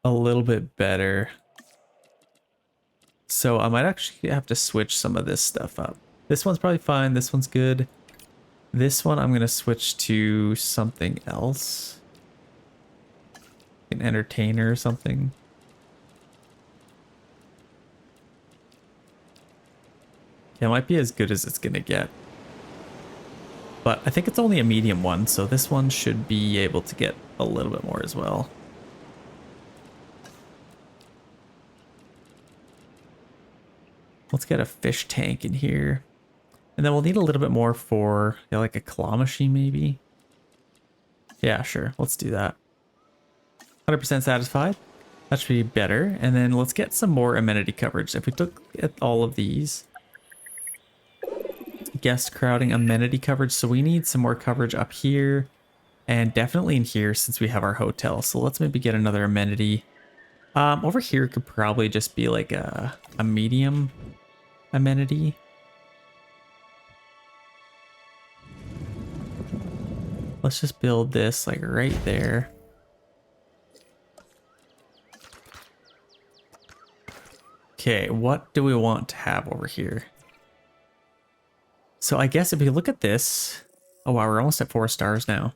a little bit better. So I might actually have to switch some of this stuff up. This one's probably fine. This one's good. This one I'm going to switch to something else. An entertainer or something. Yeah, it might be as good as it's going to get. But I think it's only a medium one, so this one should be able to get a little bit more as well. Let's get a fish tank in here. And then we'll need a little bit more for, you know, like a claw machine maybe. Yeah, sure. Let's do that. 100% satisfied. That should be better. And then let's get some more amenity coverage. If we took at all of these. Guest crowding, amenity coverage. So we need some more coverage up here. And definitely in here since we have our hotel. So let's maybe get another amenity. Over here could probably just be like a medium amenity. Let's just build this like right there. Okay, what do we want to have over here? So I guess if we look at this, oh wow, we're almost at 4 stars now.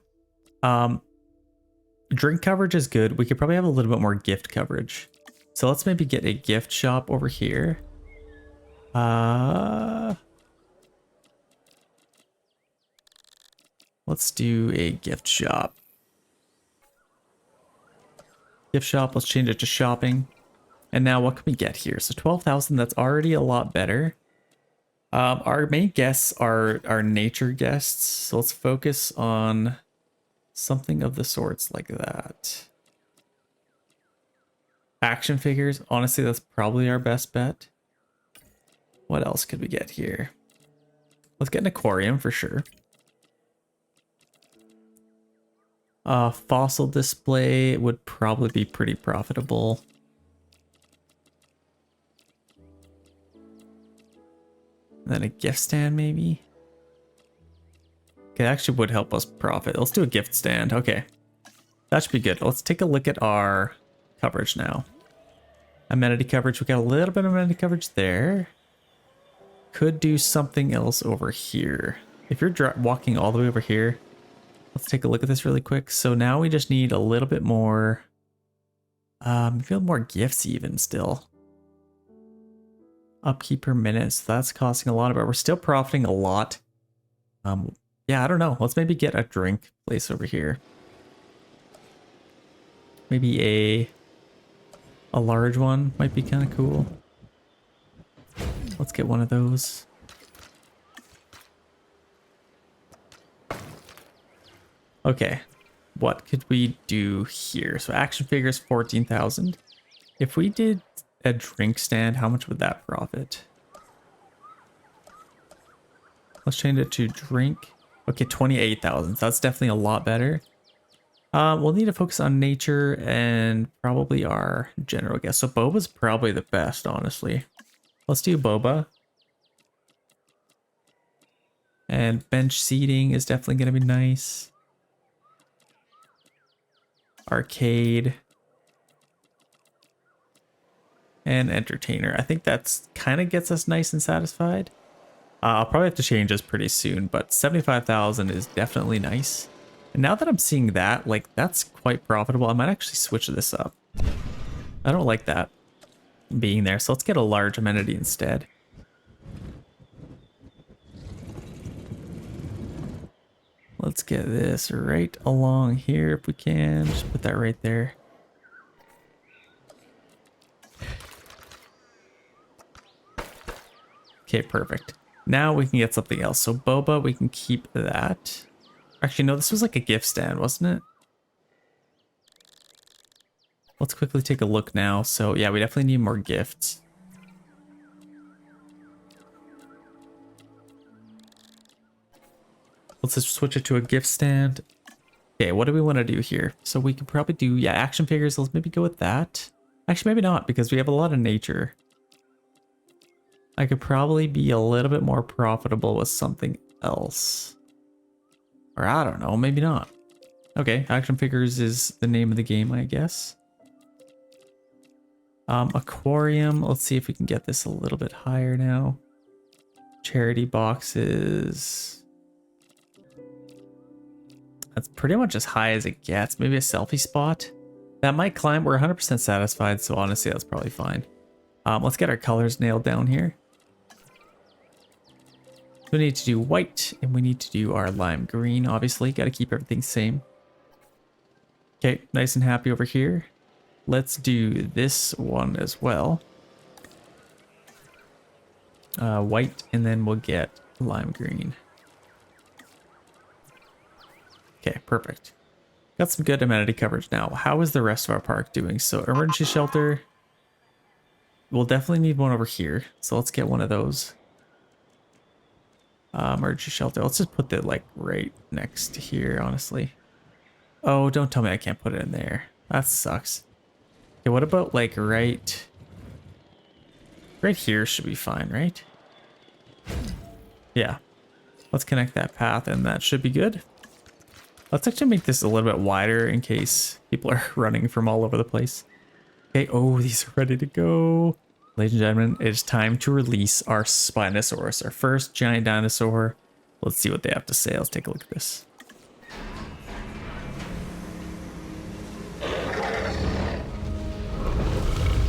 Drink coverage is good. We could probably have a little bit more gift coverage. So let's maybe get a gift shop over here. Let's do a gift shop. Gift shop, let's change it to shopping. And now what can we get here? So 12,000, that's already a lot better. Our main guests are our nature guests. So let's focus on something of the sorts like that. Action figures. Honestly, that's probably our best bet. What else could we get here? Let's get an aquarium for sure. Fossil display would probably be pretty profitable. And then a gift stand maybe. Okay, that actually would help us profit. Let's do a gift stand. Okay. That should be good. Let's take a look at our coverage now. Amenity coverage. We got a little bit of amenity coverage there. Could do something else over here. If you're walking all the way over here, let's take a look at this really quick. So now we just need a little bit more, maybe more gifts even still. Upkeep per minute, so that's costing a lot, but we're still profiting a lot. Yeah, I don't know. Let's maybe get a drink place over here. Maybe a large one might be kind of cool. Let's get one of those. Okay, what could we do here? So action figures 14,000. If we did a drink stand, how much would that profit? Let's change it to drink. Okay, 28,000. So that's definitely a lot better. We'll need to focus on nature and probably our general guess. So boba's probably the best, honestly. Let's do boba. And bench seating is definitely going to be nice. Arcade. And entertainer. I think that's kind of gets us nice and satisfied. I'll probably have to change this pretty soon, but 75,000 is definitely nice. And now that I'm seeing that, like, that's quite profitable. I might actually switch this up. I don't like that being there, so let's get a large amenity instead. Let's get this right along here if we can. Just put that right there. Okay, perfect. Now we can get something else. So boba, we can keep that. Actually, no, this was like a gift stand, wasn't it? Let's quickly take a look now. So yeah, we definitely need more gifts. Let's just switch it to a gift stand. Okay, what do we want to do here? So we could probably do, yeah, action figures. Let's maybe go with that. Actually, maybe not, because we have a lot of nature. I could probably be a little bit more profitable with something else. Or I don't know, maybe not. Okay, action figures is the name of the game, I guess. Aquarium, let's see if we can get this a little bit higher now. Charity boxes. That's pretty much as high as it gets. Maybe a selfie spot. That might climb. We're 100% satisfied, so honestly, that's probably fine. Let's get our colors nailed down here. We need to do white, and we need to do our lime green, obviously. Got to keep everything same. Okay, nice and happy over here. Let's do this one as well. White, and then we'll get lime green. Okay, perfect. Got some good amenity coverage now. How is the rest of our park doing? So emergency shelter. We'll definitely need one over here. So let's get one of those. Emergency shelter. Let's just put that like right next to here, honestly. Oh, don't tell me I can't put it in there. That sucks. Okay, what about like right here should be fine, right? Yeah. Let's connect that path and that should be good. Let's actually make this a little bit wider in case people are running from all over the place. Okay, oh, these are ready to go. Ladies and gentlemen, it is time to release our Spinosaurus, our first giant dinosaur. Let's see what they have to say. Let's take a look at this.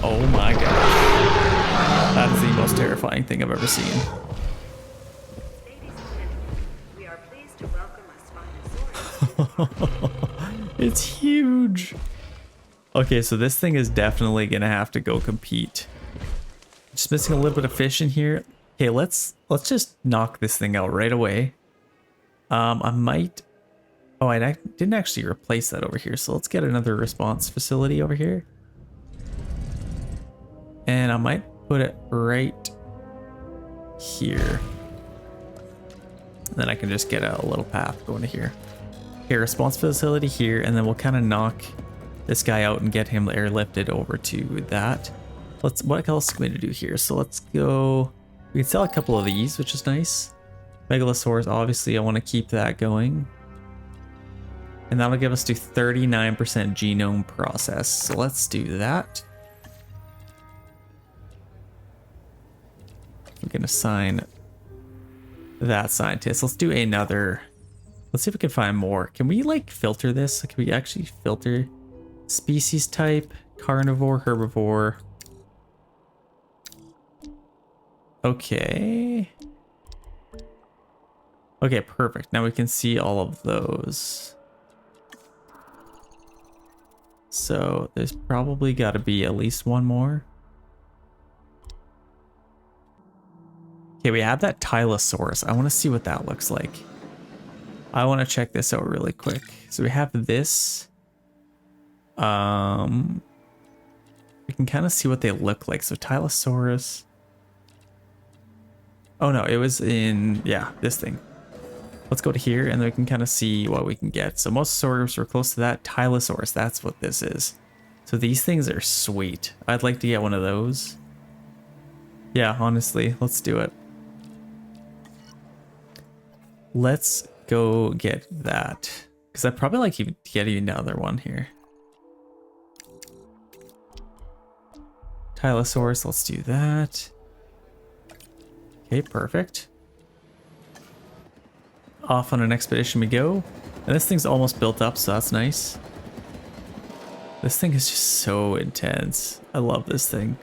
Oh my gosh. That is the most terrifying thing I've ever seen. Ladies and gentlemen, we are pleased to welcome a Spinosaurus. It's huge. Okay, so this thing is definitely gonna have to go compete. Just missing a little bit of fish in here. Okay, let's just knock this thing out right away. I might. Oh, I didn't actually replace that over here, so let's get another response facility over here. And I might put it right here. And then I can just get a little path going to here. Okay, response facility here, and then we'll kind of knock this guy out and get him airlifted over to that. What else can we do here? So let's go. We can sell a couple of these, which is nice. Megalosaurus, obviously, I want to keep that going. And that'll give us to 39% genome process. So let's do that. We can assign that scientist. Let's do another. Let's see if we can find more. Can we like filter this? Can we actually filter species type, carnivore, herbivore? Okay. Okay, perfect. Now we can see all of those. So there's probably got to be at least one more. Okay, we have that Tylosaurus. I want to see what that looks like. I want to check this out really quick. So we have this. We can kind of see what they look like. So Tylosaurus. Oh no, it was in, yeah, this thing. Let's go to here and then we can kind of see what we can get. So Mosasuarus, we're close to that. Tylosaurus, that's what this is. So these things are sweet. I'd like to get one of those. Yeah, honestly, let's do it. Let's go get that. Because I'd probably like to get another one here. Tylosaurus, let's do that. Okay, perfect. Off on an expedition we go. And this thing's almost built up, so that's nice. This thing is just so intense. I love this thing.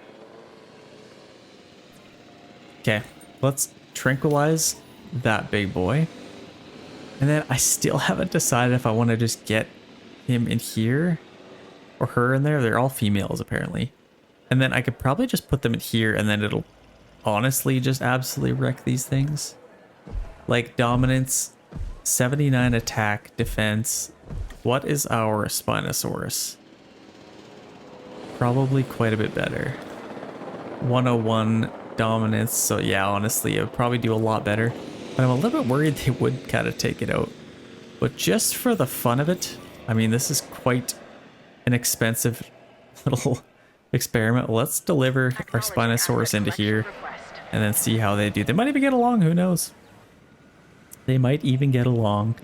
Okay, let's tranquilize that big boy. And then I still haven't decided if I want to just get him in here or her in there. They're all females apparently. And then I could probably just put them in here and then it'll honestly just absolutely wreck these things. Like dominance, 79 attack, defense. What is our Spinosaurus? Probably quite a bit better. 101 dominance. So yeah, honestly, it would probably do a lot better. But I'm a little bit worried they would kind of take it out. But just for the fun of it, I mean, this is quite an expensive little experiment. Let's deliver our Spinosaurus into here and then see how they do. They might even get along, who knows? They might even get along.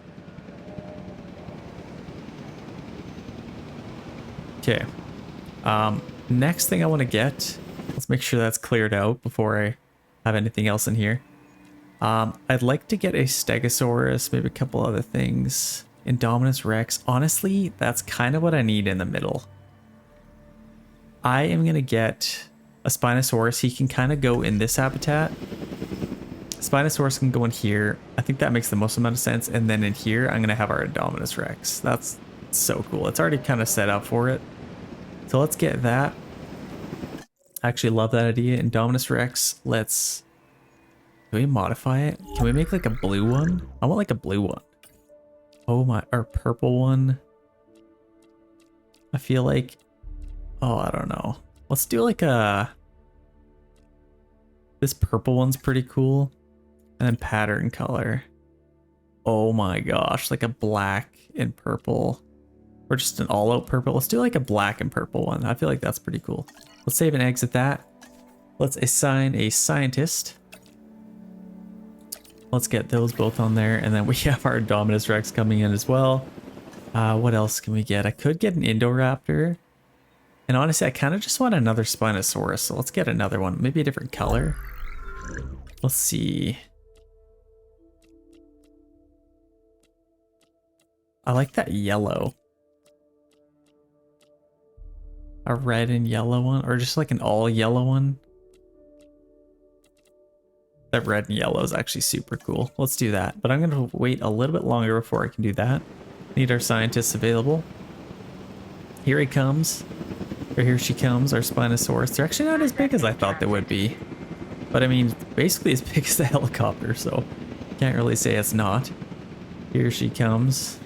Okay. Next thing I want to get, let's make sure that's cleared out before I have anything else in here. I'd like to get a Stegosaurus, maybe a couple other things. Indominus Rex. Honestly, that's kind of what I need in the middle. I am going to get a Spinosaurus. He can kind of go in this habitat. Spinosaurus can go in here. I think that makes the most amount of sense. And then in here, I'm going to have our Indominus Rex. That's so cool. It's already kind of set up for it. So let's get that. I actually love that idea. Indominus Rex. Let's... Can we modify it? Can we make like a blue one? I want like a blue one. Oh my... Or purple one. I feel like... Oh, I don't know. Let's do like a... This purple one's pretty cool. And then pattern color. Oh my gosh. Like a black and purple. Or just an all-out purple. Let's do like a black and purple one. I feel like that's pretty cool. Let's save and exit that. Let's assign a scientist. Let's get those both on there. And then we have our Indominus Rex coming in as well. What else can we get? I could get an Indoraptor. And honestly, I kind of just want another Spinosaurus. So let's get another one. Maybe a different color. Let's see. I like that yellow. A red and yellow one, or just like an all yellow one. That red and yellow is actually super cool. Let's do that. But I'm going to wait a little bit longer before I can do that. Need our scientists available. Here he comes. Or here she comes, our Spinosaurus. They're actually not as big as I thought they would be. But I mean, basically as big as the helicopter, so can't really say it's not. Here she comes.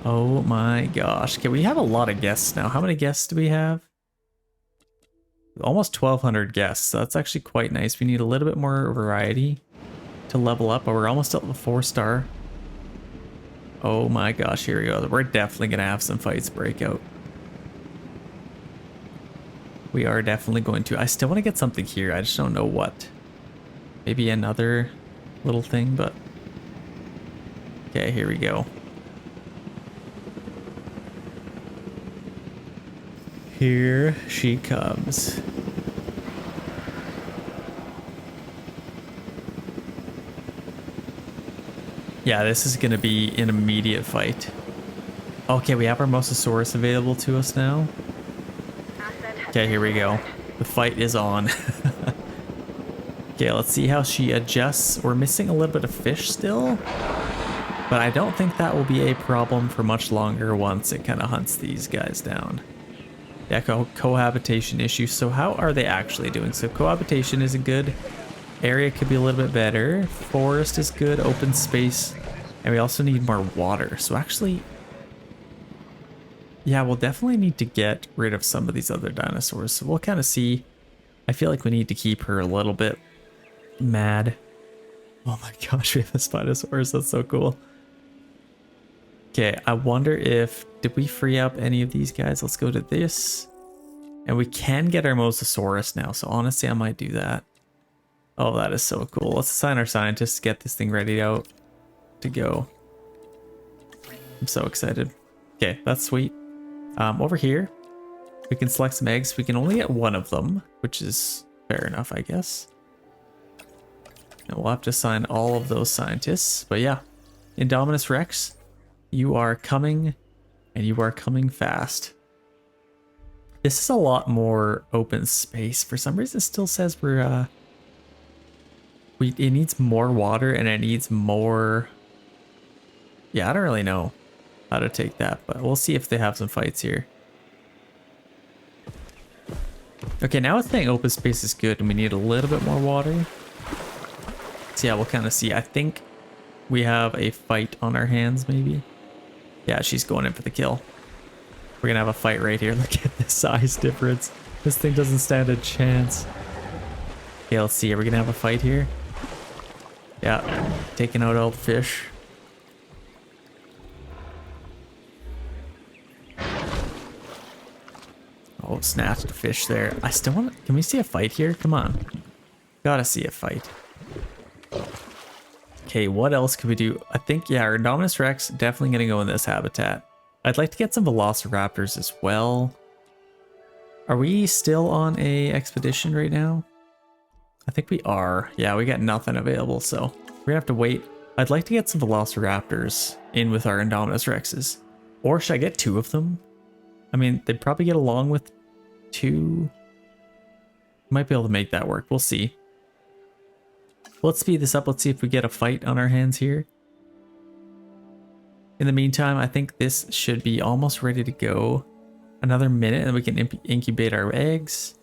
Oh my gosh. Okay, we have a lot of guests now. How many guests do we have? almost 1,200 guests. So that's actually quite nice. We need a little bit more variety to level up, but we're almost at the 4-star. Oh my gosh, here we go. We're definitely gonna have some fights break out. We are definitely going to. I still want to get something here. I just don't know what. Maybe another little thing, but okay, here we go. Here she comes. Yeah, this is going to be an immediate fight. Okay, we have our Mosasuarus available to us now. Okay, here we go. The fight is on. Okay, let's see how she adjusts. We're missing a little bit of fish still, but I don't think that will be a problem for much longer once it kind of hunts these guys down. Yeah, cohabitation issues. So how are they actually doing? So cohabitation isn't good. Area could be a little bit better. Forest is good. Open space. And we also need more water. So actually, yeah, we'll definitely need to get rid of some of these other dinosaurs. So we'll kind of see. I feel like we need to keep her a little bit mad. Oh my gosh, we have a Spinosaurus. That's so cool. Okay, I wonder if... Did we free up any of these guys? Let's go to this. And we can get our Mosasuarus now. So honestly, I might do that. Oh, that is so cool. Let's assign our scientists to get this thing ready out to go. I'm so excited. Okay, that's sweet. Over here, we can select some eggs. We can only get one of them, which is fair enough, I guess. And we'll have to assign all of those scientists. But yeah, Indominus Rex, you are coming, and you are coming fast. This is a lot more open space. For some reason, it still says we're it needs more water and it needs more. Yeah, I don't really know how to take that, but we'll see if they have some fights here. Okay, now it's saying open space is good and we need a little bit more water. So yeah, we'll kind of see. I think we have a fight on our hands, maybe. Yeah, she's going in for the kill. We're gonna have a fight right here. Look at the size difference. This thing doesn't stand a chance. Okay, let's see. Are we gonna have a fight here? Yeah, taking out all the fish. Oh, snatched a fish there. I still want. Can we see a fight here? Come on. Gotta see a fight. Okay, what else could we do? I think, yeah, our Indominus Rex definitely gonna go in this habitat. I'd like to get some Velociraptors as well. Are we still on a expedition right now? I think we are. Yeah, we got nothing available, so we're gonna have to wait. I'd like to get some Velociraptors in with our Indominus Rexes. Or should I get 2 of them? I mean, they'd probably get along with 2. Might be able to make that work. We'll see. Let's speed this up. Let's see if we get a fight on our hands here. In the meantime, I think this should be almost ready to go. Another minute and we can incubate our eggs.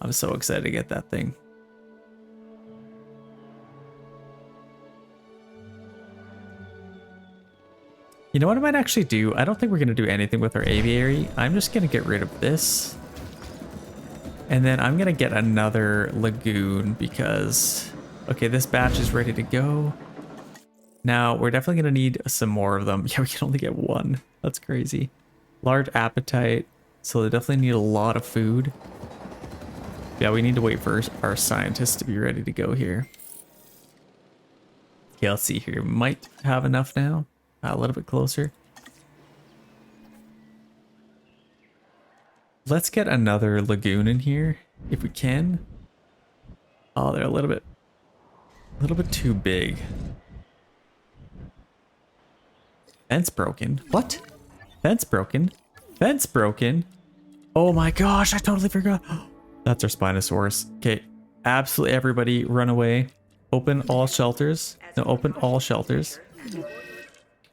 I'm so excited to get that thing. You know what I might actually do? I don't think we're going to do anything with our aviary. I'm just going to get rid of this. And then I'm going to get another lagoon because... Okay, this batch is ready to go. Now, we're definitely going to need some more of them. Yeah, we can only get 1. That's crazy. Large appetite. So they definitely need a lot of food. Yeah, we need to wait for our scientists to be ready to go here. Okay, let's see here. We might have enough now. A little bit closer. Let's get another lagoon in here if we can. Oh, they're a little bit too big. Fence broken. What? Fence broken? Fence broken? Oh my gosh, I totally forgot. That's our Spinosaurus. Okay, absolutely everybody run away. Open all shelters. No, open all shelters.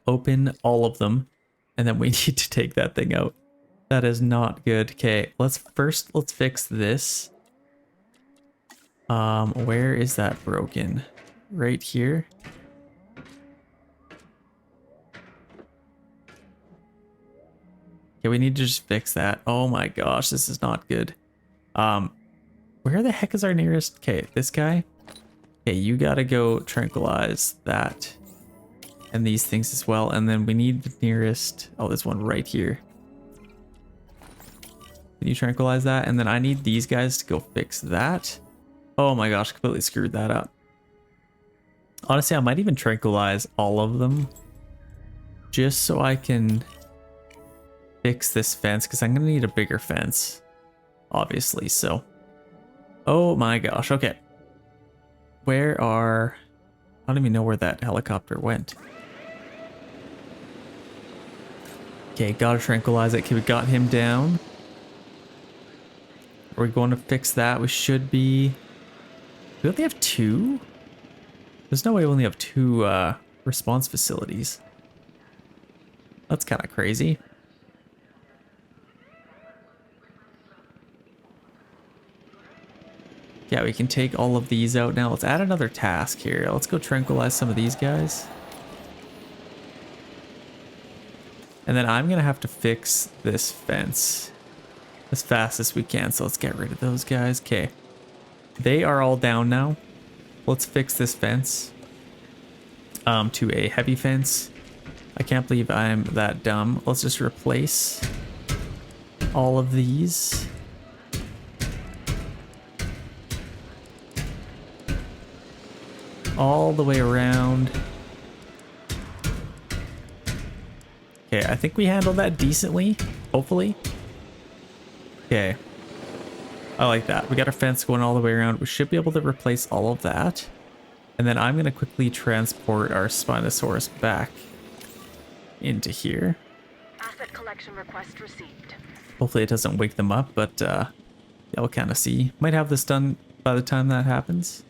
Open all of them. And then we need to take that thing out. That is not good. Okay, let's fix this. Where is that broken? Right here. Okay, we need to just fix that. Oh my gosh, this is not good. Where the heck is our nearest? Okay, this guy. Okay, you gotta go tranquilize that and these things as well. And then we need the nearest. Oh, there's one right here. Can you tranquilize that? And then I need these guys to go fix that. Oh my gosh, completely screwed that up. Honestly, I might even tranquilize all of them just so I can fix this fence, because I'm gonna need a bigger fence, obviously. So, oh my gosh, okay. Where are... I don't even know where that helicopter went. Okay, gotta tranquilize it. Okay, we got him down. Are we going to fix that? We should be... We only have 2? There's no way we only have 2 response facilities. That's kind of crazy. Yeah, we can take all of these out now. Let's add another task here. Let's go tranquilize some of these guys. And then I'm going to have to fix this fence as fast as we can. So let's get rid of those guys. Okay. They are all down now. Let's fix this fence to a heavy fence. I can't believe I'm that dumb. Let's just replace all of these. All the way around. Okay, I think we handled that decently, hopefully. Okay. I like that. We got our fence going all the way around. We should be able to replace all of that. And then I'm going to quickly transport our Spinosaurus back into here. Asset collection request received. Hopefully it doesn't wake them up, but yeah, we'll kind of see. Might have this done by the time that happens.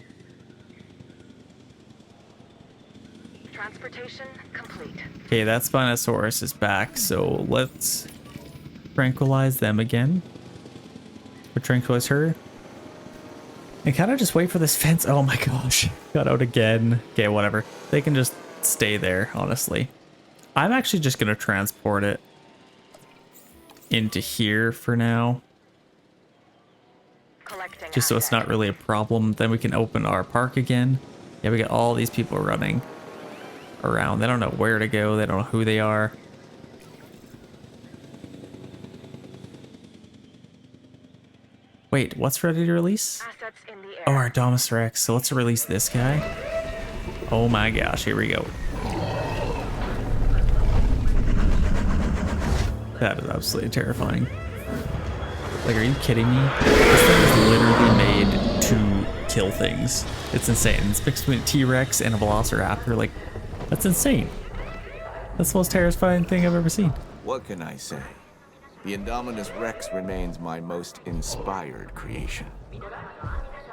Transportation complete. Okay, that Spinosaurus is back, so let's tranquilize them again. Or tranquilize her. And kind of just wait for this fence. Oh my gosh. Got out again. Okay, whatever. They can just stay there, honestly. I'm actually just going to transport it into here for now. Collecting Just so it's not really a problem. Then we can open our park again. Yeah, we got all these people running around. They don't know where to go. They don't know who they are. Wait, what's ready to release? assets in the air. Oh, our Indominus Rex. So let's release this guy. Oh my gosh, here we go. That is absolutely terrifying. Like, are you kidding me? This thing is literally made to kill things. It's insane. It's mixed between a T-Rex and a Velociraptor. Like, that's insane. That's the most terrifying thing I've ever seen. What can I say? The Indominus Rex remains my most inspired creation.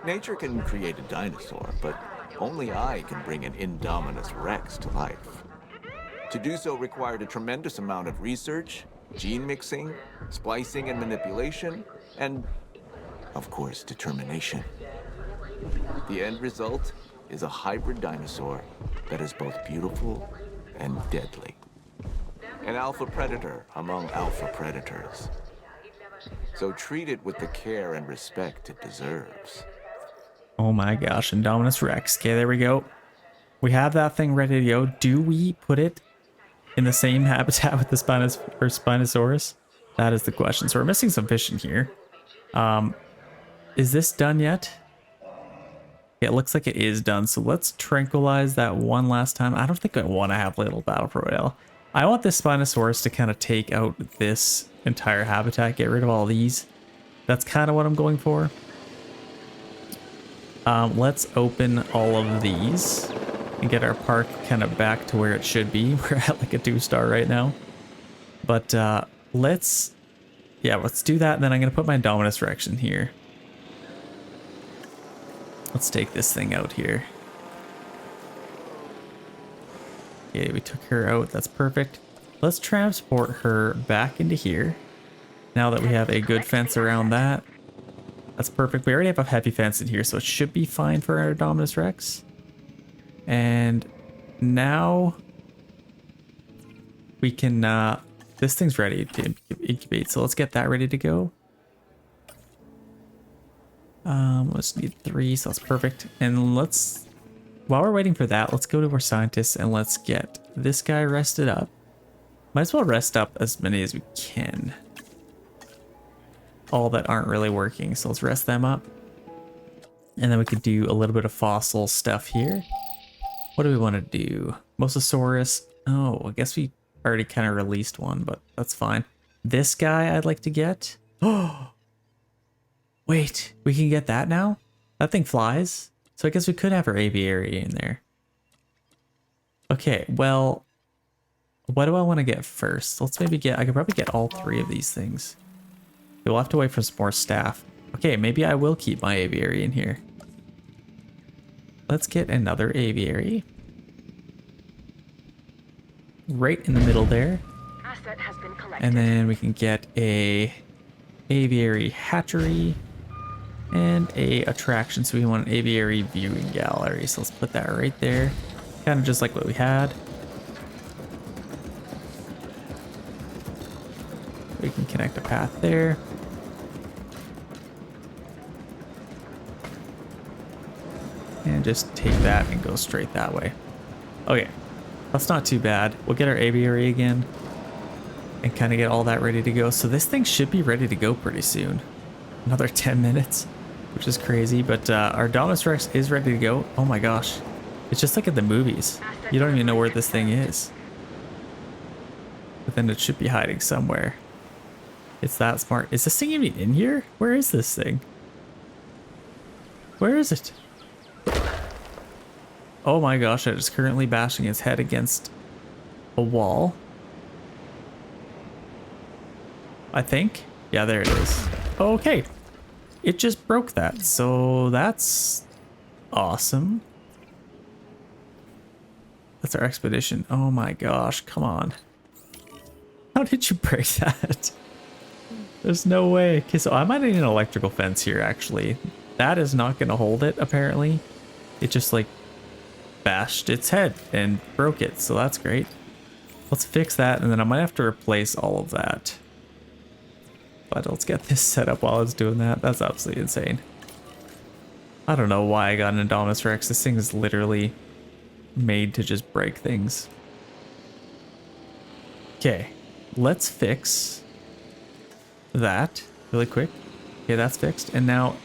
Nature can create a dinosaur, but only I can bring an Indominus Rex to life. To do so required a tremendous amount of research, gene mixing, splicing and manipulation, and, of course, determination. The end result is a hybrid dinosaur that is both beautiful and deadly. An alpha predator among alpha predators. So treat it with the care and respect it deserves. Oh my gosh, Indominus Rex. Okay, there we go. We have that thing ready to go. Do we put it in the same habitat with the Spinosaurus? That is the question. So we're missing some vision here. Is this done yet? Yeah, it looks like it is done. So let's tranquilize that one last time. I don't think I want to have Little Battle Royale. I want this Spinosaurus to kind of take out this entire habitat, get rid of all these. That's kind of what I'm going for. Let's open all of these and get our park kind of back to where it should be. We're at like a 2-star right now. But let's do that. And then I'm going to put my Indominus Rex in here. Let's take this thing out here. Okay, we took her out. That's perfect. Let's transport her back into here. Now that we have a good fence around that. That's perfect. We already have a heavy fence in here, so it should be fine for our Indominus Rex. And now we can, this thing's ready to incubate, so let's get that ready to go. Let's need 3, so that's perfect. And let's, while we're waiting for that, let's go to our scientists and let's get this guy rested up. Might as well rest up as many as we can. All that aren't really working, so let's rest them up. And then we could do a little bit of fossil stuff here. What do we want to do? Mosasuarus. Oh, I guess we already kind of released one, but that's fine. This guy I'd like to get. Oh, wait, we can get that now? That thing flies? So I guess we could have our aviary in there. Okay, well, what do I want to get first? Let's maybe get, I could probably get all 3 of these things. We'll have to wait for some more staff. Okay, maybe I will keep my aviary in here. Let's get another aviary. Right in the middle there. Asset has been collected. And then we can get a aviary hatchery and a attraction. So we want an aviary viewing gallery. So let's put that right there. Kind of just like what we had. We can connect a path there. And just take that and go straight that way. Okay, that's not too bad. We'll get our aviary again and kind of get all that ready to go. So this thing should be ready to go pretty soon. Another 10 minutes, which is crazy. But our Indominus Rex is ready to go. Oh my gosh. It's just like in the movies. You don't even know where this thing is. But then it should be hiding somewhere. It's that smart. Is this thing even in here? Where is this thing? Where is it? Oh my gosh, it is currently bashing its head against a wall. I think. Yeah, there it is. Okay. It just broke that, so that's awesome. That's our expedition. Oh my gosh, come on. How did you break that? There's no way. Okay, so I might need an electrical fence here, actually. That is not going to hold it, apparently. It just, like, bashed its head and broke it, so that's great. Let's fix that, and then I might have to replace all of that. But let's get this set up while I was doing that. That's absolutely insane. I don't know why I got an Indominus Rex. This thing is literally made to just break things. Okay, let's fix that really quick. Okay, that's fixed. And now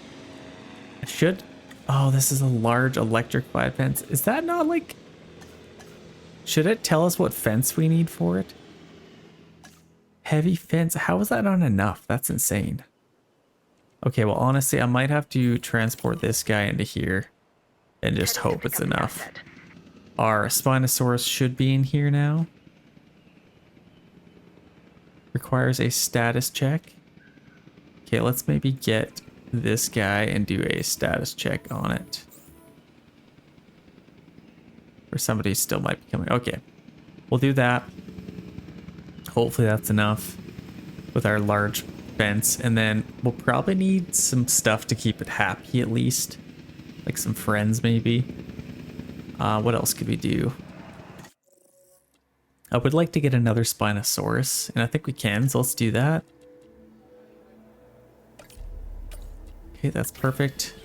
I should... Oh, this is a large electrified fence. Is that not like... Should it tell us what fence we need for it? Heavy fence. How is that not enough? That's insane. Okay, well, honestly, I might have to transport this guy into here and just hope it's enough. Our Spinosaurus should be in here now. Requires a status check. Okay, let's maybe get this guy and do a status check on it. Or somebody still might be coming. Okay, we'll do that. Hopefully that's enough with our large fence. And then we'll probably need some stuff to keep it happy at least. Like some friends maybe. What else could we do? I would like to get another Spinosaurus, and I think we can, so let's do that. Okay, that's perfect.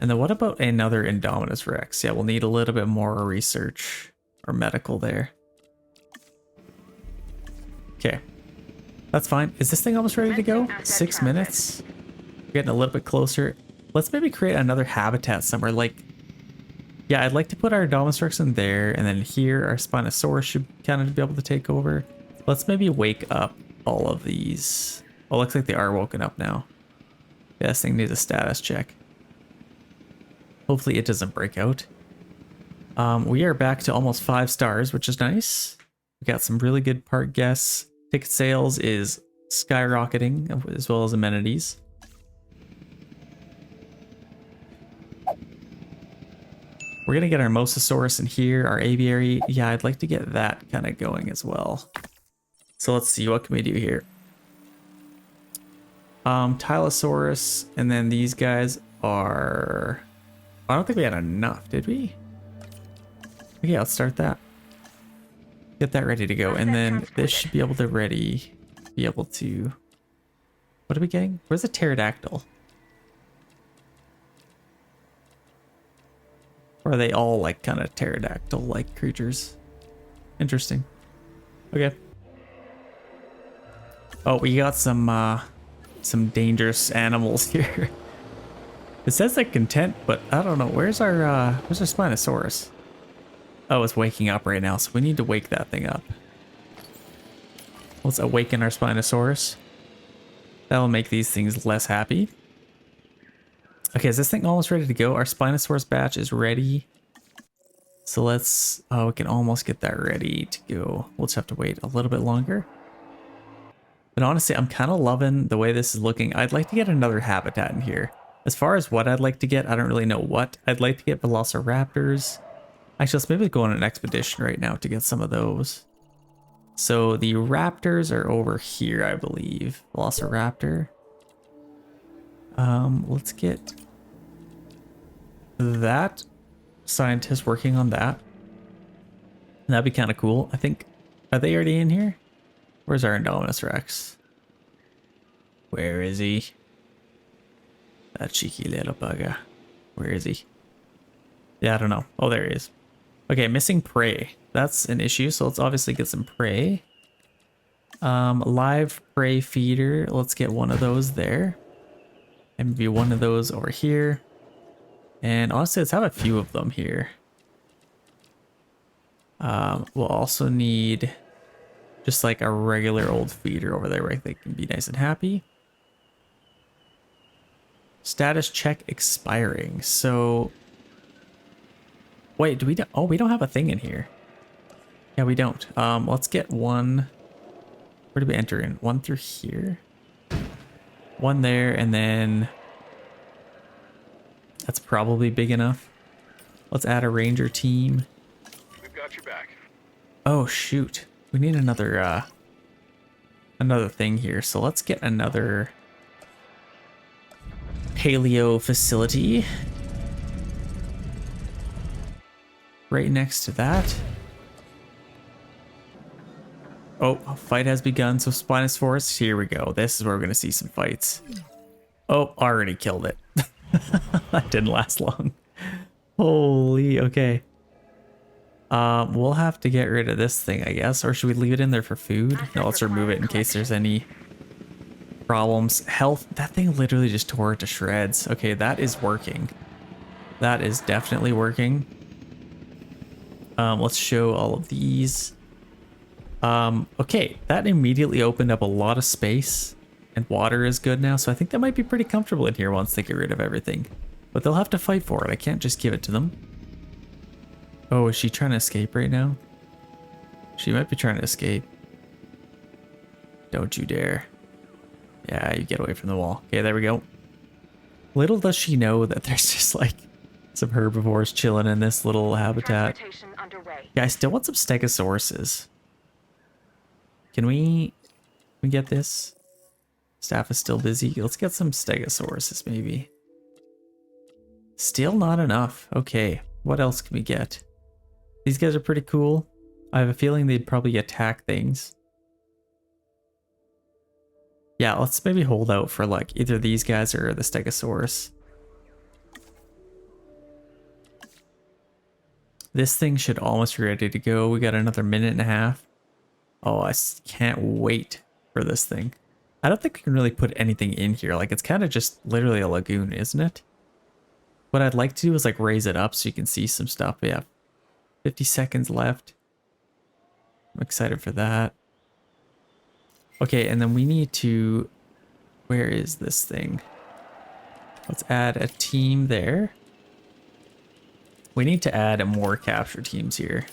And then what about another Indominus Rex? Yeah, we'll need a little bit more research or medical there. Okay, that's fine. Is this thing almost ready to go? 6 minutes? We're getting a little bit closer. Let's maybe create another habitat somewhere. Like, yeah, I'd like to put our Indominus Rex in there, and then here our Spinosaurus should kind of be able to take over. Let's maybe wake up all of these. Oh, looks like they are woken up now. Yeah, this thing needs a status check. Hopefully it doesn't break out. We are back to almost 5 stars, which is nice. We got some really good part guests. Ticket sales is skyrocketing, as well as amenities. We're gonna get our Mosasuarus in here, our aviary. Yeah, I'd like to get that kind of going as well. So let's see, what can we do here? Tylosaurus, and then these guys are... I don't think we had enough, did we? Okay, let's start that. Get that ready to go, and then this should be able to be able to... What are we getting? Where's the pterodactyl? Or are they all like kind of pterodactyl-like creatures? Interesting. Okay. Oh, we got some dangerous animals here. It says they're content, but I don't know. Where's our Spinosaurus? Oh, it's waking up right now, so we need to wake that thing up. Let's awaken our Spinosaurus. That'll make these things less happy. Okay, is this thing almost ready to go? Our Spinosaurus batch is ready. So let's... Oh, we can almost get that ready to go. We'll just have to wait a little bit longer. But honestly, I'm kind of loving the way this is looking. I'd like to get another habitat in here. As far as what I'd like to get, I don't really know what. I'd like to get Velociraptors. Actually, let's maybe go on an expedition right now to get some of those. So the raptors are over here, I believe. Velociraptor. Let's get that scientist working on that. That'd be kind of cool. I think, are they already in here? Where's our Indominus Rex? Where is he? That cheeky little bugger. Where is he? Yeah, I don't know. Oh, there he is. Okay, missing prey. That's an issue, so let's obviously get some prey. Live prey feeder. Let's get one of those there. And maybe one of those over here. And honestly, let's have a few of them here. We'll also need just like a regular old feeder over there where they can be nice and happy. Status check expiring. So, wait, do we? Oh, we don't have a thing in here. Yeah, we don't. Let's get one. Where do we enter in? One through here. One there, and then that's probably big enough. Let's add a ranger team. We've got your back. Oh shoot, we need another thing here. So let's get another paleo facility right next to that. Oh, a fight has begun. So Spinosaurus, here we go. This is where we're going to see some fights. Oh, already killed it. That didn't last long. Holy, okay. We'll have to get rid of this thing, I guess. Or should we leave it in there for food? No, let's remove it in case there's any problems. Health, that thing literally just tore it to shreds. Okay, that is working. That is definitely working. Let's show all of these. Okay, that immediately opened up a lot of space, and water is good now, so I think that might be pretty comfortable in here once they get rid of everything. But they'll have to fight for it. I can't just give it to them. Oh, is she trying to escape right now? She might be trying to escape. Don't you dare. Yeah, you get away from the wall. Okay, there we go. Little does she know that there's just like some herbivores chilling in this little habitat. Yeah, I still want some stegosauruses. Can we get this? Staff is still busy. Let's get some stegosauruses maybe. Still not enough. Okay, what else can we get? These guys are pretty cool. I have a feeling they'd probably attack things. Yeah, let's maybe hold out for like either these guys or the stegosaurus. This thing should almost be ready to go. We got another minute and a half. Oh, I can't wait for this thing. I don't think we can really put anything in here. Like, it's kind of just literally a lagoon, isn't it? What I'd like to do is like raise it up so you can see some stuff. But yeah, 50 seconds left. I'm excited for that. Okay, and then we need to... Where is this thing? Let's add a team there. We need to add more capture teams here.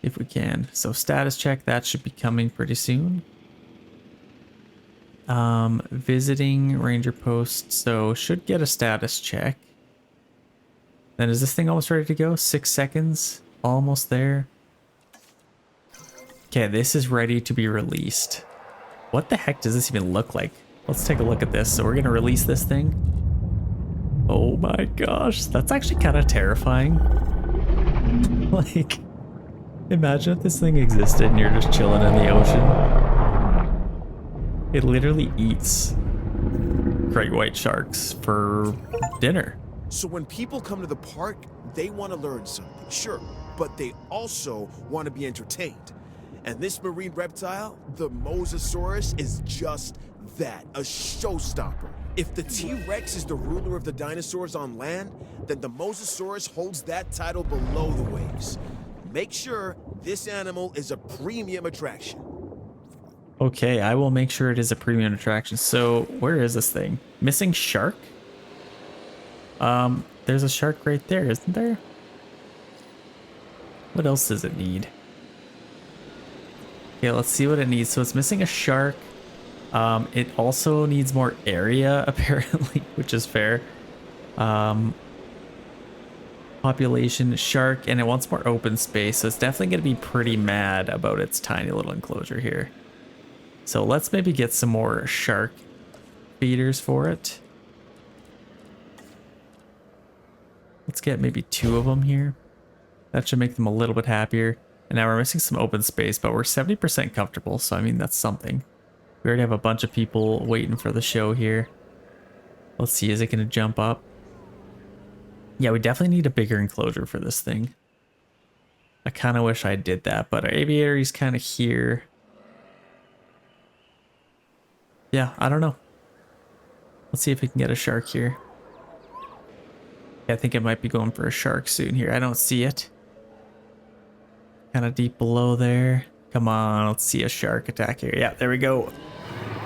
If we can. So status check, that should be coming pretty soon. Visiting ranger post, so should get a status check. Then is this thing almost ready to go? 6 seconds, almost there. Okay, this is ready to be released. What the heck does this even look like? Let's take a look at this. So we're gonna release this thing. Oh my gosh, that's actually kind of terrifying. Like, imagine if this thing existed and you're just chilling in the ocean. It literally eats great white sharks for dinner. So when people come to the park, they want to learn something, sure, but they also want to be entertained. And this marine reptile, the Mosasuarus, is just that, a showstopper. If the T-Rex is the ruler of the dinosaurs on land, then the Mosasuarus holds that title below the waves. Make sure this animal is a premium attraction. Okay, I will make sure it is a premium attraction. So where is this thing? Missing shark? There's a shark right there, isn't there? What else does it need? Okay, let's see what it needs. So it's missing a shark. It also needs more area, apparently, which is fair. Population, shark, and it wants more open space. So it's definitely going to be pretty mad about its tiny little enclosure here. So let's maybe get some more shark feeders for it. Let's get maybe 2 of them here. That should make them a little bit happier. And now we're missing some open space, but we're 70% comfortable. So, I mean, that's something. We already have a bunch of people waiting for the show here. Let's see, is it going to jump up? Yeah, we definitely need a bigger enclosure for this thing. I kind of wish I did that, but our aviator is kind of here. Yeah, I don't know. Let's see if we can get a shark here. Yeah, I think it might be going for a shark soon here. I don't see it. Kind of deep below there. Come on, let's see a shark attack here. Yeah, there we go.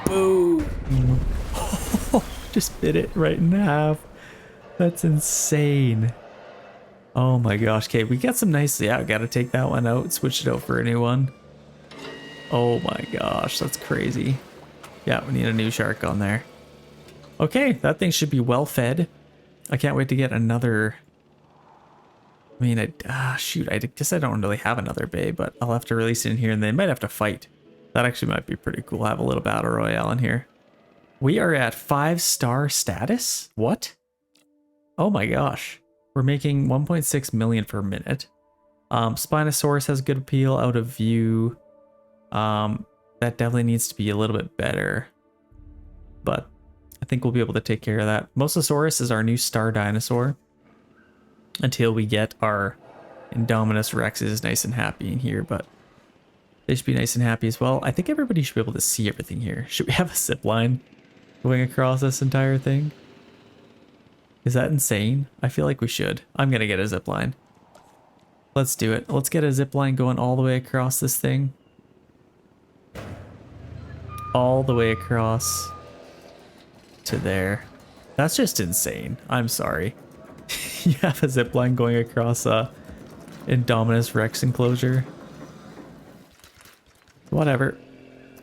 Boom. Just bit it right in half. That's insane. Oh my gosh. Okay, we got some nice... Yeah, gotta take that one out. Switch it out for a new one. Oh my gosh, that's crazy. Yeah, we need a new shark on there. Okay, that thing should be well fed. I can't wait to get another... I mean, shoot, I guess I don't really have another bay, but I'll have to release it in here and they might have to fight. That actually might be pretty cool. Have a little battle royale in here. We are at 5-star status? What? Oh my gosh. We're making 1.6 million per minute. Spinosaurus has good appeal out of view. That definitely needs to be a little bit better. But I think we'll be able to take care of that. Mosasuarus is our new star dinosaur. Until we get our Indominus Rex is nice and happy in here, but they should be nice and happy as well. I think everybody should be able to see everything here. Should we have a zip line going across this entire thing? Is that insane? I feel like we should. I'm gonna get a zip line. Let's do it. Let's get a zip line going all the way across this thing. All the way across to there. That's just insane. I'm sorry. You have a zip line going across a Indominus Rex enclosure. Whatever.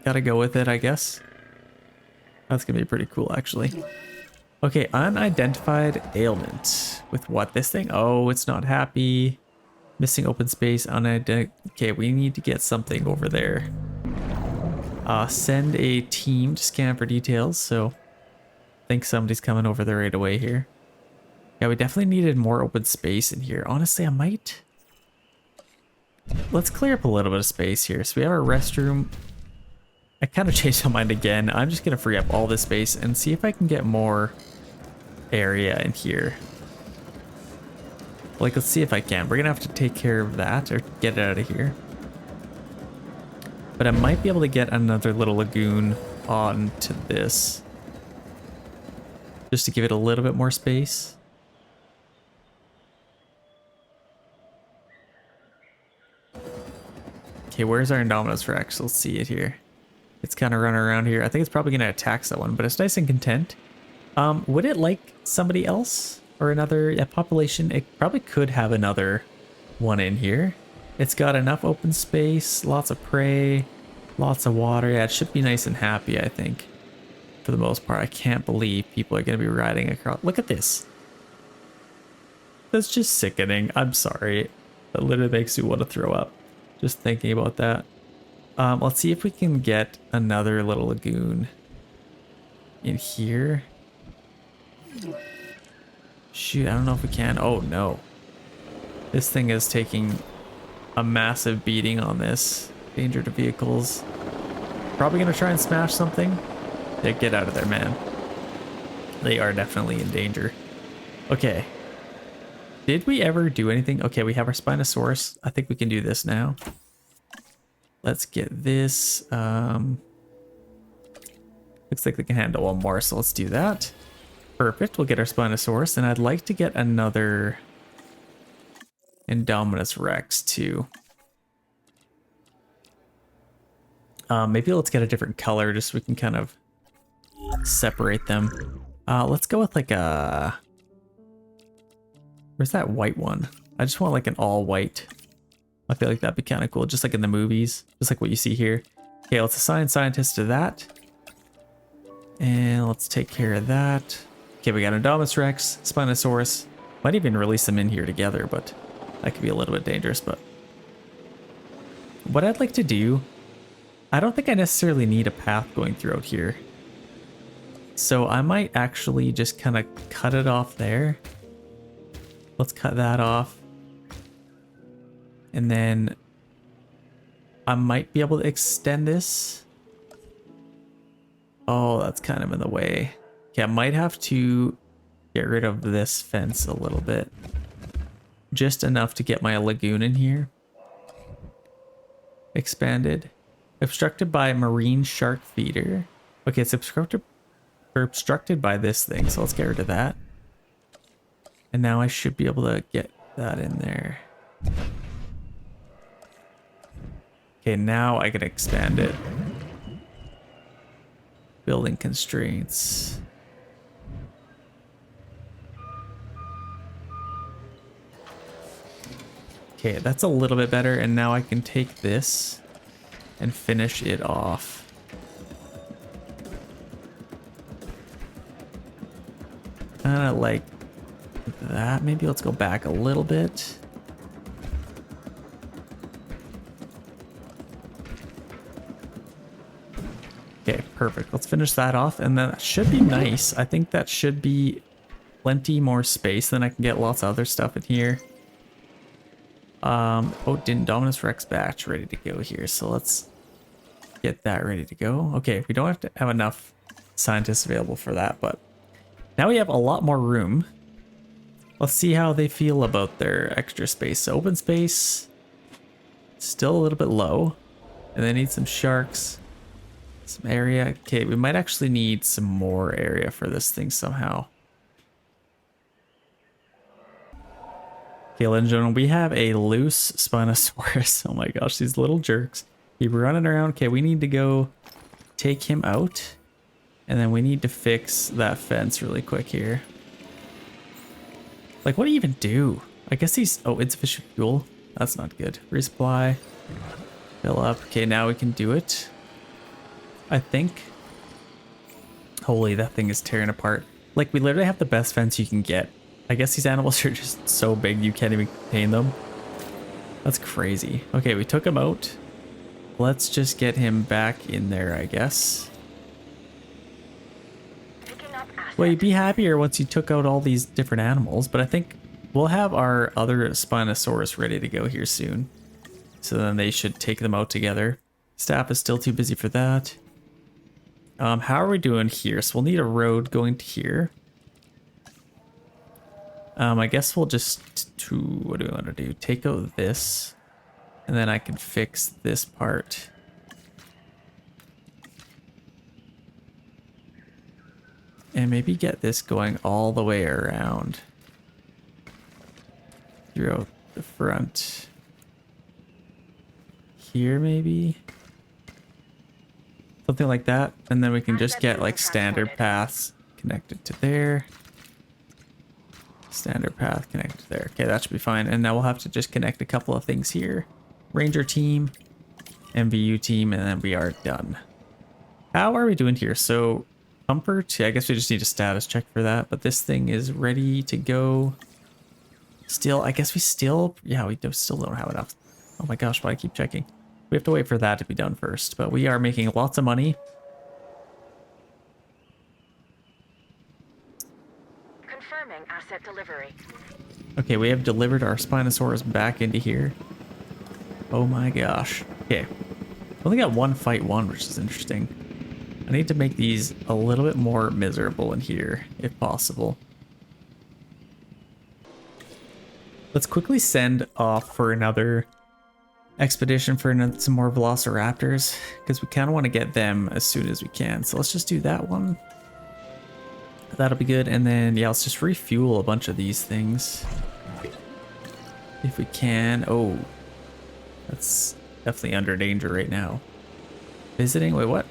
Gotta go with it, I guess. That's gonna be pretty cool, actually. Okay, unidentified ailment. With what? This thing? Oh, it's not happy. Missing open space. Okay, we need to get something over there. Send a team to scan for details. So, I think somebody's coming over there right away here. Yeah, we definitely needed more open space in here. Honestly, I might... Let's clear up a little bit of space here. So we have our restroom. I kind of changed my mind again. I'm just going to free up all this space and see if I can get more area in here. Like, let's see if I can. We're going to have to take care of that or get it out of here. But I might be able to get another little lagoon onto this. Just to give it a little bit more space. Okay, where's our Indominus Rex? Let's see it here. It's kind of running around here. I think it's probably going to attack someone, but it's nice and content. Would it like somebody else or another population? It probably could have another one in here. It's got enough open space, lots of prey, lots of water. Yeah, it should be nice and happy, I think, for the most part. I can't believe people are going to be riding across. Look at this. That's just sickening. I'm sorry. That literally makes you want to throw up. Just thinking about that. Let's see if we can get another little lagoon in here. Shoot, I don't know if we can. Oh no. This thing is taking a massive beating on this. Danger to vehicles. Probably gonna try and smash something. Yeah, get out of there, man. They are definitely in danger. Okay. Did we ever do anything? Okay, we have our Spinosaurus. I think we can do this now. Let's get this. Looks like they can handle one more, so let's do that. Perfect. We'll get our Spinosaurus, and I'd like to get another Indominus Rex too. Maybe let's get a different color just so we can kind of separate them. Let's go with like a... Where's that white one? I just want like an all white. I feel like that'd be kind of cool, just like in the movies, just like what you see here. Okay, let's assign scientists to that. And let's take care of that. Okay, we got Indominus Rex, Spinosaurus. Might even release them in here together, but that could be a little bit dangerous. But what I'd like to do, I don't think I necessarily need a path going throughout here. So I might actually just kind of cut it off there. Let's cut that off. And then I might be able to extend this. Oh, that's kind of in the way. Okay, I might have to get rid of this fence a little bit. Just enough to get my lagoon in here. Expanded. Obstructed by marine shark feeder. Okay, it's obstructed by this thing, so let's get rid of that. And now I should be able to get that in there. Okay, now I can expand it. Building constraints. Okay, that's a little bit better, and now I can take this and finish it off. Kind of like that. Maybe let's go back a little bit. Okay, perfect. Let's finish that off, and then that should be nice. I think that should be plenty more space. Then I can get lots of other stuff in here. Oh, Indominus Rex batch ready to go here. So let's get that ready to go. Okay, we don't have to have enough scientists available for that, but now we have a lot more room. Let's see how they feel about their extra space. So open space, still a little bit low, and they need some sharks, some area. Okay, we might actually need some more area for this thing somehow. Okay, ladies and gentlemen, we have a loose Spinosaurus. Oh my gosh, these little jerks keep running around. Okay, we need to go take him out, and then we need to fix that fence really quick here. Like, what do you even do? I guess he's... Oh, insufficient fuel. That's not good. Resupply. Fill up. Okay, now we can do it. I think. Holy, that thing is tearing apart. Like, we literally have the best fence you can get. I guess these animals are just so big you can't even contain them. That's crazy. Okay, we took him out. Let's just get him back in there, I guess. Well, you'd be happier once you took out all these different animals, but I think we'll have our other Spinosaurus ready to go here soon. So then they should take them out together. Staff is still too busy for that. How are we doing here? So we'll need a road going to here. I guess we'll just what do we want to do? Take out this, and then I can fix this part. And maybe get this going all the way around throughout the front. Here, maybe? Something like that. And then we can just get like standard paths connected to there. Standard path connected to there. Okay, that should be fine. And now we'll have to just connect a couple of things here. Ranger team, MVU team, and then we are done. How are we doing here? So comfort, yeah, I guess we just need a status check for that, but this thing is ready to go. Still, I guess we still, yeah, we still don't have enough. Oh my gosh, why do I keep checking? We have to wait for that to be done first, but we are making lots of money. Confirming asset delivery. Okay, we have delivered our Spinosaurus back into here. Oh my gosh. Okay, we only got one fight one, which is interesting. I need to make these a little bit more miserable in here, if possible. Let's quickly send off for another expedition for some more velociraptors, because we kind of want to get them as soon as we can. So let's just do that one. That'll be good. And then, yeah, let's just refuel a bunch of these things if we can. Oh, that's definitely under danger right now. Visiting, wait, what?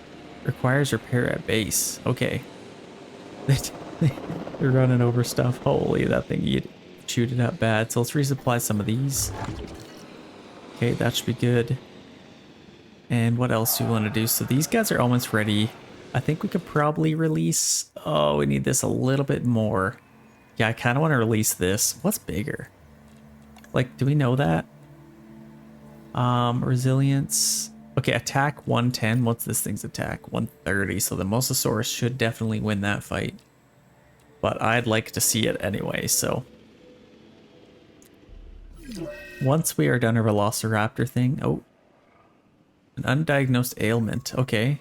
Requires repair at base. Okay. They're running over stuff. Holy, that thing, you chewed it up bad. So let's resupply some of these. Okay, that should be good. And what else do we want to do? So these guys are almost ready. I think we could probably release... Oh, we need this a little bit more. Yeah, I kind of want to release this. What's bigger? Like, do we know that? Resilience. Okay, attack 110. What's this thing's attack? 130. So the Mosasuarus should definitely win that fight. But I'd like to see it anyway, so... Once we are done a velociraptor thing... Oh. An undiagnosed ailment. Okay.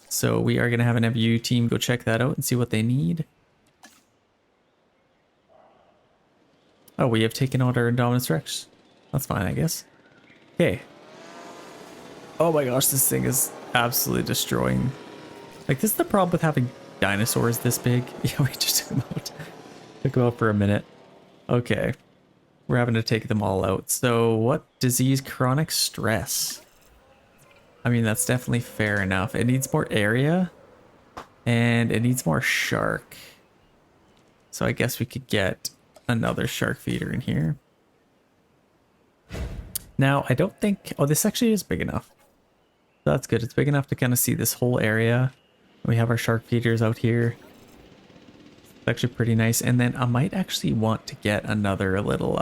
So we are going to have an MU team go check that out and see what they need. Oh, we have taken out our Indominus Rex. That's fine, I guess. Okay. Oh my gosh, this thing is absolutely destroying. Like, this is the problem with having dinosaurs this big. Yeah, we just took them out. Took them out for a minute. Okay. We're having to take them all out. So what disease? Chronic stress. I mean, that's definitely fair enough. It needs more area and it needs more shark. So I guess we could get another shark feeder in here. Now, I don't think... Oh, this actually is big enough. That's good. It's big enough to kind of see this whole area. We have our shark feeders out here. It's actually pretty nice. And then I might actually want to get another little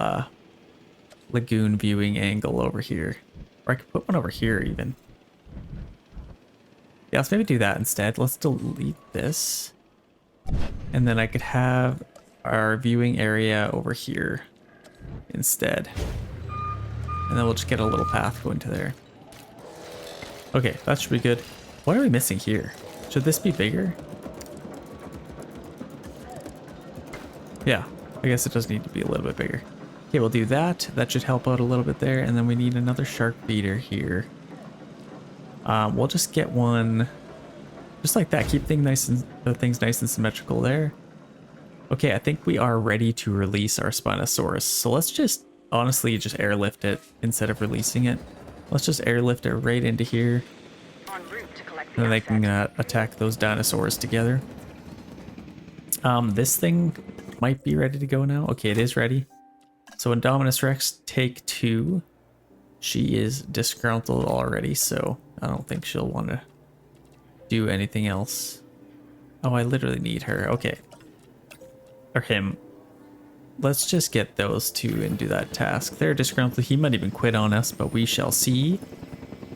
lagoon viewing angle over here. Or I could put one over here even. Yeah, let's maybe do that instead. Let's delete this. And then I could have our viewing area over here instead. And then we'll just get a little path going to there. Okay, that should be good. What are we missing here? Should this be bigger? Yeah, I guess it does need to be a little bit bigger. Okay, we'll do that. That should help out a little bit there. And then we need another shark feeder here. We'll just get one just like that. Keep things nice and symmetrical there. Okay, I think we are ready to release our Spinosaurus. So let's just honestly just airlift it instead of releasing it. Let's just airlift it right into here. En route to collect And the then they asset. can attack those dinosaurs together. This thing might be ready to go now. Okay, it is ready. So Indominus Rex, take 2. She is disgruntled already, so I don't think she'll want to do anything else. Oh, I literally need her. Okay. Or him. Let's just get those 2 and do that task. They're disgruntled. He might even quit on us, but we shall see.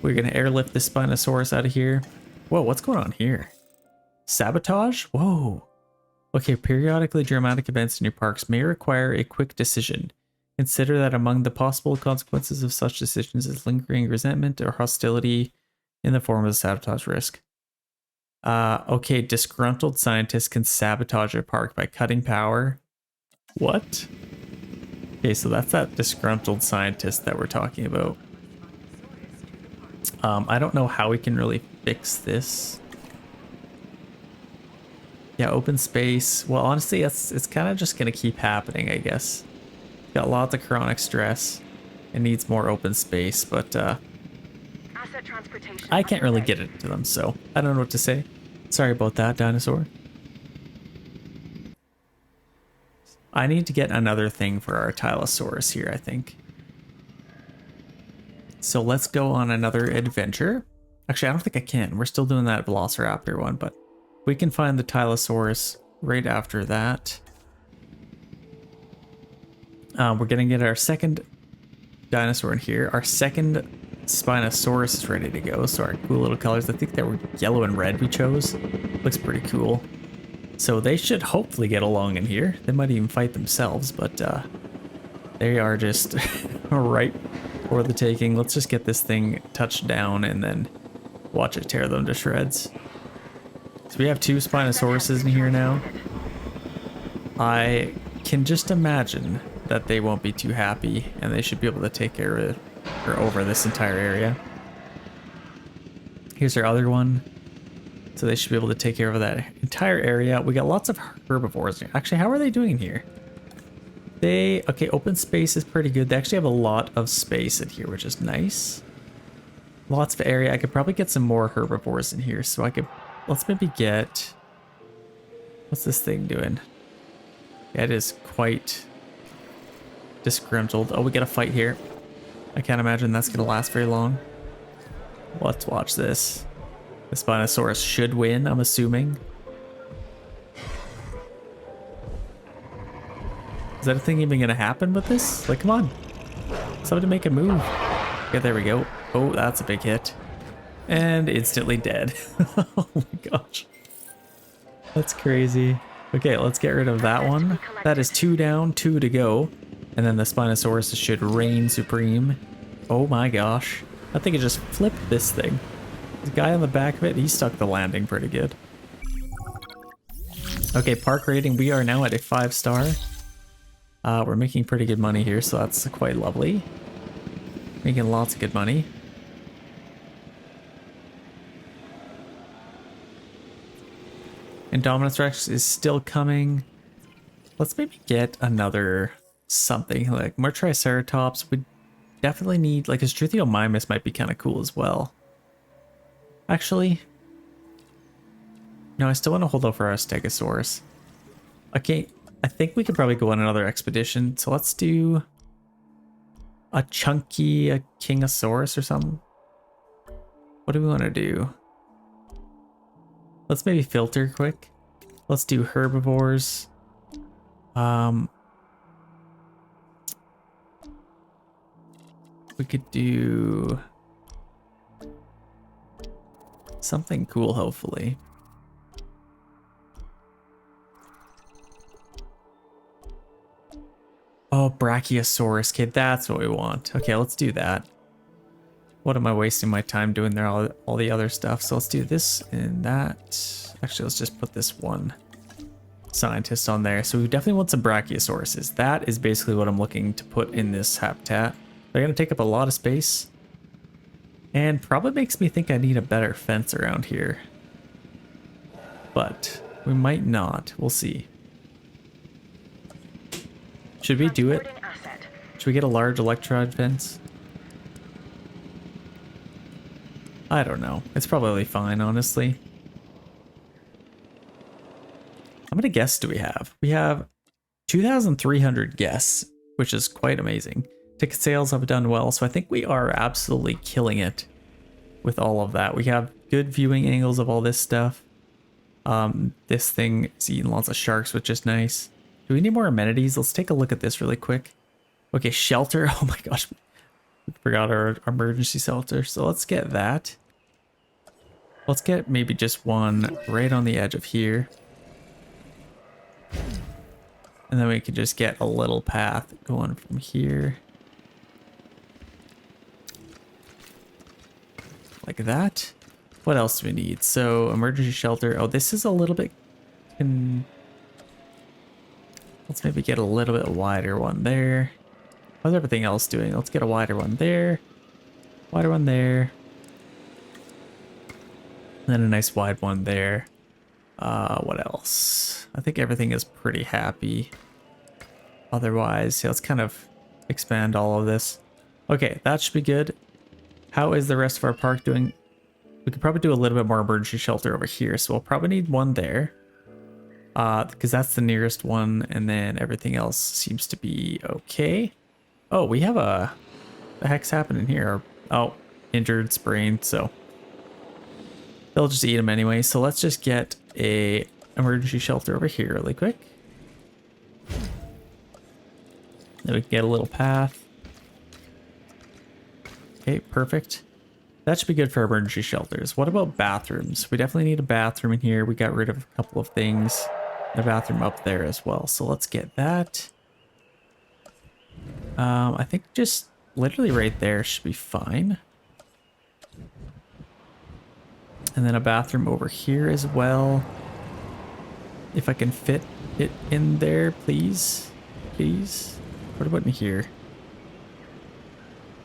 We're going to airlift the Spinosaurus out of here. Whoa, what's going on here? Sabotage? Whoa. Okay, periodically dramatic events in your parks may require a quick decision. Consider that among the possible consequences of such decisions is lingering resentment or hostility in the form of a sabotage risk. Okay, disgruntled scientists can sabotage a park by cutting power. What? Okay, so that's that disgruntled scientist that we're talking about. I don't know how we can really fix this. Yeah, open space. Well, honestly, it's kind of just going to keep happening, I guess. Got lots of chronic stress. It needs more open space, but Asset transportation I can't really underway. get it to them, so I don't know what to say. Sorry about that, dinosaur. I need to get another thing for our Tylosaurus here, I think. So let's go on another adventure. Actually, I don't think I can. We're still doing that Velociraptor one, but we can find the Tylosaurus right after that. We're gonna get our second dinosaur in here. Our second Spinosaurus is ready to go. So our cool little colors. I think they were yellow and red we chose. Looks pretty cool. So they should hopefully get along in here. They might even fight themselves, but they are just right for the taking. Let's just get this thing touched down and then watch it tear them to shreds. So we have 2 Spinosauruses in here now. I can just imagine that they won't be too happy, and they should be able to take care of it, or over this entire area. Here's our other one. So they should be able to take care of that entire area. We got lots of herbivores. Actually, how are they doing here? Okay, open space is pretty good. They actually have a lot of space in here, which is nice. Lots of area. I could probably get some more herbivores in here. So let's maybe get, what's this thing doing? Yeah, it is quite disgruntled. Oh, we got a fight here. I can't imagine that's going to last very long. Let's watch this. The Spinosaurus should win, I'm assuming. Is that a thing even going to happen with this? Like, come on. Somebody make a move. Yeah, there we go. Oh, that's a big hit. And instantly dead. Oh my gosh. That's crazy. Okay, let's get rid of that one. That is 2 down, 2 to go. And then the Spinosaurus should reign supreme. Oh my gosh. I think it just flipped this thing. The guy on the back of it, he stuck the landing pretty good. Okay, park rating, we are now at a 5-star. We're making pretty good money here, so that's quite lovely. Making lots of good money. Indominus Rex is still coming. Let's maybe get another something, like more Triceratops. We definitely need, like, a Struthiomimus might be kind of cool as well. Actually, no, I still want to hold out for our Stegosaurus. Okay, I think we could probably go on another expedition. So let's do a Kingosaurus or something. What do we want to do? Let's maybe filter quick. Let's do herbivores. We could do something cool, hopefully. Oh, Brachiosaurus, kid, that's what we want. Okay, let's do that. What am I wasting my time doing there, all the other stuff? So let's do this and that. Actually, let's just put this one scientist on there. So we definitely want some Brachiosauruses. That is basically what I'm looking to put in this habitat. They're going to take up a lot of space. And probably makes me think I need a better fence around here. But we might not. We'll see. Should we do it? Should we get a large electrode fence? I don't know. It's probably fine, honestly. How many guests do we have? We have 2,300 guests, which is quite amazing. Ticket sales have done well, so I think we are absolutely killing it with all of that. We have good viewing angles of all this stuff. This thing is eating lots of sharks, which is nice. Do we need more amenities? Let's take a look at this really quick. Okay, shelter. Oh my gosh. We forgot our emergency shelter. So let's get that. Let's get maybe just one right on the edge of here. And then we can just get a little path going from here. Like that. What else do we need? So emergency shelter. Oh, this is a little bit... Let's maybe get a little bit wider one there. How's everything else doing? Let's get a wider one there. Wider one there. And then a nice wide one there. What else? I think everything is pretty happy. Otherwise, yeah, let's kind of expand all of this. Okay, that should be good. How is the rest of our park doing? We could probably do a little bit more emergency shelter over here. So we'll probably need one there. Because that's the nearest one, and then everything else seems to be okay. Oh, we have the heck's happening here? Oh, injured, sprained, so they'll just eat them anyway. So let's just get a emergency shelter over here really quick. Then we can get a little path. Okay, perfect. That should be good for emergency shelters. What about bathrooms? We definitely need a bathroom in here. We got rid of a couple of things. A bathroom up there as well. So let's get that. I think just literally right there should be fine. And then a bathroom over here as well. If I can fit it in there, please. Please. What about in here?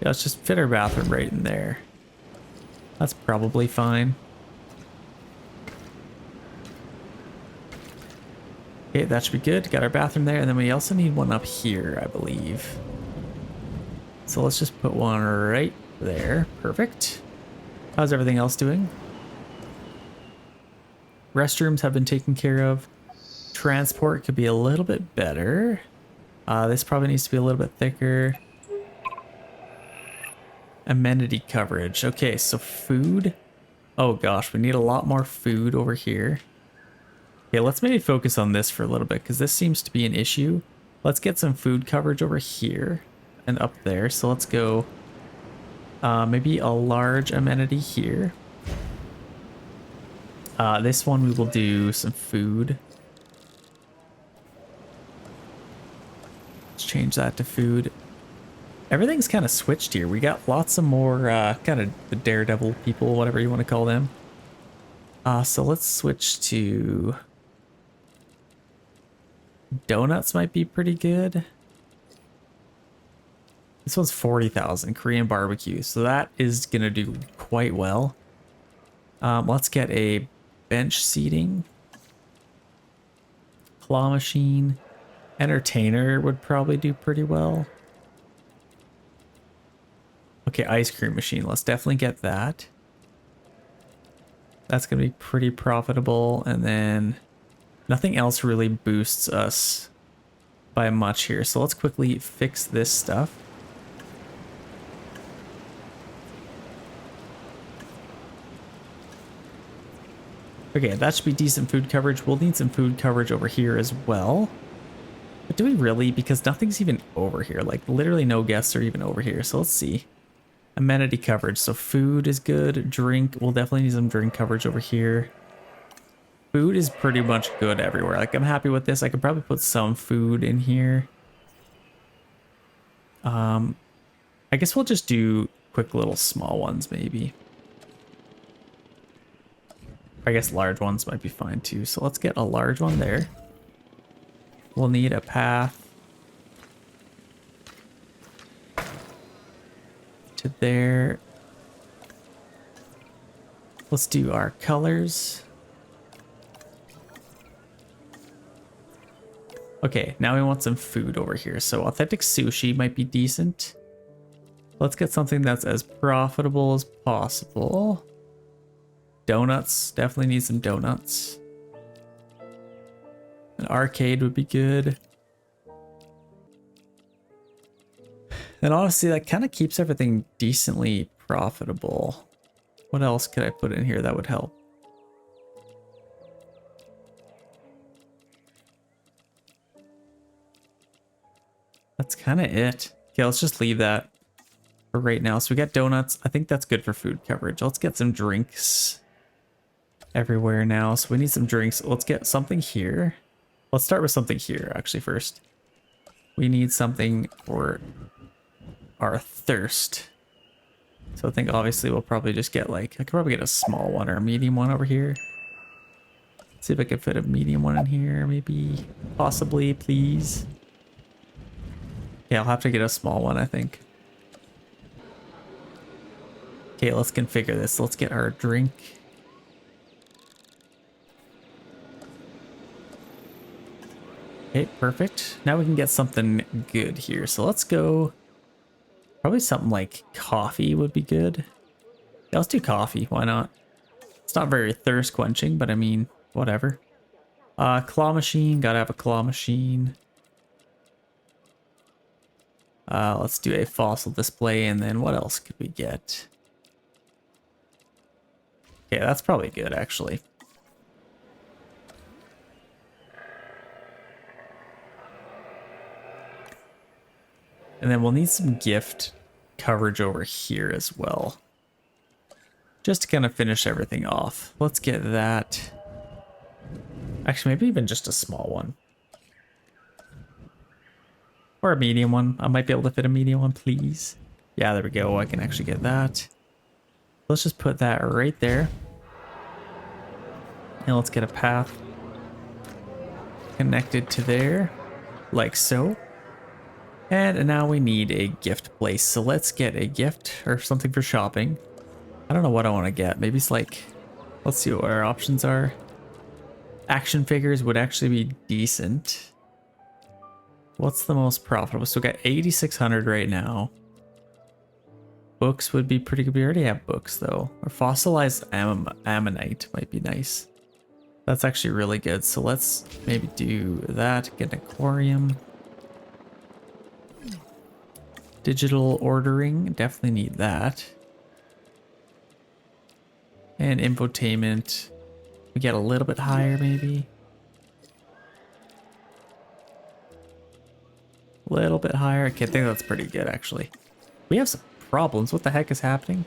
Yeah, let's just fit our bathroom right in there. That's probably fine. Okay, that should be good. Got our bathroom there, and then we also need one up here, I believe. So let's just put one right there. Perfect. How's everything else doing? Restrooms have been taken care of. Transport could be a little bit better. This probably needs to be a little bit thicker. Amenity coverage. Okay, so food. Oh gosh, we need a lot more food over here. Okay, let's maybe focus on this for a little bit because this seems to be an issue. Let's get some food coverage over here and up there. So let's go maybe a large amenity here. This one we will do some food. Let's change that to food. Everything's kind of switched here. We got lots of more kind of the daredevil people, whatever you want to call them. So let's switch to... Donuts might be pretty good. This one's 40,000 Korean barbecue, so that is gonna do quite well. Let's get a bench seating, claw machine, entertainer would probably do pretty well. Okay, ice cream machine. Let's definitely get that. That's gonna be pretty profitable, and then nothing else really boosts us by much here. So let's quickly fix this stuff. Okay, that should be decent food coverage. We'll need some food coverage over here as well. But do we really? Because nothing's even over here. Like, literally no guests are even over here. So let's see. Amenity coverage. So food is good. Drink. We'll definitely need some drink coverage over here. Food is pretty much good everywhere. Like, I'm happy with this. I could probably put some food in here. I guess we'll just do quick little small ones maybe. I guess large ones might be fine too. So let's get a large one there. We'll need a path to there. Let's do our colors. Okay, now we want some food over here. So authentic sushi might be decent. Let's get something that's as profitable as possible. Donuts, definitely need some donuts. An arcade would be good. And honestly, that kind of keeps everything decently profitable. What else could I put in here that would help? That's kind of it. Okay, let's just leave that for right now. So we got donuts. I think that's good for food coverage. Let's get some drinks everywhere now. So we need some drinks. Let's get something here. Let's start with something here actually first. We need something for our thirst. So I think obviously we'll probably just get like, I could probably get a small one or a medium one over here. Let's see if I can fit a medium one in here, maybe, possibly, please. Yeah, I'll have to get a small one, I think. Okay, let's configure this. Let's get our drink. Okay, perfect. Now we can get something good here. So let's go. Probably something like coffee would be good. Yeah, let's do coffee. Why not? It's not very thirst quenching, but I mean, whatever. Claw machine. Gotta have a claw machine. Let's do a fossil display, and then what else could we get? Okay, that's probably good, actually. And then we'll need some gift coverage over here as well. Just to kind of finish everything off. Let's get that. Actually, maybe even just a small one. Or a medium one. I might be able to fit a medium one, please. Yeah, there we go. I can actually get that. Let's just put that right there. And let's get a path connected to there. Like so. And now we need a gift place. So let's get a gift or something for shopping. I don't know what I want to get. Maybe it's like, let's see what our options are. Action figures would actually be decent. What's the most profitable? So we got 8,600 right now. Books would be pretty good. We already have books though. Or fossilized ammonite might be nice. That's actually really good. So let's maybe do that. Get an aquarium. Digital ordering. Definitely need that. And infotainment. We get a little bit higher maybe. A little bit higher. Okay, I think that's pretty good actually. We have some problems. What the heck is happening?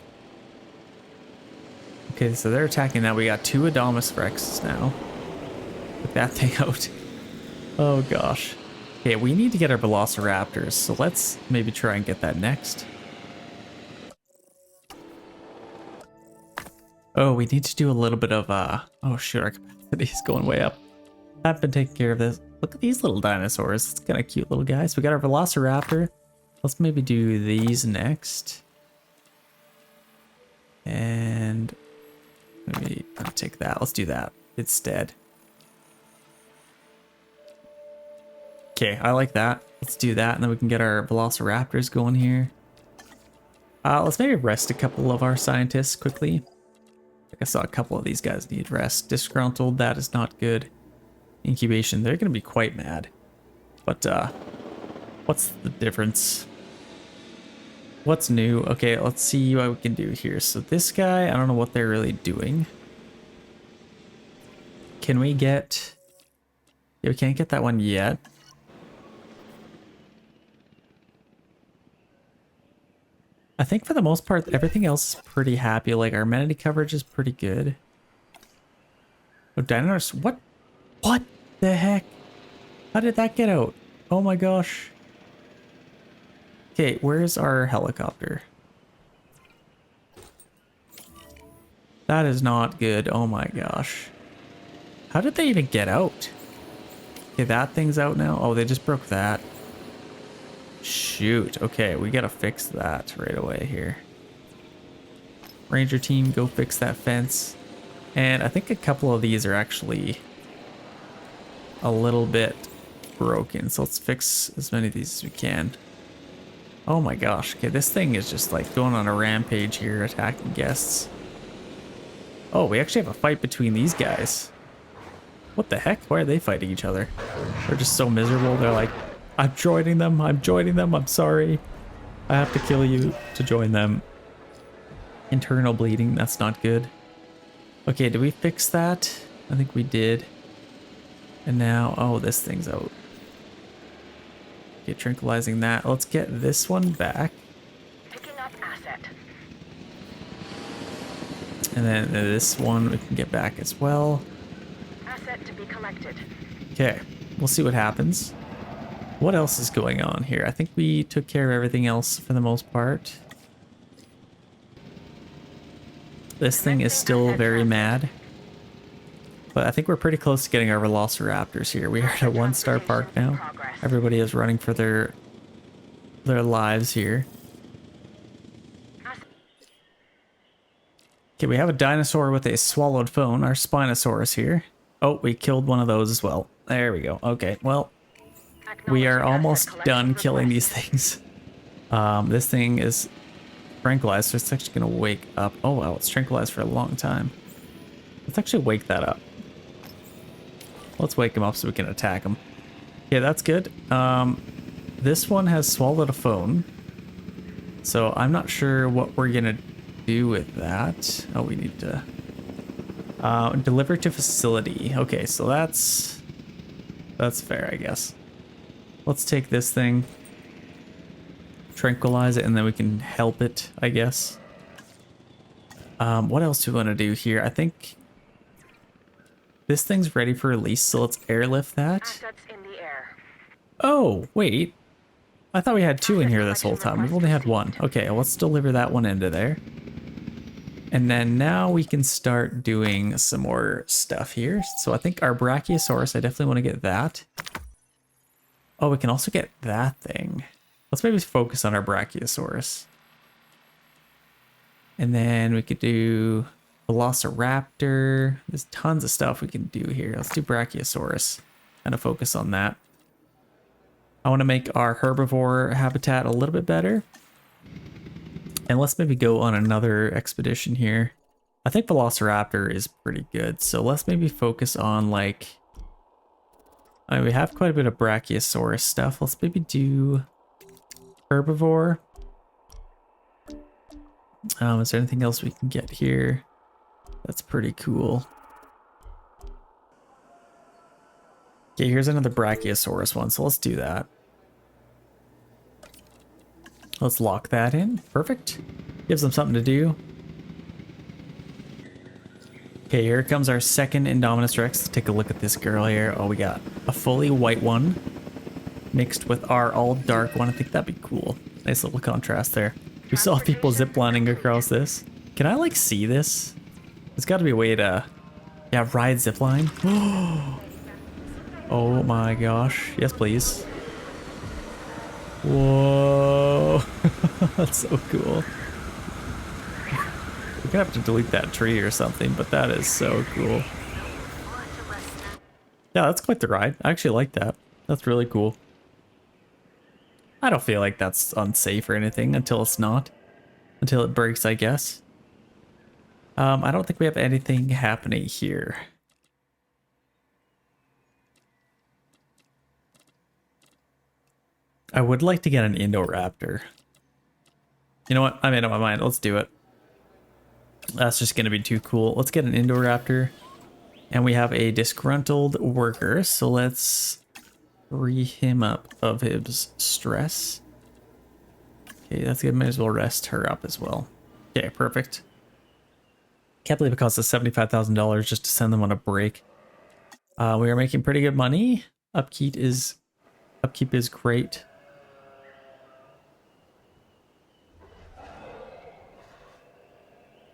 Okay, so they're attacking now. We got 2 Indominus Rexes now. Look that thing out. Oh gosh. Okay, we need to get our Velociraptors, so let's maybe try and get that next. Oh, we need to do a little bit of oh shoot, our capacity is going way up. I've been taking care of this. Look at these little dinosaurs. It's kind of cute little guys. We got our Velociraptor. Let's maybe do these next. And maybe I'll take that. Let's do that instead. Okay, I like that. Let's do that, and then we can get our Velociraptors going here. Let's maybe rest a couple of our scientists quickly. I saw a couple of these guys need rest. Disgruntled, that is not good. Incubation, they're gonna be quite mad. But what's the difference? What's new? Okay, let's see what we can do here. So this guy, I don't know what they're really doing. Can we get... Yeah, we can't get that one yet. I think for the most part, everything else is pretty happy. Like our amenity coverage is pretty good. Oh, dinosaurs, what? What the heck? How did that get out? Oh my gosh. Okay, where's our helicopter? That is not good. Oh my gosh. How did they even get out? Okay, that thing's out now. Oh, they just broke that. Shoot. Okay, we gotta fix that right away here. Ranger team, go fix that fence. And I think a couple of these are actually a little bit broken. So let's fix as many of these as we can. Oh my gosh. Okay, this thing is just like going on a rampage here, attacking guests. Oh, we actually have a fight between these guys. What the heck? Why are they fighting each other? They're just so miserable. They're like, I'm joining them. I'm sorry. I have to kill you to join them. Internal bleeding. That's not good. Okay, did we fix that? I think we did. And now, oh, this thing's out. Okay, tranquilizing that. Let's get this one back. Picking up asset. And then this one we can get back as well. Asset to be collected. Okay, we'll see what happens. What else is going on here? I think we took care of everything else for the most part. This thing is still very mad. But I think we're pretty close to getting our Velociraptors here. We are at a 1-star park now. Everybody is running for their lives here. Okay, we have a dinosaur with a swallowed phone, our Spinosaurus here. Oh, we killed one of those as well. There we go. Okay, well, we are almost done killing these things. This thing is tranquilized, so it's actually going to wake up. Oh, wow, it's tranquilized for a long time. Let's actually wake that up. Let's wake him up so we can attack him. Okay, that's good. This one has swallowed a phone. So I'm not sure what we're going to do with that. Oh, we need to deliver to facility. Okay, so that's fair, I guess. Let's take this thing, tranquilize it, and then we can help it, I guess. What else do we want to do here? I think this thing's ready for release, so let's airlift that. Assets in the air. Oh, wait. I thought we had 2 in here this whole time. We've only had 1. Okay, well, let's deliver that one into there. And then now we can start doing some more stuff here. So I think our Brachiosaurus, I definitely want to get that. Oh, we can also get that thing. Let's maybe focus on our Brachiosaurus. And then we could do Velociraptor. There's tons of stuff we can do here. Let's do Brachiosaurus. Kind of focus on that. I want to make our herbivore habitat a little bit better. And let's maybe go on another expedition here. I think Velociraptor is pretty good. So let's maybe focus on like... I mean, we have quite a bit of Brachiosaurus stuff. Let's maybe do herbivore. Is there anything else we can get here? That's pretty cool. Okay, here's another Brachiosaurus one, so let's do that. Let's lock that in. Perfect. Gives them something to do. Okay, here comes our second Indominus Rex. Let's take a look at this girl here. Oh, we got a fully white one mixed with our all dark one. I think that'd be cool. Nice little contrast there. We saw people ziplining across this. Can I like see this? There's got to be a way to, yeah, ride zipline. Oh my gosh. Yes, please. Whoa. That's so cool. We're gonna have to delete that tree or something, but that is so cool. Yeah, that's quite the ride. I actually like that. That's really cool. I don't feel like that's unsafe or anything until it's not. Until it breaks, I guess. I don't think we have anything happening here. I would like to get an Indoraptor. You know what? I made up my mind. Let's do it. That's just going to be too cool. Let's get an Indoraptor. And we have a disgruntled worker. So let's free him up of his stress. Okay, that's good. Might as well rest her up as well. Okay, perfect. Can't believe it cost us $75,000 just to send them on a break. We are making pretty good money. Upkeep is great.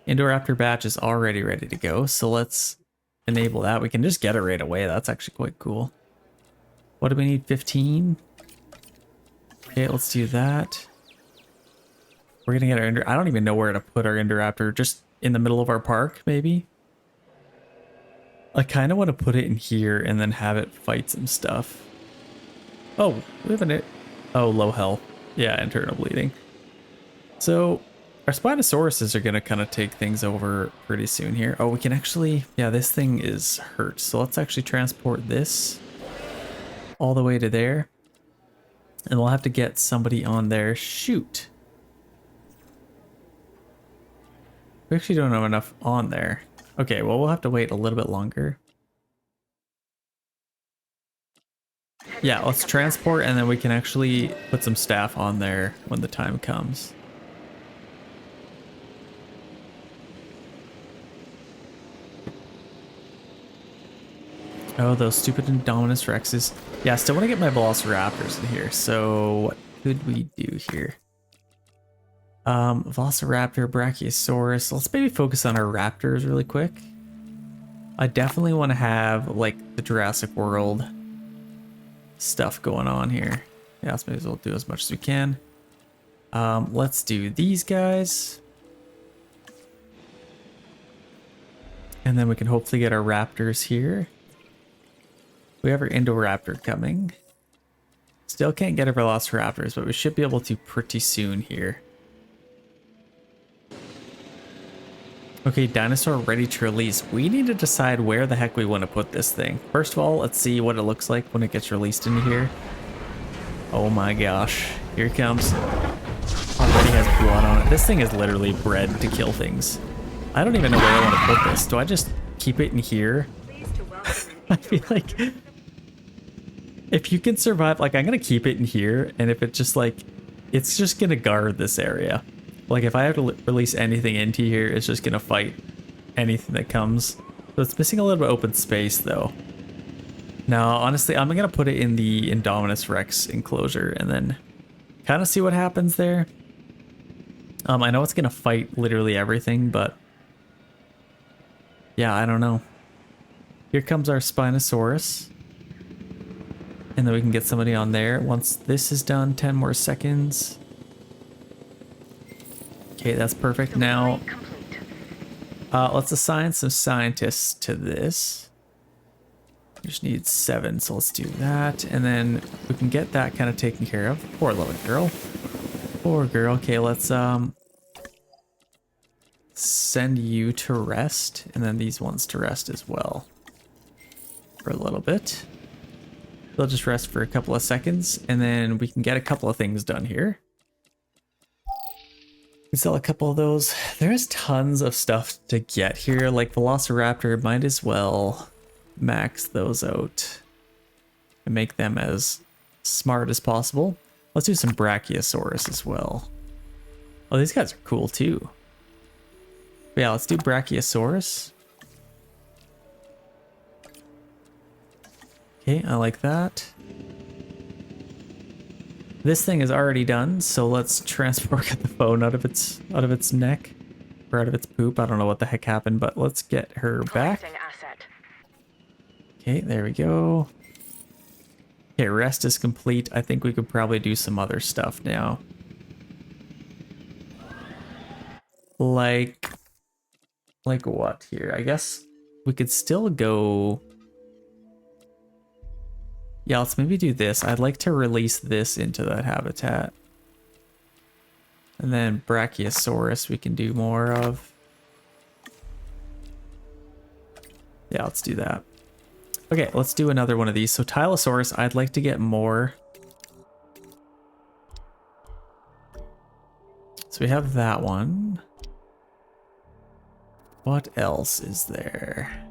Indoraptor batch is already ready to go, so let's enable that. We can just get it right away. That's actually quite cool. What do we need? 15? Okay, let's do that. We're gonna get our I don't even know where to put our Indoraptor. Just in the middle of our park, maybe? I kind of want to put it in here and then have it fight some stuff. Oh, we have an... Oh, low health. Yeah, internal bleeding. So... our Spinosauruses are going to kind of take things over pretty soon here. Oh, we can actually... yeah, this thing is hurt. So let's actually transport this all the way to there. And we'll have to get somebody on there. Shoot. We actually don't have enough on there. Okay, well, we'll have to wait a little bit longer. Yeah, let's transport and then we can actually put some staff on there when the time comes. Oh, those stupid Indominus Rexes. Yeah, I still want to get my Velociraptors in here. So what could we do here? Velociraptor, Brachiosaurus. Let's maybe focus on our raptors really quick. I definitely want to have like the Jurassic World stuff going on here. Yeah, let's maybe as well do as much as we can. Let's do these guys. And then we can hopefully get our raptors here. We have our Indoraptor coming. Still can't get our Velociraptors, but we should be able to pretty soon here. Okay, dinosaur ready to release. We need to decide where the heck we want to put this thing. First of all, let's see what it looks like when it gets released into here. Oh my gosh. Here it comes. Already has blood on it. This thing is literally bred to kill things. I don't even know where I want to put this. Do I just keep it in here? I feel like if you can survive, like I'm going to keep it in here. And if it just like, it's just going to guard this area. Like if I have to release anything into here, it's just going to fight anything that comes. So it's missing a little bit of open space though. Now, honestly, I'm going to put it in the Indominus Rex enclosure and then kind of see what happens there. I know it's going to fight literally everything, but yeah, I don't know. Here comes our Spinosaurus. And then we can get somebody on there. Once this is done, 10 more seconds. Okay, that's perfect. Now, Complete. let's assign some scientists to this. We just need 7, so let's do that. And then we can get that kind of taken care of. Poor little girl. Poor girl. Okay, let's send you to rest. And then these ones to rest as well. For a little bit. They'll just rest for a couple of seconds. And then we can get a couple of things done here. We sell a couple of those. There's tons of stuff to get here. Like Velociraptor, might as well max those out and make them as smart as possible. Let's do some Brachiosaurus as well. Oh, these guys are cool too. But yeah, let's do Brachiosaurus. Okay, I like that. This thing is already done, so let's transport the phone out of its neck or out of its poop. I don't know what the heck happened, but let's get her back. Collecting asset. Okay, there we go. Okay, rest is complete. I think we could probably do some other stuff now. Like what here? I guess we could still go. Yeah, let's maybe do this. I'd like to release this into that habitat. And then Brachiosaurus we can do more of. Yeah, let's do that. Okay, let's do another one of these. So Tylosaurus, I'd like to get more. So we have that one. What else is there?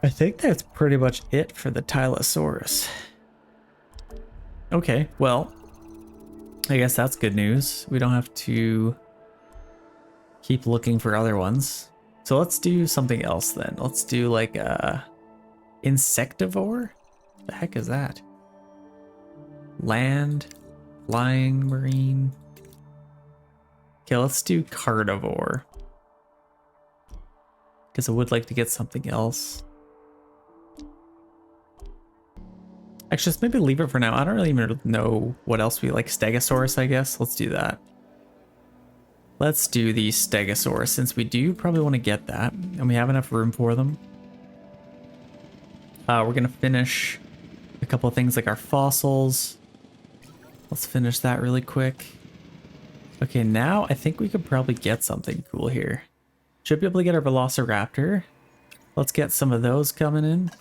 I think that's pretty much it for the Tylosaurus. Okay, well, I guess that's good news. We don't have to keep looking for other ones. So let's do something else then. Let's do like a insectivore? The heck is that? Land, flying, marine. Okay, let's do carnivore. Because I would like to get something else. Actually, let's maybe leave it for now. I don't really even know what else we like. Stegosaurus, I guess. Let's do that. Let's do the Stegosaurus since we do probably want to get that. And we have enough room for them. We're going to finish a couple of things like our fossils. Let's finish that really quick. Okay, now I think we could probably get something cool here. Should be able to get our Velociraptor. Let's get some of those coming in.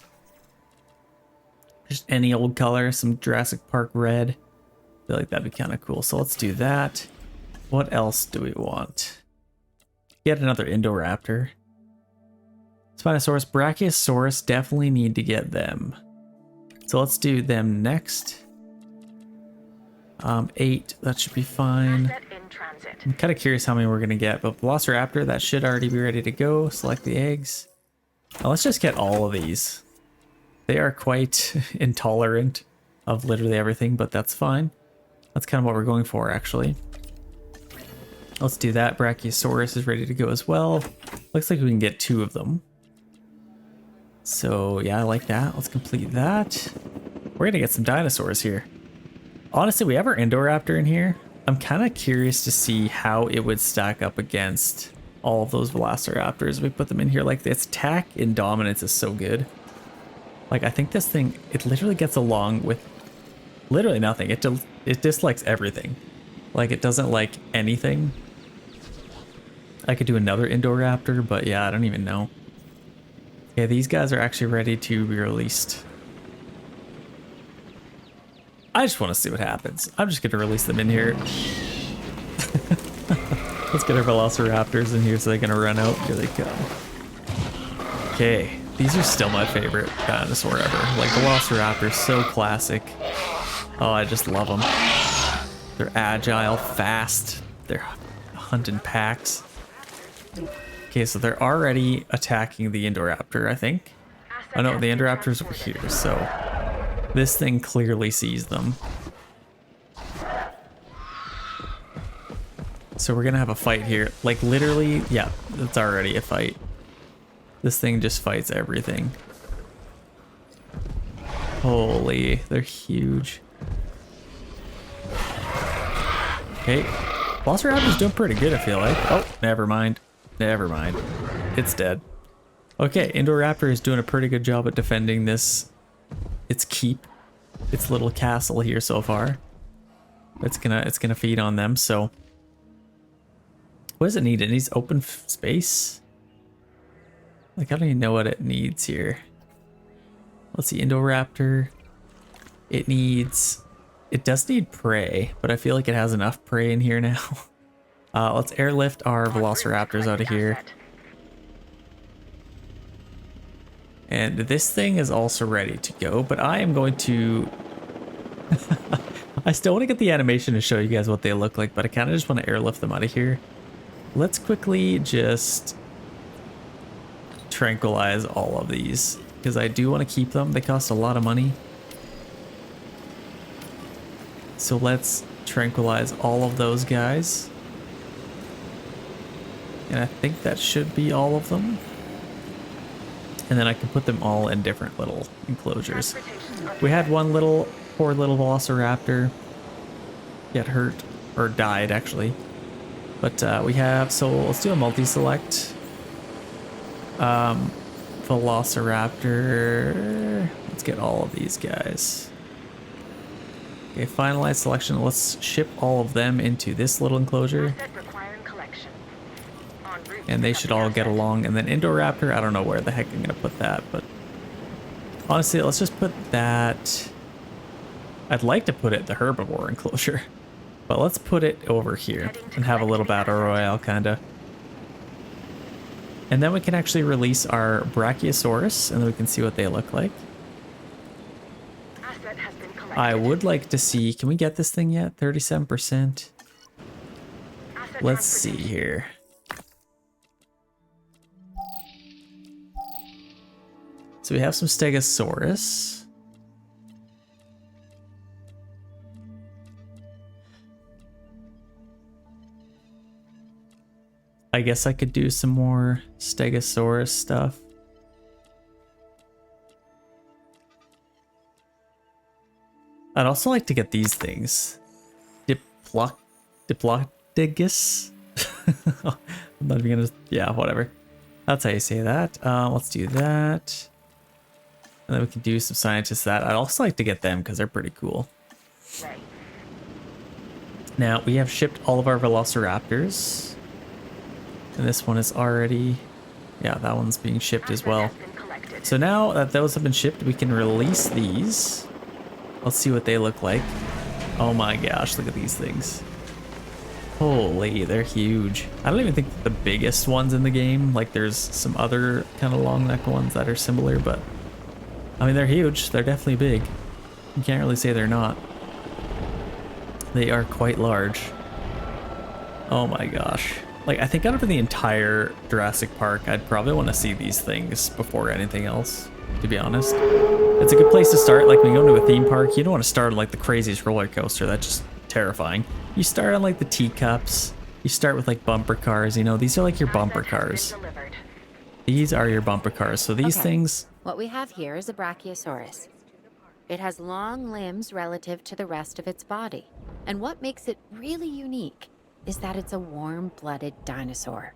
Just any old color, some Jurassic Park red. I feel like that'd be kind of cool. So let's do that. What else do we want? Get another Indoraptor. Spinosaurus, Brachiosaurus, definitely need to get them. So let's do them next. 8, that should be fine. Asset in transit. I'm kind of curious how many we're going to get, but Velociraptor, that should already be ready to go. Select the eggs. Now let's just get all of these. They are quite intolerant of literally everything, but that's fine. That's kind of what we're going for, actually. Let's do that. Brachiosaurus is ready to go as well. Looks like we can get 2 of them. So yeah, I like that. Let's complete that. We're going to get some dinosaurs here. Honestly, we have our Indoraptor in here. I'm kind of curious to see how it would stack up against all of those Velociraptors. We put them in here. Like, its attack and dominance is so good. Like, I think this thing, it literally gets along with literally nothing. It dislikes everything. Like, it doesn't like anything. I could do another Indoraptor, but yeah, I don't even know. Yeah, these guys are actually ready to be released. I just want to see what happens. I'm just going to release them in here. Let's get our Velociraptors in here so they're going to run out. Here they come. Okay. These are still my favorite dinosaur ever. Like, Velociraptor, so classic. Oh, I just love them. They're agile, fast. They're hunting packs. Okay, so they're already attacking the Indoraptor, I think. Oh no, the Indoraptor's over here, so this thing clearly sees them. So we're gonna have a fight here. Like, literally, yeah, it's already a fight. This thing just fights everything. Holy, they're huge. Okay, Velociraptor's doing pretty good, I feel like. Oh, never mind. Never mind. It's dead. Okay, Indoraptor is doing a pretty good job at defending this, its keep, its little castle here so far. It's gonna feed on them, so. What does it need? It needs open space? Like, I don't even know what it needs here. Let's see, Indoraptor. It does need prey, but I feel like it has enough prey in here now. Let's airlift our Velociraptors out of here. And this thing is also ready to go, but I am going to... I still want to get the animation to show you guys what they look like, but I kind of just want to airlift them out of here. Let's quickly just tranquilize all of these, because I do want to keep them. They cost a lot of money. So let's tranquilize all of those guys. And I think that should be all of them. And then I can put them all in different little enclosures. We had one poor little Velociraptor get hurt, or died actually. But we have, so let's do a multi-select. Velociraptor, let's get all of these guys. Okay, finalize selection. Let's ship all of them into this little enclosure. And they should all get along. And then Indoraptor, I don't know where the heck I'm gonna put that, but honestly, let's just put that. I'd like to put it in the Herbivore enclosure, but let's put it over here and have a little battle royale kinda. And then we can actually release our Brachiosaurus, and then we can see what they look like. I would like to see, can we get this thing yet? 37%. Let's see here. So we have some Stegosaurus. I guess I could do some more Stegosaurus stuff. I'd also like to get these things. Diplodocus? I'm not even gonna, yeah, whatever. That's how you say that. Let's do that. And then we can do some scientists that. I'd also like to get them because they're pretty cool. Right. Now, we have shipped all of our Velociraptors. And this one is already, yeah, that one's being shipped as well. So now that those have been shipped, we can release these. Let's see what they look like. Oh my gosh, look at these things. Holy, they're huge. I don't even think they're the biggest ones in the game. Like, there's some other kind of long neck ones that are similar, but I mean, they're huge. They're definitely big. You can't really say they're not. They are quite large. Oh my gosh. Like, I think out of the entire Jurassic Park, I'd probably want to see these things before anything else, to be honest. It's a good place to start. Like, when you go into a theme park, you don't want to start on like the craziest roller coaster. That's just terrifying. You start on like the teacups. You start with like bumper cars. You know, these are like your bumper cars. These are your bumper cars. So these things. What we have here is a Brachiosaurus. It has long limbs relative to the rest of its body. And what makes it really unique is that it's a warm-blooded dinosaur.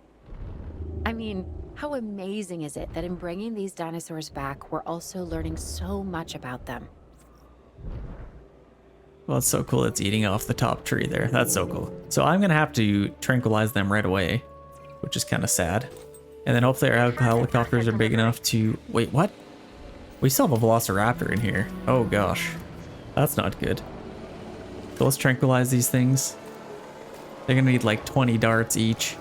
I mean, how amazing is it that in bringing these dinosaurs back, we're also learning so much about them. Well, it's so cool it's eating off the top tree there. That's so cool. So I'm going to have to tranquilize them right away, which is kind of sad. And then hopefully our helicopters are big enough to... Wait, what? We still have a Velociraptor in here. Oh gosh. That's not good. So let's tranquilize these things. They're going to need like 20 darts each.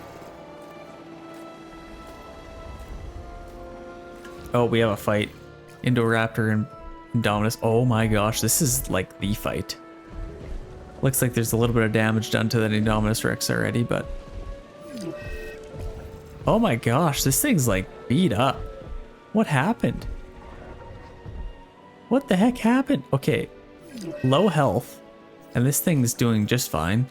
Oh, we have a fight. Indoraptor and Indominus. Oh my gosh, this is like the fight. Looks like there's a little bit of damage done to that Indominus Rex already, but... Oh my gosh, this thing's like beat up. What happened? What the heck happened? Okay, low health, and this thing's doing just fine.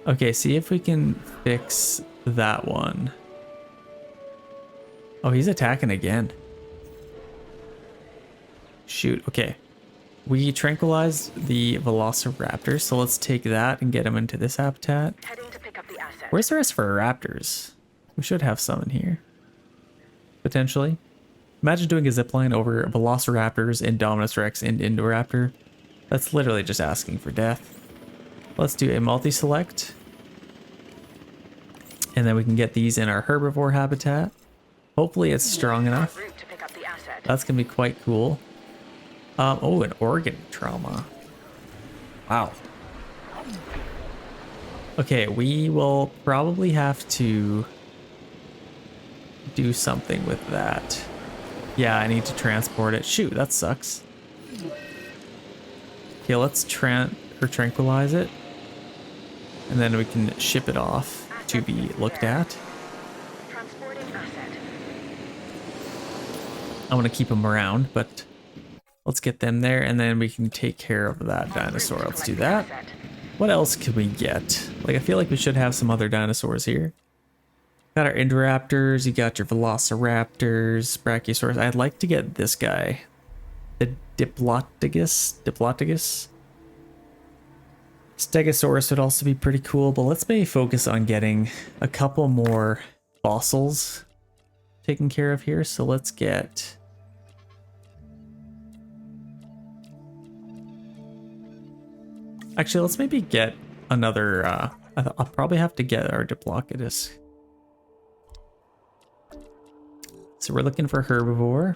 Okay, see if we can fix that one. Oh, he's attacking again. shoot. Okay. We tranquilized the velociraptors, so let's take that and get them into this habitat. Heading to pick up the asset. Where's the rest of our raptors? We should have some in here. Potentially. Imagine doing a zipline over velociraptors, Indominus Rex, and Indoraptor. That's literally just asking for death. Let's do a multi-select. And then we can get these in our herbivore habitat. Hopefully it's strong enough. Route to pick up the asset. That's gonna be quite cool. Oh, an organ trauma. Wow. Okay, we will probably have to do something with that. Yeah, I need to transport it. Shoot, that sucks. Okay, let's tranquilize it. And then we can ship it off to be looked at. Transporting asset. I want to keep them around, but let's get them there, and then we can take care of that dinosaur. Let's do that. What else can we get? Like, I feel like we should have some other dinosaurs here. Got our Indoraptors, you got your Velociraptors, Brachiosaurus. I'd like to get this guy. The Diplotodus. Stegosaurus would also be pretty cool, but let's maybe focus on getting a couple more fossils taken care of here. So let's get... Actually, let's maybe get another... I'll probably have to get our Diplotodus. So we're looking for herbivore.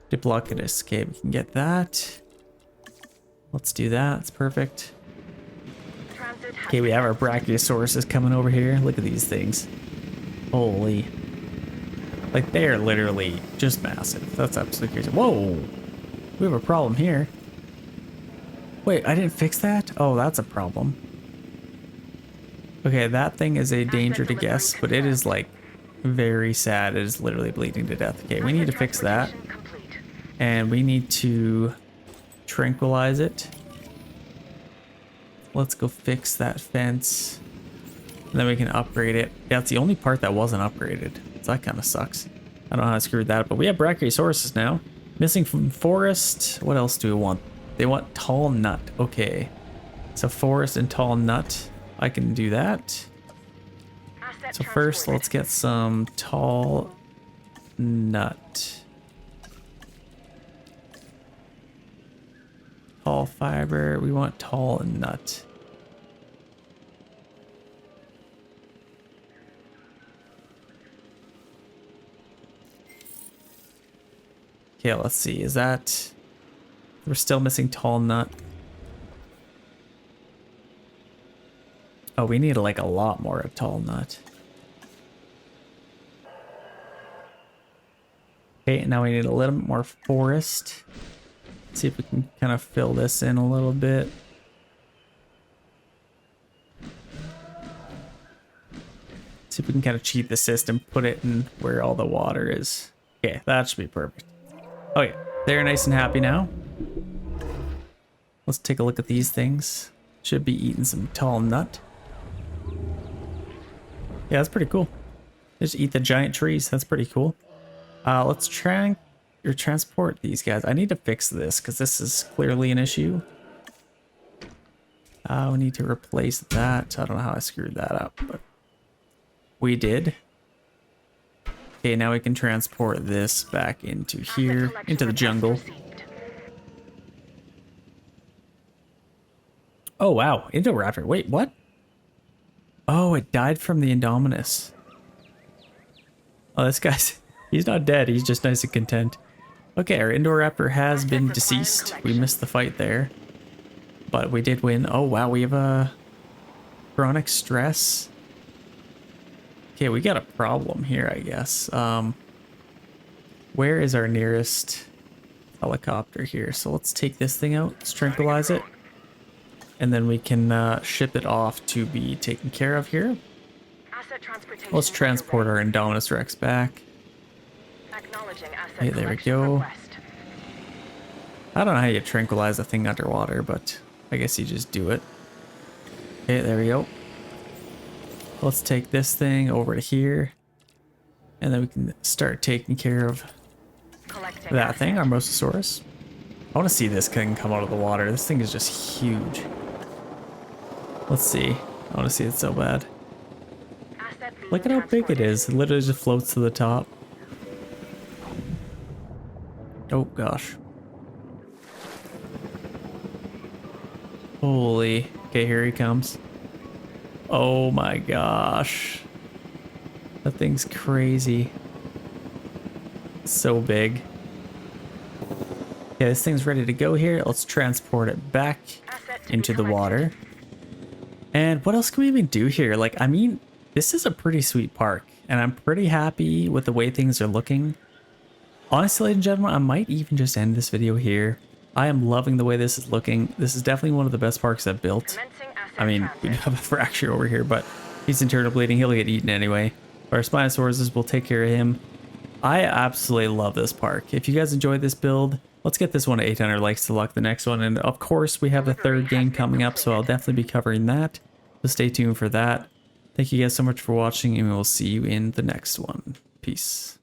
Diplotodus. Okay, we can get that. Let's do that. It's perfect. Okay, we have our Brachiosaurus coming over here. Look at these things. Holy. Like, they are literally just massive. That's absolutely crazy. Whoa! We have a problem here. Wait, I didn't fix that? Oh, that's a problem. Okay, that thing is a danger to guess, but it is, like, very sad. It is literally bleeding to death. Okay, we need to fix that. And we need to tranquilize it. Let's go fix that fence. And then we can upgrade it. Yeah, it's the only part that wasn't upgraded. So that kind of sucks. I don't know how I screwed that up, but we have Brachiosaurus now. Missing from forest. What else do we want? They want tall nut. Okay. So forest and tall nut. I can do that. So first, let's get some tall nut. Tall fiber. We want tall nut. Okay, let's see. Is that... We're still missing tall nut. Oh, we need like a lot more of tall nut. Okay, now we need a little bit more forest. Let's see if we can kind of fill this in a little bit. See if we can kind of cheat the system, put it in where all the water is. Okay, that should be perfect. Okay, they're nice and happy now. Let's take a look at these things. Should be eating some tall nut. Yeah, that's pretty cool. They just eat the giant trees. That's pretty cool. Let's try or transport these guys. I need to fix this because this is clearly an issue. We need to replace that. I don't know how I screwed that up, but we did. Okay, now we can transport this back into here, into the jungle. Oh, wow. Indoraptor. Wait, what? Oh, it died from the Indominus. Oh, this guy's... He's not dead. He's just nice and content. Okay, our Indoraptor has been deceased. We missed the fight there. But we did win. Oh, wow. We have a... chronic stress. Okay, we got a problem here, I guess. Where is our nearest helicopter here? So let's take this thing out. Let's tranquilize it. And then we can ship it off to be taken care of here. Let's transport our Indominus Rex back. Hey, there we go. I don't know how you tranquilize a thing underwater, but I guess you just do it. Okay, there we go. Let's take this thing over to here. And then we can start taking care of Collecting that asset. thing, our Mosasuarus. I want to see this thing come out of the water. This thing is just huge. Let's see. I want to see it so bad. Asset being Look at how big it transported. is. It literally just floats to the top. Oh gosh. Holy. Okay, here he comes. Oh my gosh. That thing's crazy. So big. Okay, this thing's ready to go here. Let's transport it back Asset to be into the collected. water. And what else can we even do here? Like, I mean, this is a pretty sweet park, and I'm pretty happy with the way things are looking. Honestly, ladies and gentlemen, I might even just end this video here. I am loving the way this is looking. This is definitely one of the best parks I've built. Commencing asset I mean, we do transit. have a fracture over here, but he's internal bleeding. He'll get eaten anyway. Our Spinosaurus will take care of him. I absolutely love this park. If you guys enjoyed this build, let's get this one to 800 likes to lock the next one. And of course, we have the third game coming up, so I'll definitely be covering that. So stay tuned for that. Thank you guys so much for watching, and we will see you in the next one. Peace.